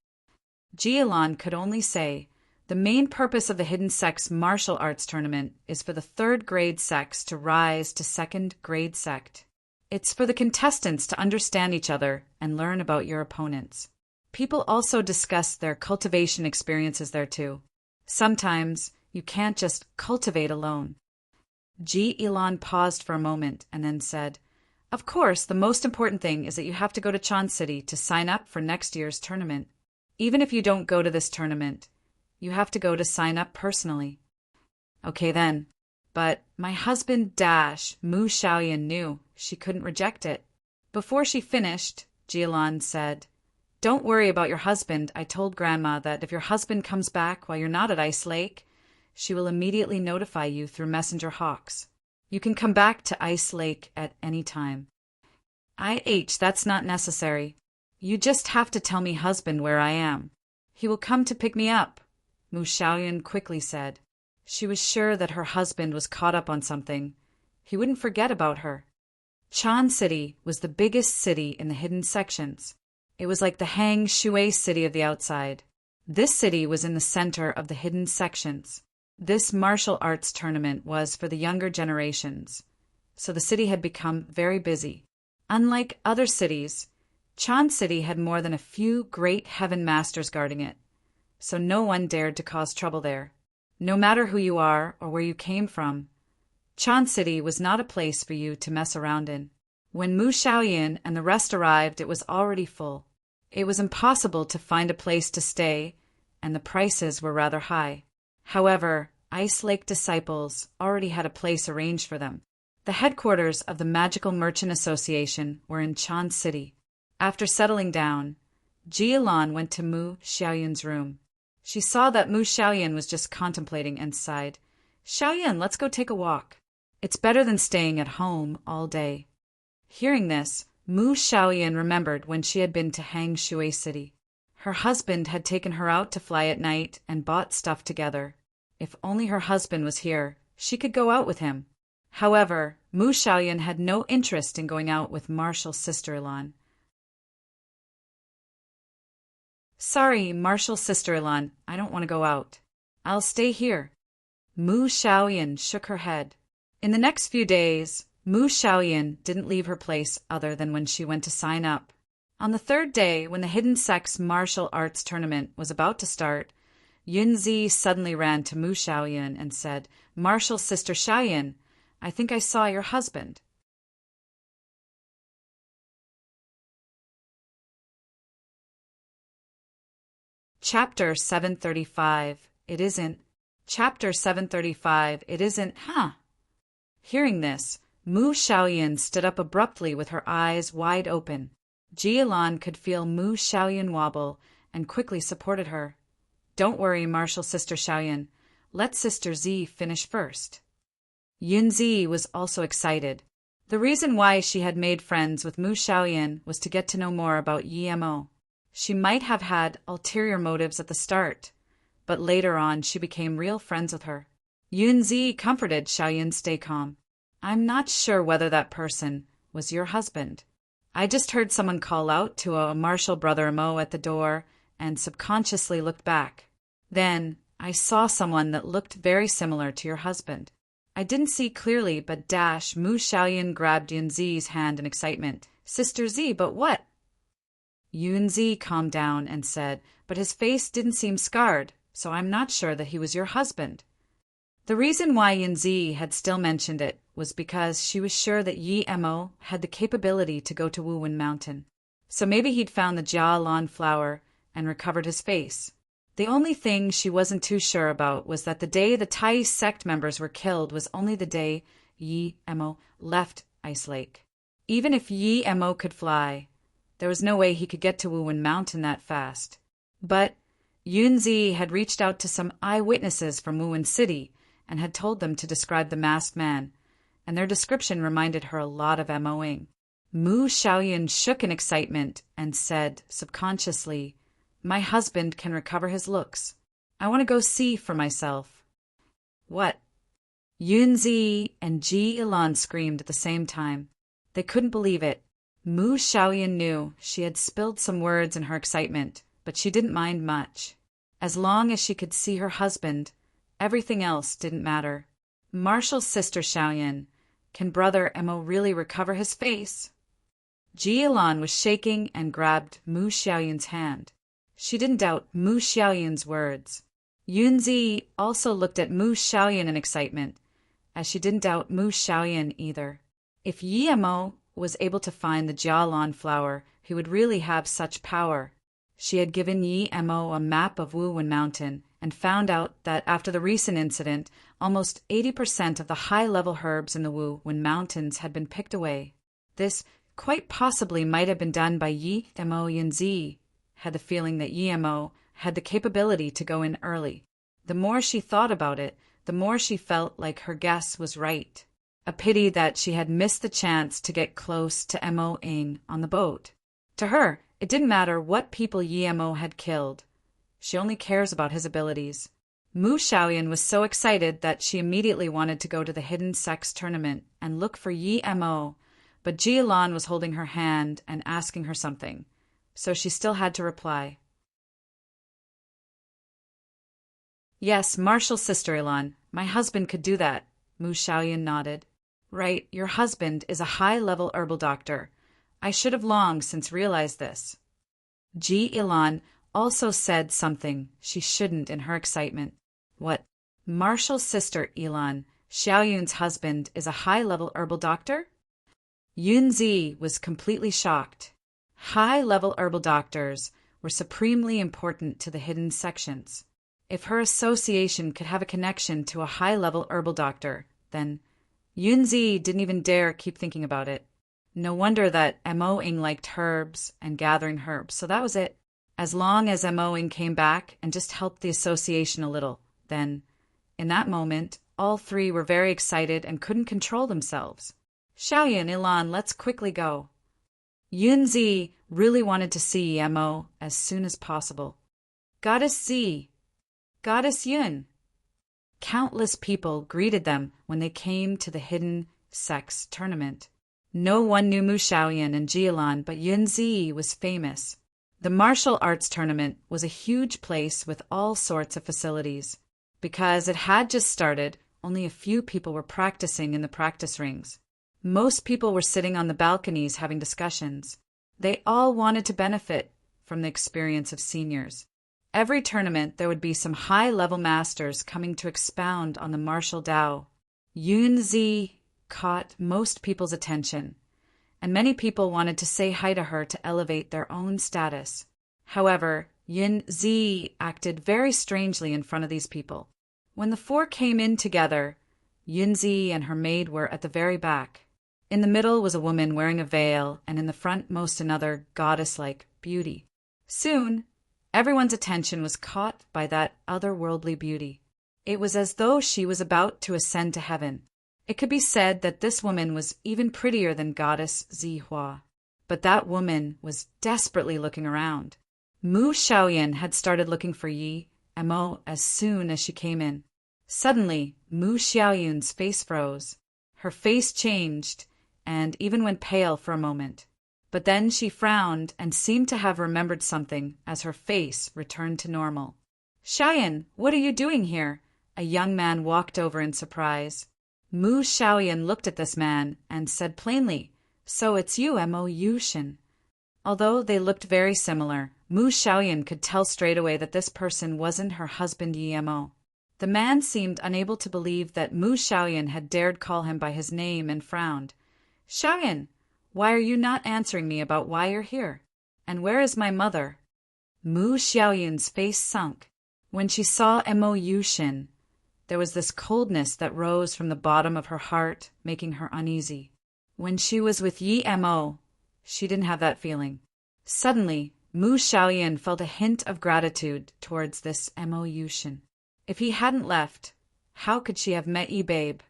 Ji Ilan could only say, the main purpose of the Hidden Sects martial arts tournament is for the 3rd grade sects to rise to 2nd grade sect. It's for the contestants to understand each other and learn about your opponents. People also discuss their cultivation experiences there too. Sometimes you can't just cultivate alone. Ji Ilan paused for a moment and then said, Of course, the most important thing is that you have to go to Chan City to sign up for next year's tournament. Even if you don't go to this tournament, you have to go to sign up personally. Okay then. But my husband Mu Xiaoyan knew she couldn't reject it. Before she finished, Ji Ilan said, Don't worry about your husband. I told Grandma that if your husband comes back while you're not at Ice Lake, she will immediately notify you through messenger hawks. You can come back to Ice Lake at any time. That's not necessary. You just have to tell me husband where I am. He will come to pick me up, Mu Xiaoyan quickly said. She was sure that her husband was caught up on something. He wouldn't forget about her. Chan City was the biggest city in the hidden sections. It was like the Hang Shui city of the outside. This city was in the center of the hidden sections. This martial arts tournament was for the younger generations, so the city had become very busy. Unlike other cities, Chan City had more than a few great heaven masters guarding it, so no one dared to cause trouble there. No matter who you are or where you came from, Chan City was not a place for you to mess around in. When Mu Xiaoyan and the rest arrived, it was already full. It was impossible to find a place to stay, and the prices were rather high. However, Ice Lake disciples already had a place arranged for them. The headquarters of the Magical Merchant Association were in Chan City. After settling down, Jialan went to Mu Xiaoyan's room. She saw that Mu Xiaoyan was just contemplating and sighed. "Xiaoyan, let's go take a walk. It's better than staying at home all day." Hearing this, Mu Xiaoyan remembered when she had been to Hang Shui City. Her husband had taken her out to fly at night and bought stuff together. If only her husband was here, she could go out with him. However, Mu Xiaoyan had no interest in going out with Marshall's sister-in-law. "Sorry, Marshall's sister-in-law, I don't want to go out. I'll stay here." Mu Xiaoyan shook her head. In the next few days, Mu Xiaoyan didn't leave her place other than when she went to sign up. On the third day, when the Hidden Sex Martial Arts Tournament was about to start, Yunzi suddenly ran to Mu Xiaoyan and said, "Marshall's sister Xiaoyan, I think I saw your husband." Chapter 735. It isn't. Chapter 735. It isn't, huh? Hearing this, Mu Xiaoyan stood up abruptly with her eyes wide open. Jialan could feel Mu Xiaoyan wobble and quickly supported her. "Don't worry, Marshall Sister Xiaoyan. Let Sister Z finish first." Yunzi was also excited. The reason why she had made friends with Mu Xiaoyan was to get to know more about Yimo. She might have had ulterior motives at the start, but later on she became real friends with her. Yunzi comforted Xiaoyan, "Stay calm. I'm not sure whether that person was your husband. I just heard someone call out to a martial brother Mo at the door and subconsciously looked back. Then I saw someone that looked very similar to your husband. I didn't see clearly, but Mu Xiaoyan grabbed Yunzi's hand in excitement. "Sister Z, but what?" Yunzi calmed down and said, "But his face didn't seem scarred, so I'm not sure that he was your husband." The reason why Yunzi had still mentioned it was because she was sure that Yi Mo had the capability to go to Wuwen Mountain. So maybe he'd found the Jia Lan flower and recovered his face. The only thing she wasn't too sure about was that the day the Tai sect members were killed was only the day Yi Mo left Ice Lake. Even if Yi Mo could fly, there was no way he could get to Wuwen Mountain that fast. But Yunzi had reached out to some eyewitnesses from Wuwen City and had told them to describe the masked man, and their description reminded her a lot of Moing. Mu Xiaoyan shook in excitement and said subconsciously, "My husband can recover his looks. I want to go see for myself." "What?" Yunzi and Ji Ilan screamed at the same time. They couldn't believe it. Mu Xiaoyan knew she had spilled some words in her excitement, but she didn't mind much. As long as she could see her husband, everything else didn't matter. "Marshall's sister Xiaoyan, can Brother Mo really recover his face?" Jialan was shaking and grabbed Mu Xiaoyan's hand. She didn't doubt Mu Xiaoyan's words. Yunzi also looked at Mu Xiaoyan in excitement, as she didn't doubt Mu Xiaoyan either. If Yi Mo was able to find the Jialan flower, he would really have such power. She had given Yi Mo a map of Wuwen Mountain and found out that after the recent incident, almost 80% of the high-level herbs in the Wuwen Mountains had been picked away. This quite possibly might have been done by Yi Mo. Yunzi had the feeling that Yi Mo had the capability to go in early. The more she thought about it, the more she felt like her guess was right. A pity that she had missed the chance to get close to Mo Ing on the boat. To her, it didn't matter what people Yi Mo had killed. She only cares about his abilities. Mu Xiaoyan was so excited that she immediately wanted to go to the Hidden Sex Tournament and look for Yi Mo, but Jialan was holding her hand and asking her something, so she still had to reply. Yes, Marshall's sister, Ilan. My husband could do that. Mu Xiaoyan nodded. Right, your husband is a high-level herbal doctor. I should have long since realized this. Ji Ilan also said something she shouldn't in her excitement. What? Marshall's sister, Ilan, Xiaoyun's husband, is a high-level herbal doctor? Yunzi was completely shocked. High-level herbal doctors were supremely important to the hidden sections. If her association could have a connection to a high-level herbal doctor, then Yunzi didn't even dare keep thinking about it. No wonder that Mo-ing liked herbs and gathering herbs, so that was it. As long as Mo-ing came back and just helped the association a little, then, in that moment, all three were very excited and couldn't control themselves. Xiaoyan, Ilan, let's quickly go. Yunzi really wanted to see Mo as soon as possible. Goddess Z, Goddess Yun. Countless people greeted them when they came to the hidden sex tournament. No one knew Mu Xiaoyan and Jialan, but Yunzi was famous. The martial arts tournament was a huge place with all sorts of facilities. Because it had just started, only a few people were practicing in the practice rings. Most people were sitting on the balconies having discussions. They all wanted to benefit from the experience of seniors. Every tournament there would be some high-level masters coming to expound on the martial Tao. Yunzi caught most people's attention, and many people wanted to say hi to her to elevate their own status. However, Yunzi acted very strangely in front of these people. When the four came in together, Yunzi and her maid were at the very back. In the middle was a woman wearing a veil, and in the front most another goddess-like beauty. Soon, everyone's attention was caught by that otherworldly beauty. It was as though she was about to ascend to heaven. It could be said that this woman was even prettier than goddess Zihua. But that woman was desperately looking around. Mu Xiaoyan had started looking for Mo as soon as she came in. Suddenly, Mu Xiaoyan's face froze. Her face changed, and even went pale for a moment. But then she frowned and seemed to have remembered something as her face returned to normal. Xiaoyan, what are you doing here? A young man walked over in surprise. Mu Xiaoyan looked at this man and said plainly, So it's you, Mo Yushin. Although they looked very similar, Mu Xiaoyan could tell straight away that this person wasn't her husband Mo. The man seemed unable to believe that Mu Xiaoyan had dared call him by his name and frowned. Xiaoyan, why are you not answering me about why you're here? And where is my mother? Mu Xiaoyan's face sunk. When she saw Mo Yushin, there was this coldness that rose from the bottom of her heart, making her uneasy. When she was with Mo, she didn't have that feeling. Suddenly, Mu Xiaoyan felt a hint of gratitude towards this Mo Yushin. If he hadn't left, how could she have met Babe?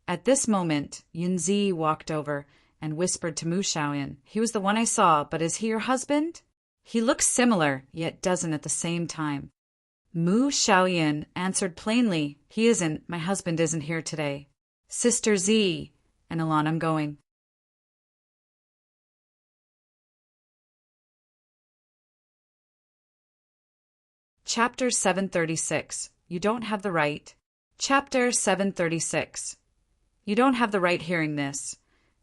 At this moment, Yunzi walked over and whispered to Mu Xiaoyan, He was the one I saw, but is he your husband? He looks similar, yet doesn't at the same time. Mu Xiaoyan answered plainly, He isn't, my husband isn't here today. Sister Z, and Ilan, I'm going. Chapter 736. You don't have the right. Chapter 736. You don't have the right hearing this.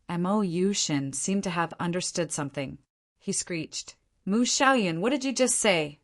Mo Yushin seemed to have understood something. He screeched, Mu Xiaoyan, what did you just say?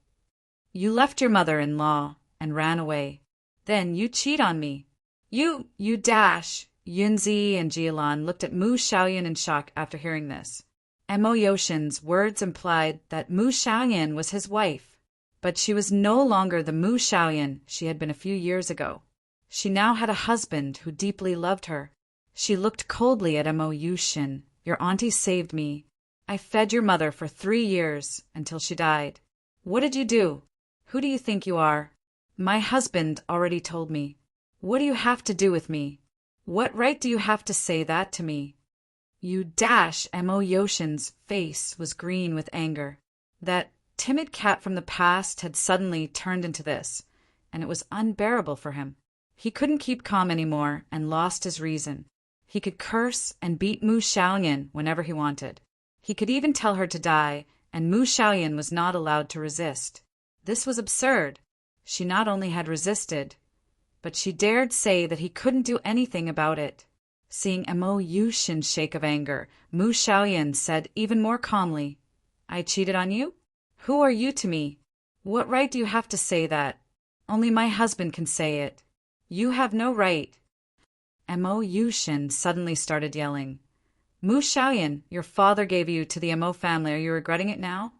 You left your mother-in-law and ran away. Then you cheat on me. You dash. Yunzi and Jialan looked at Mu Xiaoyan in shock after hearing this. Mo Yushin's words implied that Mu Xiaoyan was his wife. But she was no longer the Mu Xiaoyan she had been a few years ago. She now had a husband who deeply loved her. She looked coldly at Mo Yushin. Your auntie saved me. I fed your mother for 3 years, until she died. What did you do? Who do you think you are? My husband already told me. What do you have to do with me? What right do you have to say that to me? You dash. Mo Yushin's face was green with anger. That timid cat from the past had suddenly turned into this, and it was unbearable for him. He couldn't keep calm anymore and lost his reason. He could curse and beat Mu Xiaoyan whenever he wanted. He could even tell her to die and Mu Xiaoyan was not allowed to resist. This was absurd. She not only had resisted, but she dared say that he couldn't do anything about it. Seeing Mo Yushin shake of anger, Mu Xiaoyan said even more calmly, "I cheated on you? Who are you to me? What right do you have to say that? Only my husband can say it. You have no right." Mo Yushin suddenly started yelling, "Mu Xiaoyan, your father gave you to the Mo family. Are you regretting it now?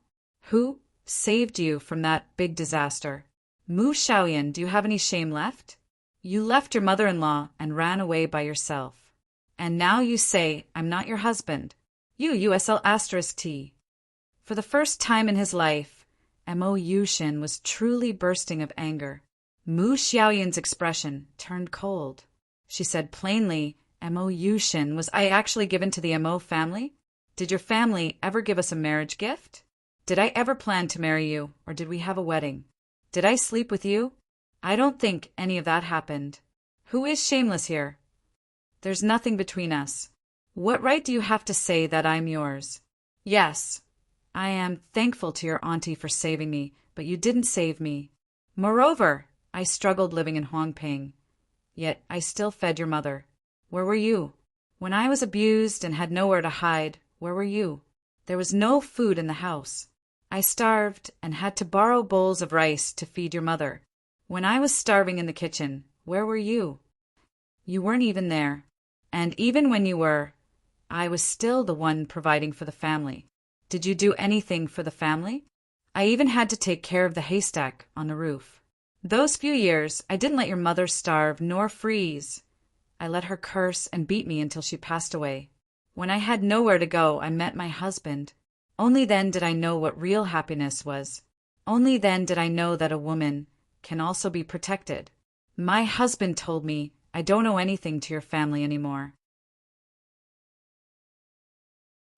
Who saved you from that big disaster? Mu Xiaoyan, do you have any shame left? You left your mother-in-law and ran away by yourself. And now you say I'm not your husband. You USL*T. For the first time in his life, Mo Yushin was truly bursting of anger. Mu Xiaoyan's expression turned cold. She said plainly, "Mo Yushin, was I actually given to the Mo family? Did your family ever give us a marriage gift? Did I ever plan to marry you, or did we have a wedding? Did I sleep with you? I don't think any of that happened. Who is shameless here? There's nothing between us. What right do you have to say that I'm yours? Yes, I am thankful to your auntie for saving me, but you didn't save me. Moreover, I struggled living in Huangping. Yet I still fed your mother. Where were you? When I was abused and had nowhere to hide, where were you? There was no food in the house. I starved and had to borrow bowls of rice to feed your mother. When I was starving in the kitchen, where were you? You weren't even there. And even when you were, I was still the one providing for the family. Did you do anything for the family? I even had to take care of the haystack on the roof. Those few years, I didn't let your mother starve nor freeze. I let her curse and beat me until she passed away. When I had nowhere to go, I met my husband. Only then did I know what real happiness was. Only then did I know that a woman can also be protected. My husband told me I don't owe anything to your family anymore."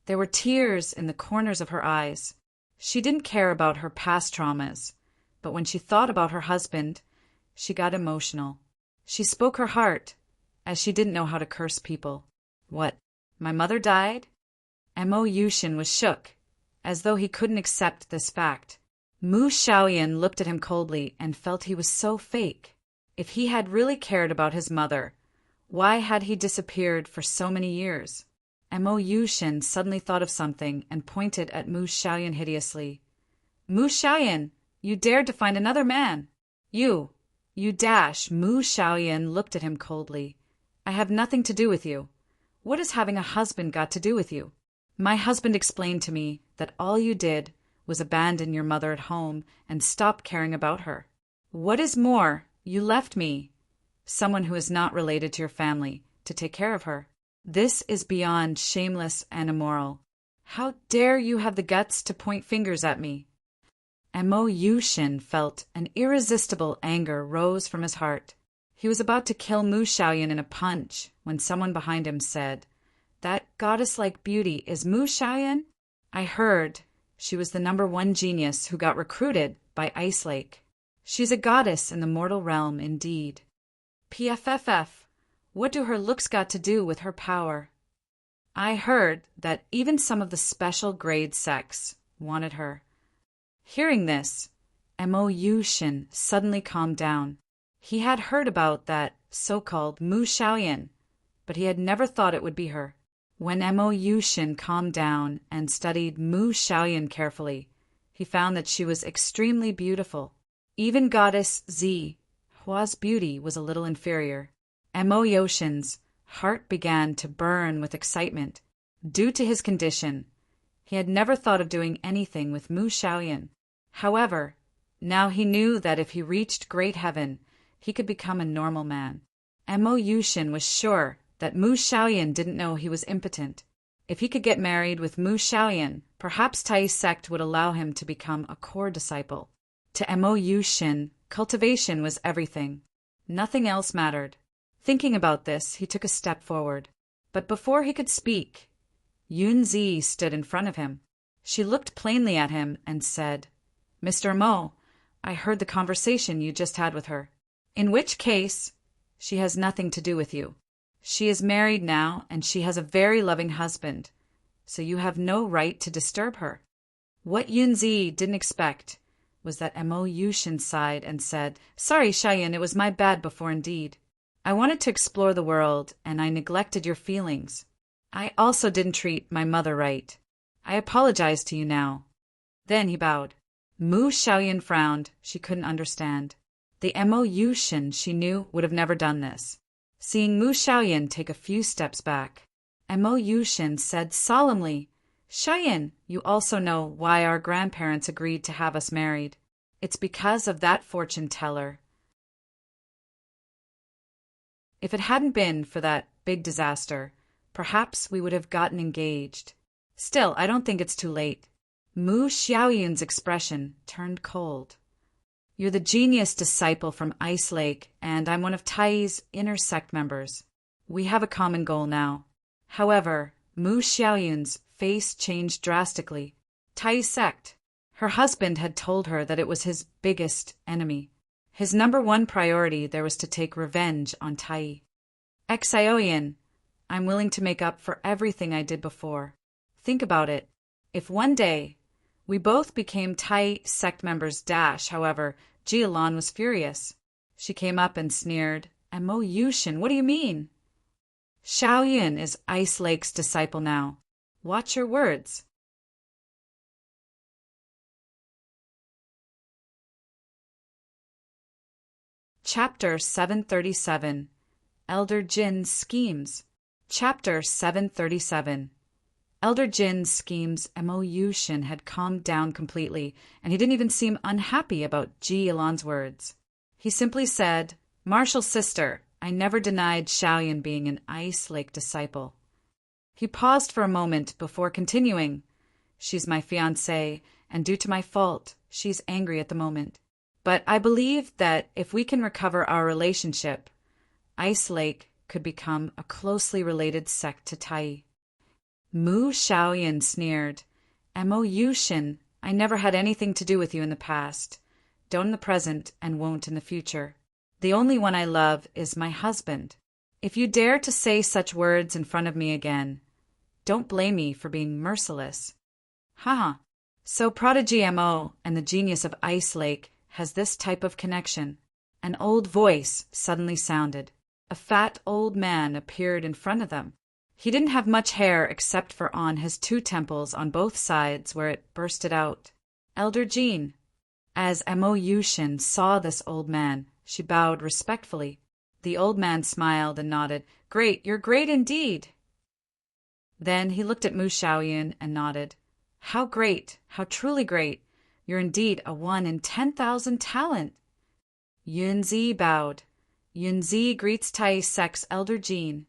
There were tears in the corners of her eyes. She didn't care about her past traumas, but when she thought about her husband, she got emotional. She spoke her heart, as she didn't know how to curse people. "What, my mother died?" Mo Yushin was shook, as though he couldn't accept this fact. Mu Xiaoyan looked at him coldly and felt he was so fake. If he had really cared about his mother, why had he disappeared for so many years? Mo Yushin suddenly thought of something and pointed at Mu Xiaoyan hideously. "Mu Xiaoyan, you dared to find another man! You dash!" Mu Xiaoyan looked at him coldly. "I have nothing to do with you. What has having a husband got to do with you? My husband explained to me that all you did was abandon your mother at home and stop caring about her. What is more, you left me, someone who is not related to your family, to take care of her. This is beyond shameless and immoral. How dare you have the guts to point fingers at me?" Mo Yushin felt an irresistible anger rose from his heart. He was about to kill Mu Xiaoyan in a punch when someone behind him said, "That goddess-like beauty is Mu Xiaoyan? I heard she was the #1 genius who got recruited by Ice Lake. She's a goddess in the mortal realm indeed. PFFF, what do her looks got to do with her power? I heard that even some of the special grade sex wanted her." Hearing this, Mo Yushin suddenly calmed down. He had heard about that so-called Mu Xiaoyan, but he had never thought it would be her. When Mo Yushin calmed down and studied Mu Xiaoyan carefully, he found that she was extremely beautiful. Even goddess Zi Hua's beauty was a little inferior. Mo Yushin's heart began to burn with excitement. Due to his condition, he had never thought of doing anything with Mu Xiaoyan. However, now he knew that if he reached great heaven, he could become a normal man. Mo Yushin was sure that Mu Xiaoyan didn't know he was impotent. If he could get married with Mu Xiaoyan, perhaps Tai's sect would allow him to become a core disciple. To Mo Yushin, cultivation was everything. Nothing else mattered. Thinking about this, he took a step forward. But before he could speak, Yunzi stood in front of him. She looked plainly at him and said, "Mr. Mo, I heard the conversation you just had with her. In which case, she has nothing to do with you. She is married now, and she has a very loving husband, so you have no right to disturb her." What Yunzi didn't expect was that Mo Yushin sighed and said, "Sorry, Xiaoyan, it was my bad before indeed. I wanted to explore the world, and I neglected your feelings. I also didn't treat my mother right. I apologize to you now." Then he bowed. Mu Xiaoyan frowned. She couldn't understand. The Mo Yushin she knew would have never done this. Seeing Mu Xiaoyan take a few steps back, Mo Yushin said solemnly, "Xiaoyan, you also know why our grandparents agreed to have us married. It's because of that fortune teller. If it hadn't been for that big disaster, perhaps we would have gotten engaged. Still, I don't think it's too late." Mu Xiaoyan's expression turned cold. "You're the genius disciple from Ice Lake, and I'm one of Tai's inner sect members. We have a common goal now." However, Mu Xiaoyan's face changed drastically. Tai's sect. Her husband had told her that it was his biggest enemy. His number one priority there was to take revenge on Tai. "Xiaoyan, I'm willing to make up for everything I did before. Think about it. If one day we both became Tai sect members however, Jialan was furious. She came up and sneered, "Mo Yushin, what do you mean? Xiaoyan is Ice Lake's disciple now. Watch your words." Chapter 737 Elder Jin's Schemes. Chapter 737 Elder Jin's schemes. Mo Yushin had calmed down completely, and he didn't even seem unhappy about Ji Ilan's words. He simply said, "Marshall's sister, I never denied Xiaoyan being an Ice Lake disciple." He paused for a moment before continuing, "She's my fiancée, and due to my fault, she's angry at the moment. But I believe that if we can recover our relationship, Ice Lake could become a closely related sect to Tai." Mu Xiaoyan sneered, "Mo Yushin, I never had anything to do with you in the past, don't in the present, and won't in the future. The only one I love is my husband. If you dare to say such words in front of me again, don't blame me for being merciless." Haha. So Prodigy Mo and the genius of Ice Lake has this type of connection. An old voice suddenly sounded. A fat old man appeared in front of them. He didn't have much hair except for on his two temples on both sides where it bursted out. "Elder Jin." As Mo Yushin saw this old man, she bowed respectfully. The old man smiled and nodded. "Great, you're great indeed." Then he looked at Mu Xiaoyan and nodded. "How great, how truly great. You're indeed a 1 in 10,000 talent." Yunzi bowed. "Yunzi greets Tai sect's Elder Jin."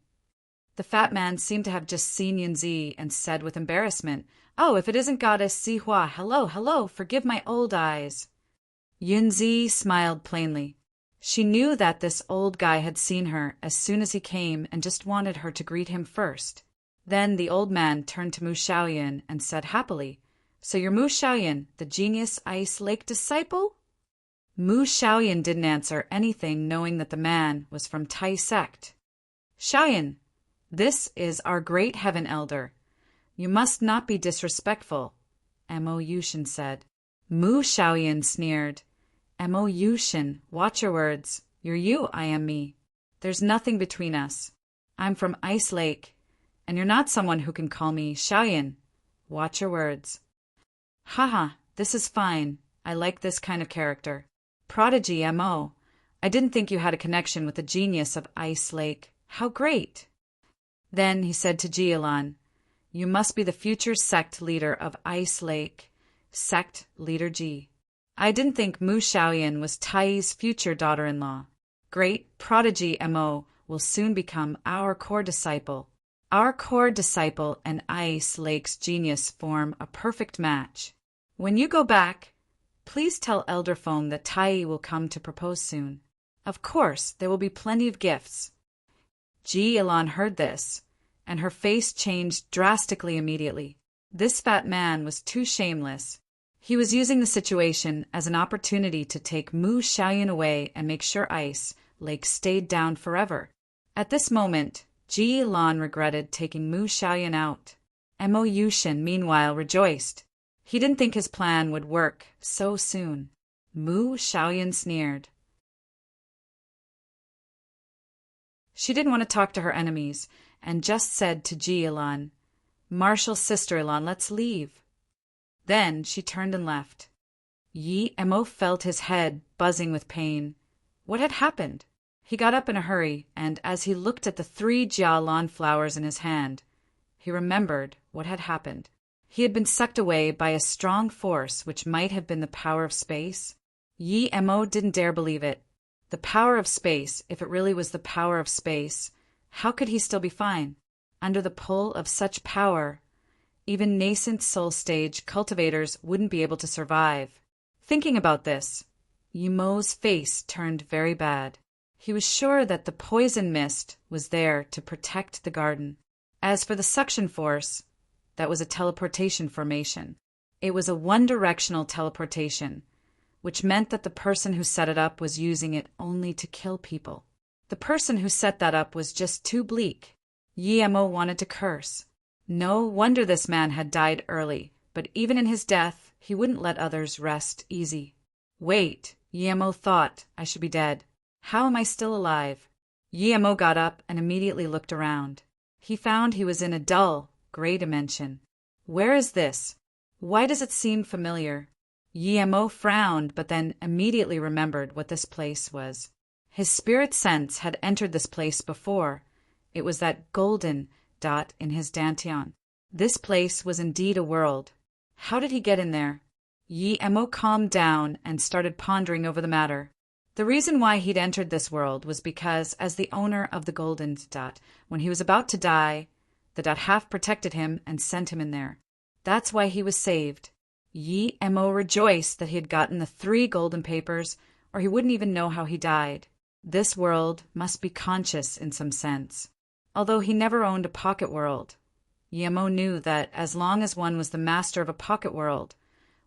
The fat man seemed to have just seen Yunzi and said with embarrassment, "Oh, if it isn't Goddess Sihua, hello, forgive my old eyes." Yunzi smiled plainly. She knew that this old guy had seen her as soon as he came and just wanted her to greet him first. Then the old man turned to Mu Xiaoyan and said happily, "So you're Mu Xiaoyan, the genius Ice Lake disciple?" Mu Xiaoyan didn't answer anything, knowing that the man was from Tai sect. "Xiaoyan, this is our great heaven elder. You must not be disrespectful," Mo Yushin said. Mu Xiaoyan sneered, "Mo Yushin, watch your words. You're you, I am me. There's nothing between us. I'm from Ice Lake, and you're not someone who can call me Xiaoyan. Watch your words." "Haha, this is fine. I like this kind of character. Prodigy Mo, I didn't think you had a connection with the genius of Ice Lake. How great!" Then he said to Jialan, "You must be the future sect leader of Ice Lake, sect leader Ji. I didn't think Mu Xiaoyan was Tai's future daughter-in-law. Great Prodigy Mo will soon become our core disciple. Our core disciple and Ice Lake's genius form a perfect match. When you go back, please tell Elder Phone that Tai will come to propose soon. Of course, there will be plenty of gifts." Ji Ilan heard this, and her face changed drastically immediately. This fat man was too shameless. He was using the situation as an opportunity to take Mu Xiaoyan away and make sure Ice Lake stayed down forever. At this moment, Ji Ilan regretted taking Mu Xiaoyan out. Mo Yushin, meanwhile, rejoiced. He didn't think his plan would work so soon. Mu Xiaoyan sneered. She didn't want to talk to her enemies, and just said to Ji Ilan, "Martial sister Ilan, let's leave." Then she turned and left. Yi Mo felt his head buzzing with pain. What had happened? He got up in a hurry, and as he looked at the 3 jialan flowers in his hand, he remembered what had happened. He had been sucked away by a strong force which might have been the power of space. Yi Mo didn't dare believe it. The power of space, if it really was the power of space, how could he still be fine? Under the pull of such power, even nascent soul stage cultivators wouldn't be able to survive. Thinking about this, Yi Mo's face turned very bad. He was sure that the poison mist was there to protect the garden. As for the suction force, that was a teleportation formation. It was a one-directional teleportation, which meant that the person who set it up was using it only to kill people. The person who set that up was just too bleak. Yi Mo wanted to curse. No wonder this man had died early, but even in his death, he wouldn't let others rest easy. Wait, Yi Mo thought, I should be dead. How am I still alive? Yi Mo got up and immediately looked around. He found he was in a dull, gray dimension. Where is this? Why does it seem familiar? Yi Mo frowned, but then immediately remembered what this place was. His spirit sense had entered this place before. It was that golden dot in his dantian. This place was indeed a world. How did he get in there? Yi Mo calmed down and started pondering over the matter. The reason why he'd entered this world was because, as the owner of the golden dot, when he was about to die, the dot half protected him and sent him in there. That's why he was saved. Yi Mo rejoiced that he had gotten the 3 golden papers, or he wouldn't even know how he died. This world must be conscious in some sense. Although he never owned a pocket world, Yi Mo knew that as long as one was the master of a pocket world,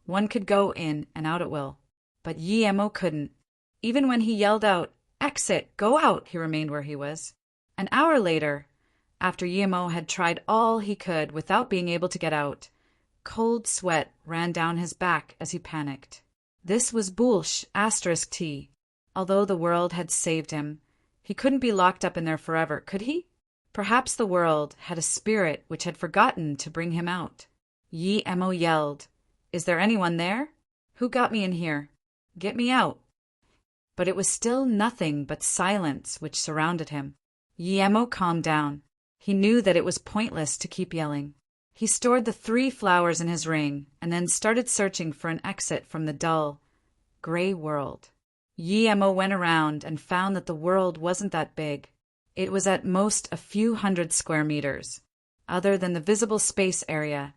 one could go in and out at will. But Yi Mo couldn't. Even when he yelled out, "Exit! Go out!" he remained where he was. An hour later, after Yi Mo had tried all he could without being able to get out, cold sweat ran down his back as he panicked. This was Bullsh *T. Although the world had saved him, he couldn't be locked up in there forever, could he? Perhaps the world had a spirit which had forgotten to bring him out. Yi Mo yelled, "Is there anyone there? Who got me in here? Get me out." But it was still nothing but silence which surrounded him. Yi Mo calmed down. He knew that it was pointless to keep yelling. He stored the 3 flowers in his ring and then started searching for an exit from the dull, gray world. Yi Mo went around and found that the world wasn't that big. It was at most a few hundred square meters. Other than the visible space area,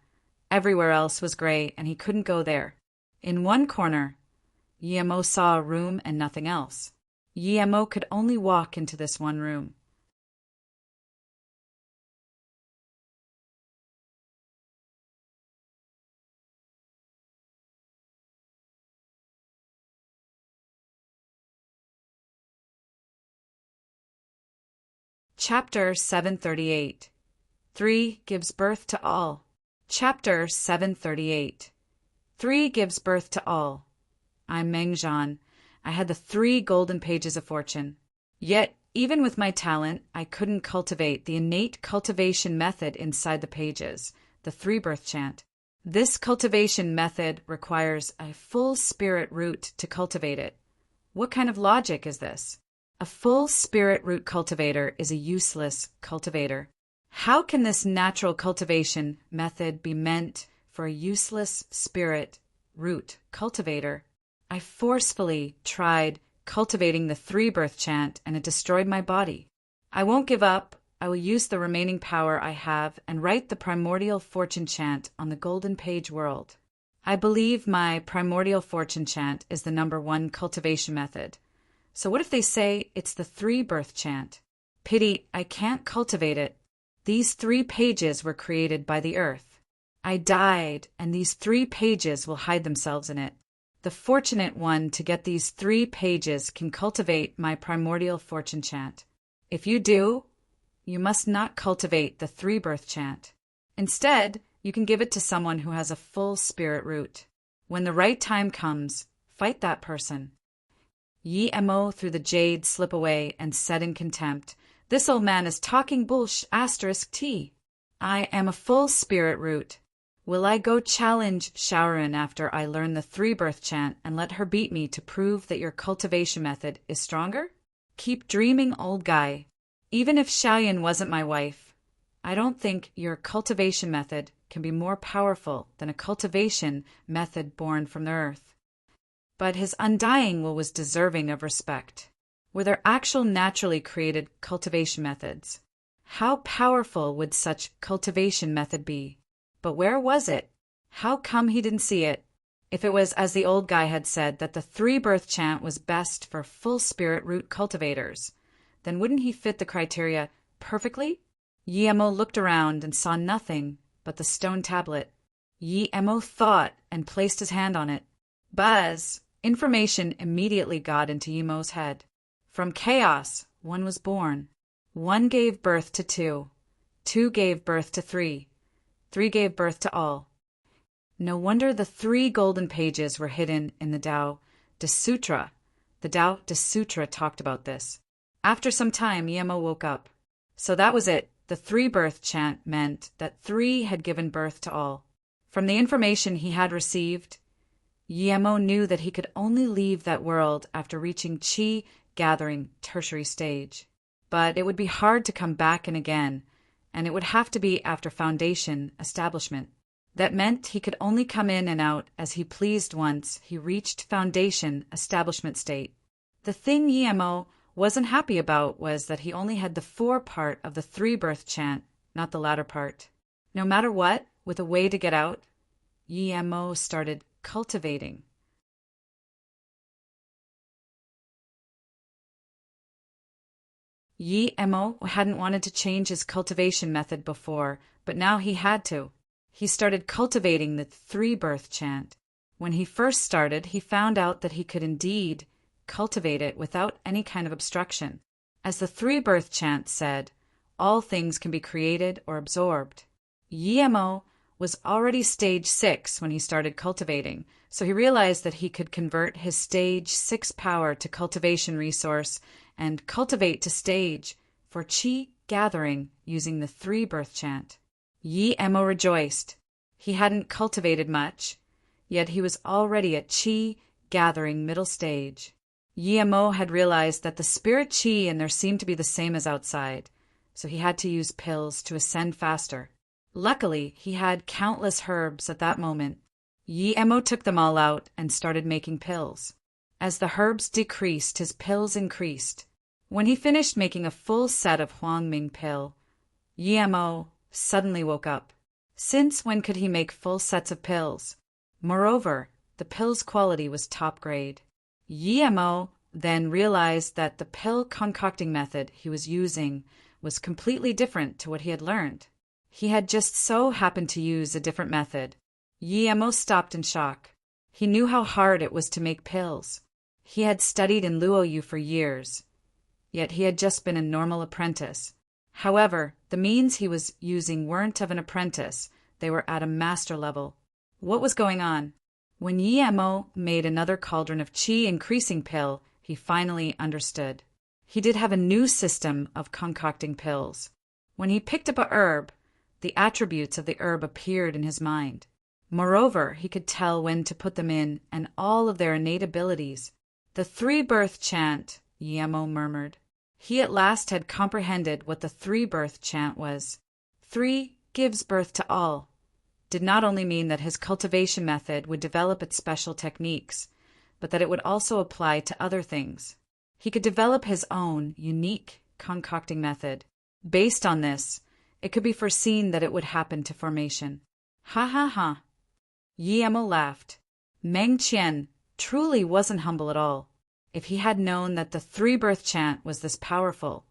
everywhere else was gray and he couldn't go there. In one corner, Yi Mo saw a room and nothing else. Yi Mo could only walk into this one room. Chapter 738. 3 gives birth to all. Chapter 738. 3 gives birth to all. I'm Mengzhan. I had the 3 golden pages of fortune. Yet, even with my talent, I couldn't cultivate the innate cultivation method inside the pages, the 3 birth chant. This cultivation method requires a full spirit root to cultivate it. What kind of logic is this? A full spirit root cultivator is a useless cultivator. How can this natural cultivation method be meant for a useless spirit root cultivator? I forcefully tried cultivating the 3 birth chant and it destroyed my body. I won't give up. I will use the remaining power I have and write the primordial fortune chant on the golden page world. I believe my primordial fortune chant is the number 1 cultivation method. So what if they say it's the 3 birth chant? Pity, I can't cultivate it. These 3 pages were created by the earth. I died, and these 3 pages will hide themselves in it. The fortunate one to get these 3 pages can cultivate my primordial fortune chant. If you do, you must not cultivate the 3 birth chant. Instead, You can give it to someone who has a full spirit root. When the right time comes, fight that person. Yi Mo threw the jade slip away and said in contempt, "This old man is talking **T. I am a full spirit root. Will I go challenge Shaoran after I learn the three-birth chant and let her beat me to prove that your cultivation method is stronger? Keep dreaming, old guy. Even if Xiaoyan wasn't my wife, I don't think your cultivation method can be more powerful than a cultivation method born from the earth." But his undying will was deserving of respect. Were there actual naturally created cultivation methods? How powerful would such cultivation method be? But where was it? How come he didn't see it? If it was, as the old guy had said, that the three-birth chant was best for full spirit root cultivators, then wouldn't he fit the criteria perfectly? Yi Mo looked around and saw nothing but the stone tablet. Yi Mo thought and placed his hand on it. Buzz! Information immediately got into Yi Mo's head. From chaos, one was born. One gave birth to two. Two gave birth to three. Three gave birth to all. No wonder the 3 golden pages were hidden in the Tao De Sutra. The Tao De Sutra talked about this. After some time, Yi Mo woke up. So that was it. The three-birth chant meant that 3 had given birth to all. From the information he had received, Yi Mo knew that he could only leave that world after reaching Qi gathering tertiary stage. But it would be hard to come back in again, and it would have to be after foundation establishment. That meant he could only come in and out as he pleased once he reached foundation establishment state. The thing Yi Mo wasn't happy about was that he only had the 4 part of the three-birth chant, not the latter part. No matter what, with a way to get out, Yi Mo started cultivating. Yi Mo hadn't wanted to change his cultivation method before, but now he had to. He started cultivating the three-birth chant. When he first started, he found out that he could indeed cultivate it without any kind of obstruction. As the three-birth chant said, all things can be created or absorbed. Yi Mo was already stage 6 when he started cultivating, so he realized that he could convert his stage 6 power to cultivation resource and cultivate to stage for Qi gathering using the three-birth chant. Yi Mo rejoiced. He hadn't cultivated much, yet he was already at Qi gathering middle stage. Yi Mo had realized that the spirit Qi in there seemed to be the same as outside, so he had to use pills to ascend faster. Luckily, he had countless herbs at that moment. Yi Mo took them all out and started making pills. As the herbs decreased, his pills increased. When he finished making a full set of Huangming pill, Yi Mo suddenly woke up. Since when could he make full sets of pills? Moreover, the pill's quality was top grade. Yi Mo then realized that the pill concocting method he was using was completely different to what he had learned. He had just so happened to use a different method. Yi Mo stopped in shock. He knew how hard it was to make pills. He had studied in Luoyu for years, yet he had just been a normal apprentice. However, the means he was using weren't of an apprentice, they were at a master level. What was going on? When Yi Mo made another cauldron of Qi increasing pill, he finally understood. He did have a new system of concocting pills. When he picked up a herb, the attributes of the herb appeared in his mind. Moreover, he could tell when to put them in and all of their innate abilities. The three-birth chant, Yi Mo murmured. He at last had comprehended what the three-birth chant was. 3 gives birth to all did not only mean that his cultivation method would develop its special techniques, but that it would also apply to other things. He could develop his own unique concocting method. Based on this, it could be foreseen that it would happen to formation. Ha ha ha. Yi Mo laughed. Meng Qian truly wasn't humble at all. If he had known that the three-birth chant was this powerful,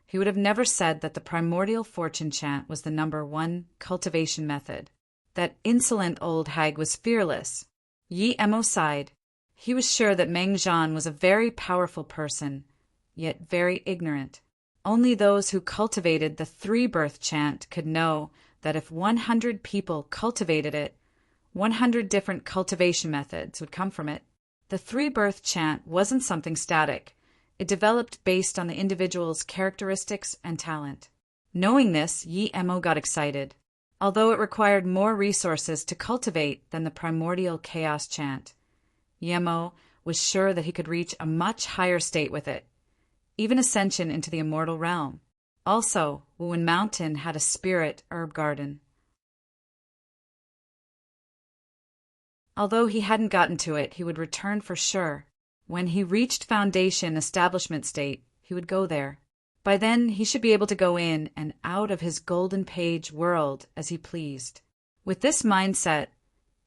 he would have never said that the primordial fortune chant was the number 1 cultivation method. That insolent old hag was fearless. Yi Mo sighed. He was sure that Meng Zhan was a very powerful person, yet very ignorant. Only those who cultivated the three-birth chant could know that if 100 people cultivated it, 100 different cultivation methods would come from it. The three-birth chant wasn't something static. It developed based on the individual's characteristics and talent. Knowing this, Yi Emo got excited, although it required more resources to cultivate than the primordial chaos chant. Yi Emo was sure that he could reach a much higher state with it, even ascension into the immortal realm. Also, Wuwen Mountain had a spirit herb garden. Although he hadn't gotten to it, he would return for sure. When he reached foundation establishment state, he would go there. By then, he should be able to go in and out of his golden page world as he pleased. With this mindset,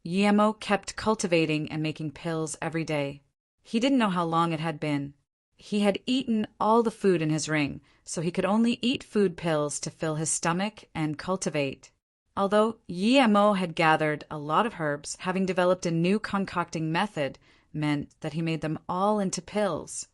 Yi Emo kept cultivating and making pills every day. He didn't know how long it had been. He had eaten all the food in his ring, so he could only eat food pills to fill his stomach and cultivate. Although Yi Emo had gathered a lot of herbs, having developed a new concocting method meant that he made them all into pills.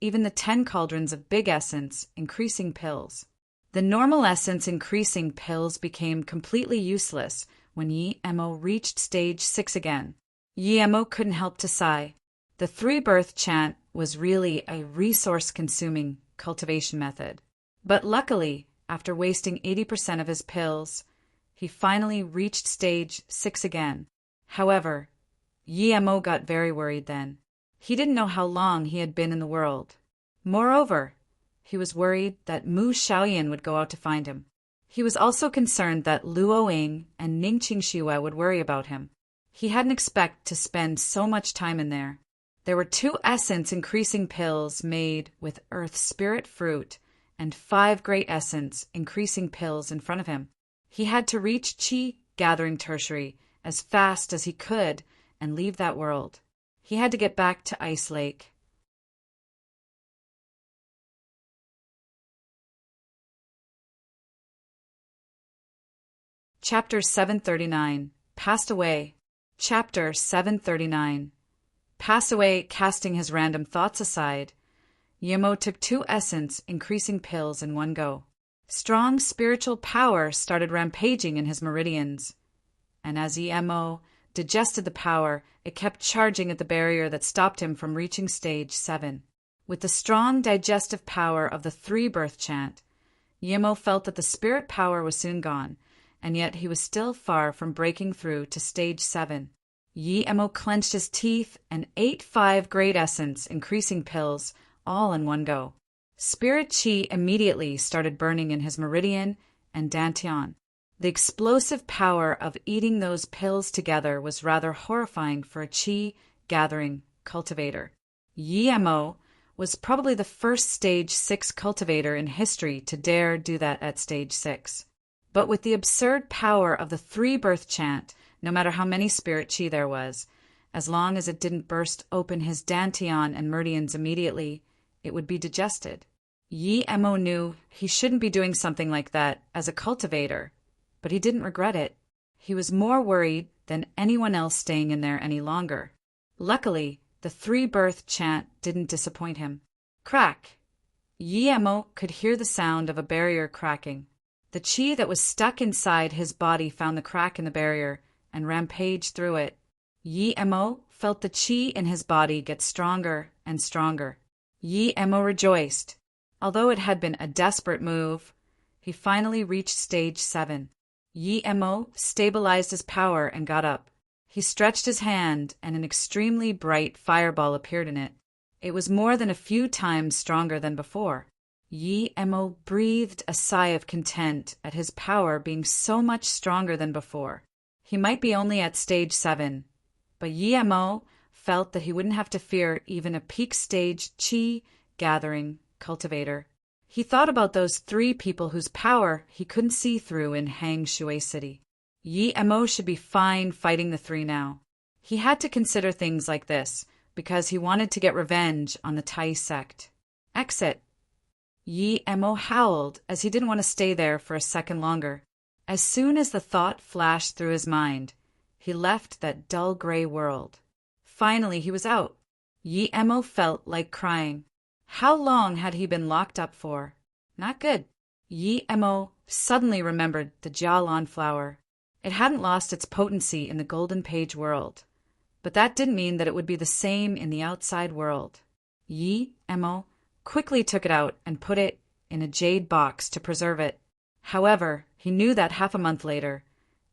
Even the 10 cauldrons of big essence, increasing pills. The normal essence increasing pills became completely useless when Yi Emo reached stage 6 again. Yi Emo couldn't help to sigh. The three-birth chant was really a resource-consuming cultivation method. But luckily, after wasting 80% of his pills, he finally reached stage 6 again. However, Yi Emo got very worried then. He didn't know how long he had been in the world. Moreover, he was worried that Mu Xiaoyan would go out to find him. He was also concerned that Luo Ying and Ningqing Shiwe would worry about him. He hadn't expected to spend so much time in there. There were 2 essence increasing pills made with Earth Spirit Fruit and 5 great essence increasing pills in front of him. He had to reach Qi Gathering Tertiary as fast as he could and leave that world. He had to get back to Ice Lake. Chapter 739. Passed Away. Chapter 739. Pass away, casting his random thoughts aside. Yi Emo took 2 essence increasing pills in one go. Strong spiritual power started rampaging in his meridians. And as Yi Emo digested the power, it kept charging at the barrier that stopped him from reaching stage 7. With the strong digestive power of the three-birth chant, Yi Emo felt that the spirit power was soon gone, and yet he was still far from breaking through to stage 7. Yi Emo clenched his teeth and ate 5 great essence increasing pills all in one go. Spirit Qi immediately started burning in his meridian and dantian. The explosive power of eating those pills together was rather horrifying for a Qi gathering cultivator. Yi Emo was probably the first stage 6 cultivator in history to dare do that at stage 6. But with the absurd power of the three-birth chant, no matter how many spirit Qi there was, as long as it didn't burst open his dantian and meridians immediately, it would be digested. Yi Emo knew he shouldn't be doing something like that as a cultivator, but he didn't regret it. He was more worried than anyone else staying in there any longer. Luckily, the three-birth chant didn't disappoint him. Crack! Yi Emo could hear the sound of a barrier cracking. The Qi that was stuck inside his body found the crack in the barrier and rampaged through it. Yi Emo felt the Qi in his body get stronger and stronger. Yi Emo rejoiced. Although it had been a desperate move, he finally reached stage 7. Yi Emo stabilized his power and got up. He stretched his hand, and an extremely bright fireball appeared in it. It was more than a few times stronger than before. Yi Emo breathed a sigh of content at his power being so much stronger than before. He might be only at stage 7, but Yi Emo felt that he wouldn't have to fear even a peak stage Qi gathering cultivator. He thought about those 3 people whose power he couldn't see through in Hang Shui City. Yi Emo should be fine fighting the 3 now. He had to consider things like this because he wanted to get revenge on the Tai sect. Exit. Yi Emo howled as he didn't want to stay there for a second longer. As soon as the thought flashed through his mind, he left that dull gray world. Finally, he was out. Yi Emo felt like crying. How long had he been locked up for? Not good. Yi Mo suddenly remembered the Jialan flower. It hadn't lost its potency in the Golden Page world, but that didn't mean that it would be the same in the outside world. Yi Mo quickly took it out and put it in a jade box to preserve it. However, he knew that half a month later,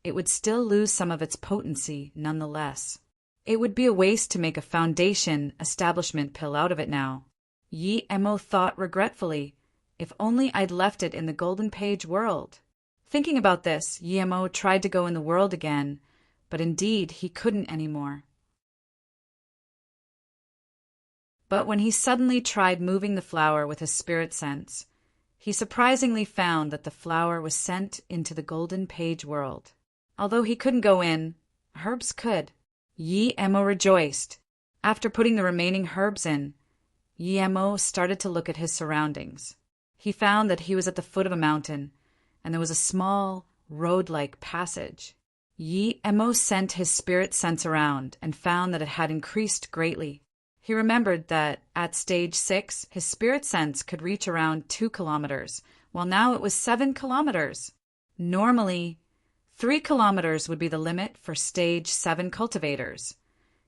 it would still lose some of its potency nonetheless. It would be a waste to make a foundation establishment pill out of it now. Yi Mo thought regretfully, if only I'd left it in the Golden Page world. Thinking about this, Yi Mo tried to go in the world again, but indeed he couldn't anymore. But when he suddenly tried moving the flower with his spirit sense, he surprisingly found that the flower was sent into the Golden Page world. Although he couldn't go in, herbs could. Yi Mo rejoiced. After putting the remaining herbs in, Yi Mo started to look at his surroundings. He found that he was at the foot of a mountain, and there was a small, road-like passage. Yi Mo sent his spirit sense around and found that it had increased greatly. He remembered that at stage 6, his spirit sense could reach around 2 kilometers, while now it was 7 kilometers. Normally, 3 kilometers would be the limit for stage 7 cultivators.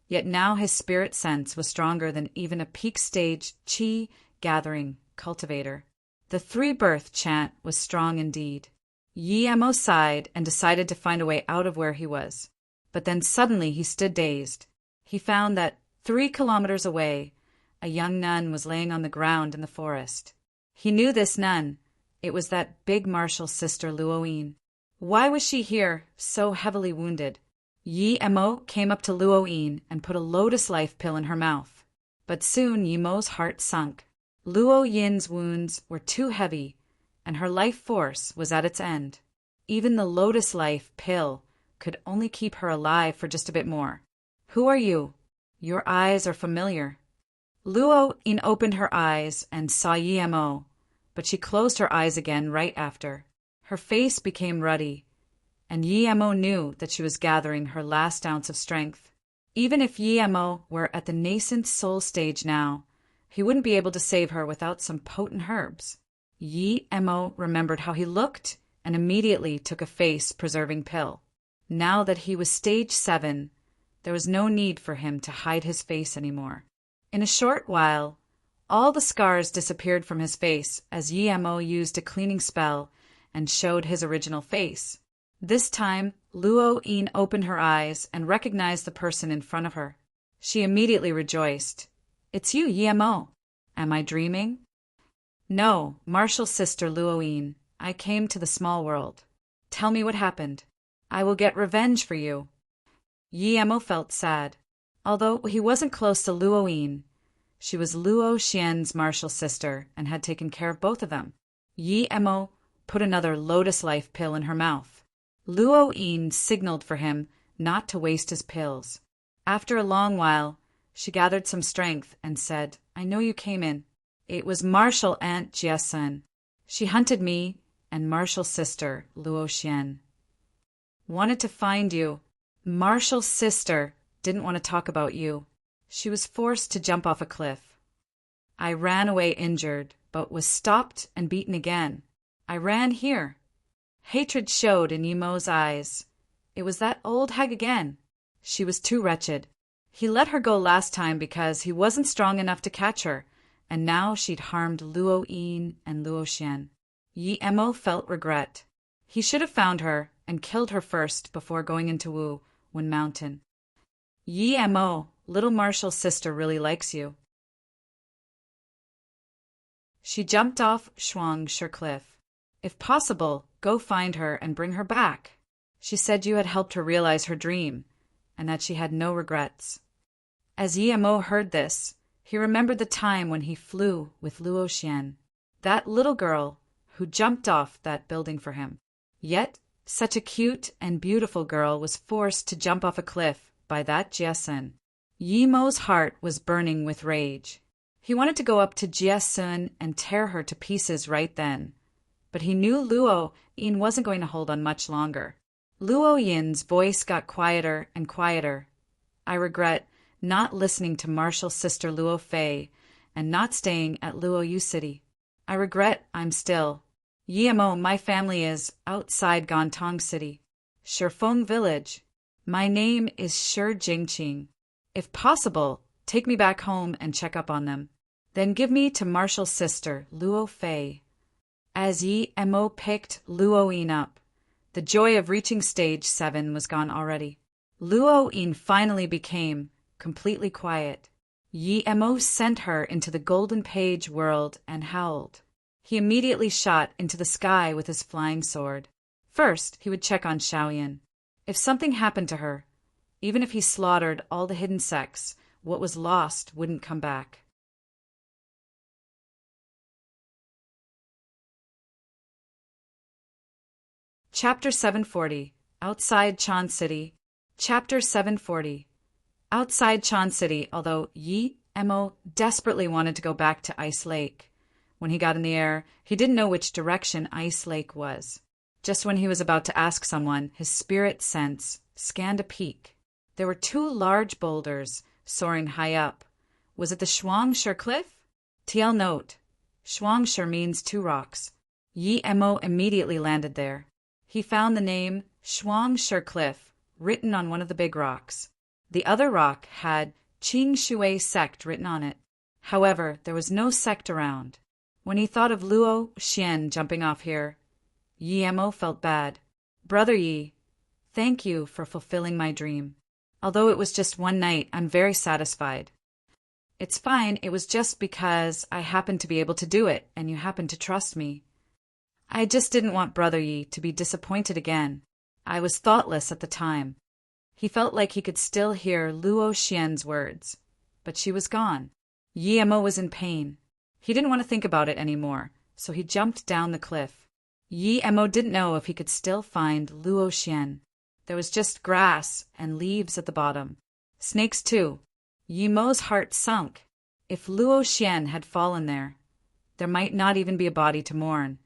Yet now his spirit sense was stronger than even a peak stage Qi gathering cultivator. The 3-birth chant was strong indeed. Yi Mo sighed and decided to find a way out of where he was. But then suddenly he stood dazed. He found that 3 kilometers away, a young nun was laying on the ground in the forest. He knew this nun. It was that big martial sister Luoyin. Why was she here, so heavily wounded? Yi Mo came up to Luoyin and put a lotus life pill in her mouth. But soon Yi Mo's heart sunk. Luoyin's wounds were too heavy, and her life force was at its end. Even the lotus life pill could only keep her alive for just a bit more. Who are you? Your eyes are familiar. Luoyin opened her eyes and saw Yi Mo, but she closed her eyes again right after. Her face became ruddy, and Yi Mo knew that she was gathering her last ounce of strength. Even if Yi Mo were at the nascent soul stage now, he wouldn't be able to save her without some potent herbs. Yi Mo remembered how he looked and immediately took a face-preserving pill. Now that he was stage 7, there was no need for him to hide his face anymore. In a short while, all the scars disappeared from his face as Yi Mo used a cleaning spell and showed his original face. This time, Luoyin opened her eyes and recognized the person in front of her. She immediately rejoiced. It's you, Yi Mo. Am I dreaming? No, martial sister Luoyin. I came to the small world. Tell me what happened. I will get revenge for you. Yi Mo felt sad. Although he wasn't close to Luoyin, she was Luo Xian's martial sister and had taken care of both of them. Yi Mo put another lotus life pill in her mouth. Luoyin signaled for him not to waste his pills. After a long while, she gathered some strength and said, I know you came in. It was martial Aunt Jiesun. She hunted me and martial sister Luo Xian. Wanted to find you. Martial sister didn't want to talk about you. She was forced to jump off a cliff. I ran away injured, but was stopped and beaten again. I ran here. Hatred showed in Yi Mo's eyes. It was that old hag again. She was too wretched. He let her go last time because he wasn't strong enough to catch her, and now she'd harmed Luoyin and Luo Xian. Yi Mo felt regret. He should have found her and killed her first before going into Wu Wen Mountain. Yi Mo, little martial sister really likes you. She jumped off Shuangshi Cliff. If possible, go find her and bring her back. She said you had helped her realize her dream, and that she had no regrets. As Yi Mo heard this, he remembered the time when he flew with Luo Xian, that little girl who jumped off that building for him. Yet, such a cute and beautiful girl was forced to jump off a cliff by that Jiesun. Yi Mo's heart was burning with rage. He wanted to go up to Jiesun and tear her to pieces right then. But he knew Luo Yin wasn't going to hold on much longer. Luo Yin's voice got quieter and quieter. I regret not listening to martial sister Luo Fei and not staying at Luo Yu City. I regret I'm still. Yemo, my family is outside Gontong City. Shifeng Village. My name is Shi Jingqing. If possible, take me back home and check up on them. Then give me to Marshall's sister, Luo Fei. As Yemo picked Luo Yin up, the joy of reaching stage 7 was gone already. Luo Yin finally became completely quiet. Yemo sent her into the golden page world and howled. He immediately shot into the sky with his flying sword. First, he would check on Xiaoyan. If something happened to her, even if he slaughtered all the hidden sects, what was lost wouldn't come back. Chapter 740. Outside Chan City. Chapter 740. Outside Chan City, although Yemo desperately wanted to go back to Ice Lake. When he got in the air, he didn't know which direction Ice Lake was. Just when he was about to ask someone, his spirit sense scanned a peak. There were 2 large boulders soaring high up. Was it the Shuangshi Cliff? TL note: Shuangshi means 2 rocks. Yemo immediately landed there. He found the name Shuangshi Cliff written on one of the big rocks. The other rock had Qing Shui sect written on it. However, there was no sect around. When he thought of Luo Xian jumping off here, Yemo felt bad. Brother Yi, thank you for fulfilling my dream. Although it was just one night, I'm very satisfied. It's fine, it was just because I happened to be able to do it, and you happened to trust me. I just didn't want Brother Yi to be disappointed again. I was thoughtless at the time. He felt like he could still hear Luo Xian's words, but she was gone. Yemo was in pain. He didn't want to think about it anymore, so he jumped down the cliff. Yemo didn't know if he could still find Luo Xian. There was just grass and leaves at the bottom. Snakes too. Yemo's heart sunk. If Luo Xian had fallen there might not even be a body to mourn,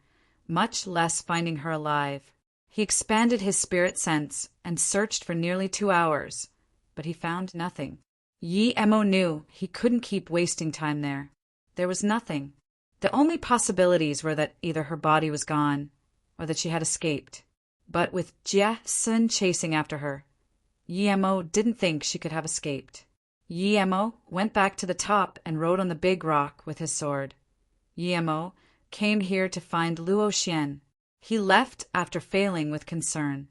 much less finding her alive. He expanded his spirit sense and searched for nearly 2 hours, but he found nothing. Yemo knew he couldn't keep wasting time there. There was nothing. The only possibilities were that either her body was gone or that she had escaped. But with Jie Sun chasing after her, Yemo didn't think she could have escaped. Yemo went back to the top and rode on the big rock with his sword. Yemo came here to find Luo Xian. He left after failing with concern.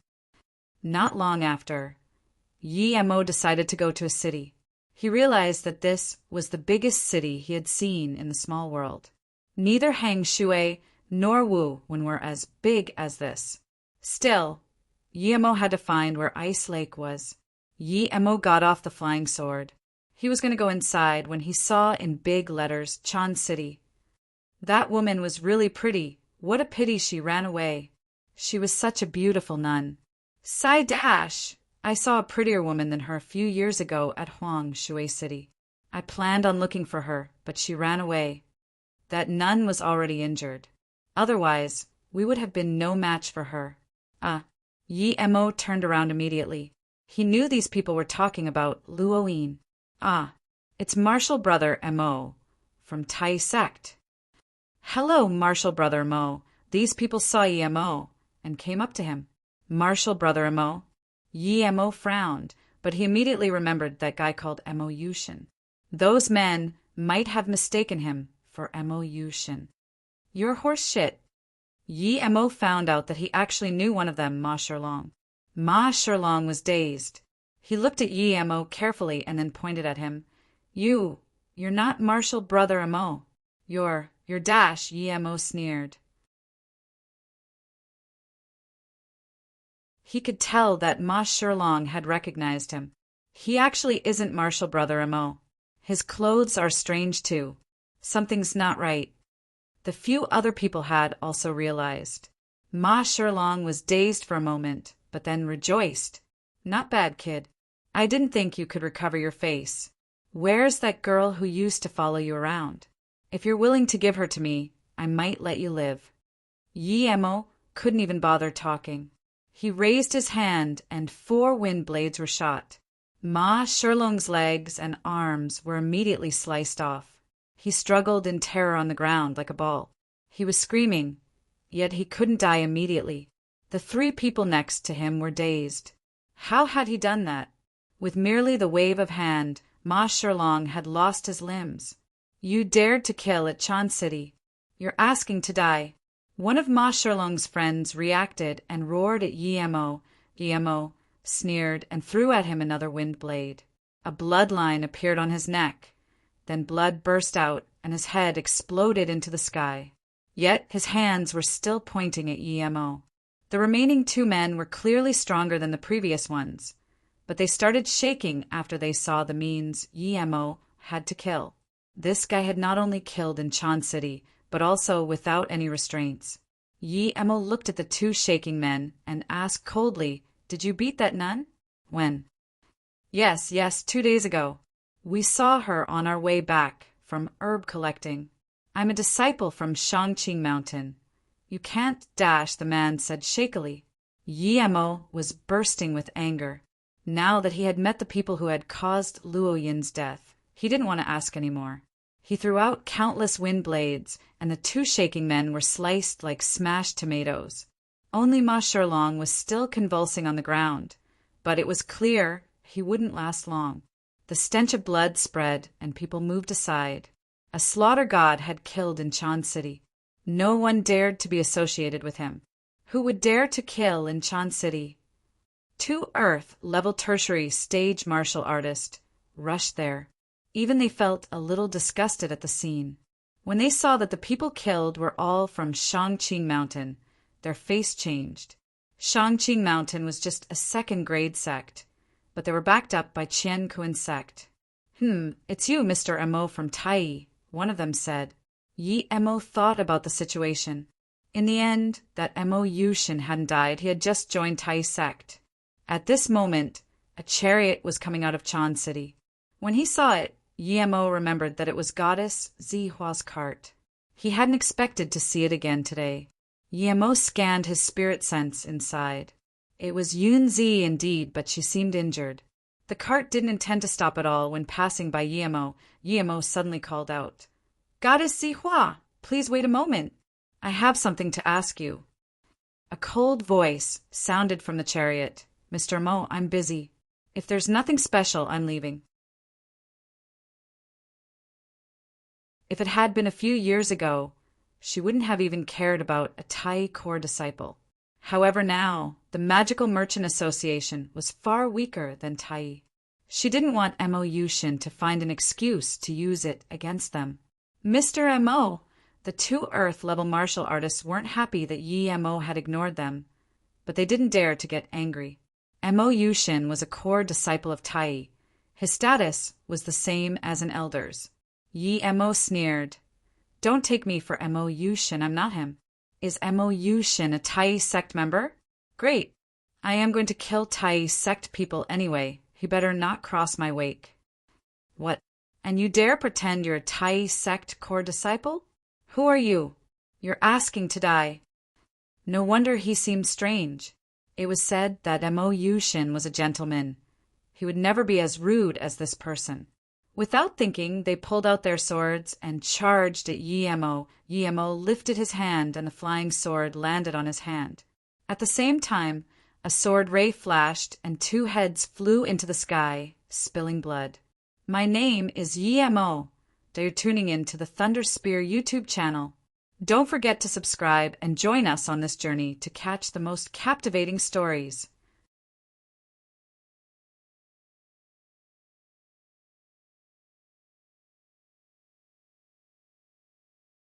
Not long after, Yemo decided to go to a city. He realized that this was the biggest city he had seen in the small world. Neither Hang Shui nor Wu were as big as this. Still, Yemo had to find where Ice Lake was. Yemo got off the flying sword. He was going to go inside when he saw in big letters Chan City. That woman was really pretty. What a pity she ran away. She was such a beautiful nun. Sai Dash! I saw a prettier woman than her a few years ago at Huang Shui City. I planned on looking for her, but she ran away. That nun was already injured. Otherwise, we would have been no match for her. Yemo turned around immediately. He knew these people were talking about Luo Yin. It's Marshall Brother Mo from Tai Sect. Hello, Marshall Brother Mo. These people saw Yemo and came up to him. Marshall Brother Mo. Yemo frowned, but he immediately remembered that guy called Mo Yushin. Those men might have mistaken him for Mo Yushin. You're horse shit. Yemo found out that he actually knew one of them, Ma Shirlong. Ma Shirlong was dazed. He looked at Yemo carefully and then pointed at him. You're not Marshall Brother Mo. You're Dash, Yemo sneered. He could tell that Ma Shirlong had recognized him. He actually isn't Marshall Brother Mo. His clothes are strange too. Something's not right. The few other people had also realized. Ma Shirlong was dazed for a moment, but then rejoiced. Not bad, kid. I didn't think you could recover your face. Where's that girl who used to follow you around? If you're willing to give her to me, I might let you live. Yemo couldn't even bother talking. He raised his hand and 4 wind blades were shot. Ma Shirlong's legs and arms were immediately sliced off. He struggled in terror on the ground like a ball. He was screaming, yet he couldn't die immediately. The three people next to him were dazed. How had he done that? With merely the wave of hand, Ma Sherlong had lost his limbs. You dared to kill at Chan City. You're asking to die. One of Ma Sherlong's friends reacted and roared at Yemo. Yemo sneered and threw at him another wind blade. A bloodline appeared on his neck. Then blood burst out and his head exploded into the sky. Yet his hands were still pointing at Yemo. The remaining two men were clearly stronger than the previous ones, but they started shaking after they saw the means Yemo had to kill. This guy had not only killed in Chan City, but also without any restraints. Yemo looked at the two shaking men and asked coldly, "Did you beat that nun?" "When?" Yes, 2 days ago. We saw her on our way back from herb collecting. I'm a disciple from Shangqing Mountain. You can't dash, the man said shakily. Yemo was bursting with anger. Now that he had met the people who had caused Luo Yin's death, he didn't want to ask any more. He threw out countless wind blades, and the two shaking men were sliced like smashed tomatoes. Only Ma Sherlong was still convulsing on the ground, but it was clear he wouldn't last long. The stench of blood spread, and people moved aside. A slaughter god had killed in Chan City. No one dared to be associated with him. Who would dare to kill in Chan City? Two Earth-level tertiary stage martial artists rushed there. Even they felt a little disgusted at the scene. When they saw that the people killed were all from Shangqing Mountain, their face changed. Shangqing Mountain was just a second-grade sect, but they were backed up by Qian Kun sect. It's you, Mr. Mo from Tai," one of them said. Mo thought about the situation. In the end, that Mo Yushin hadn't died, he had just joined Tai sect. At this moment, a chariot was coming out of Chan City. When he saw it, Mo remembered that it was Goddess Zihua's cart. He hadn't expected to see it again today. Mo scanned his spirit sense inside. It was Yun Zi indeed, but she seemed injured. The cart didn't intend to stop at all when passing by Yemo. Yemo suddenly called out, "Goddess Zihua, please wait a moment. I have something to ask you." A cold voice sounded from the chariot. "Mr. Mo, I'm busy. If there's nothing special, I'm leaving." If it had been a few years ago, she wouldn't have even cared about a Tai core disciple. However, now, the Magical Merchant Association was far weaker than Tai. She didn't want Mo Yushin to find an excuse to use it against them. Mr. Mo, the two Earth-level martial artists weren't happy that Mo had ignored them, but they didn't dare to get angry. Mo Yushin was a core disciple of Tai. His status was the same as an elder's. Mo sneered. "Don't take me for Mo Yushin, I'm not him." "Is Mo Yushin a Tai sect member?" "Great. I am going to kill Tai sect people anyway. He better not cross my wake." "What? And you dare pretend you're a Tai sect core disciple? Who are you? You're asking to die." No wonder he seemed strange. It was said that Mo Yushin was a gentleman. He would never be as rude as this person. Without thinking, they pulled out their swords and charged at Mo. Mo lifted his hand and the flying sword landed on his hand. At the same time, a sword ray flashed and two heads flew into the sky, spilling blood. My name is Mo. They're tuning in to the Thunder Spear YouTube channel. Don't forget to subscribe and join us on this journey to catch the most captivating stories.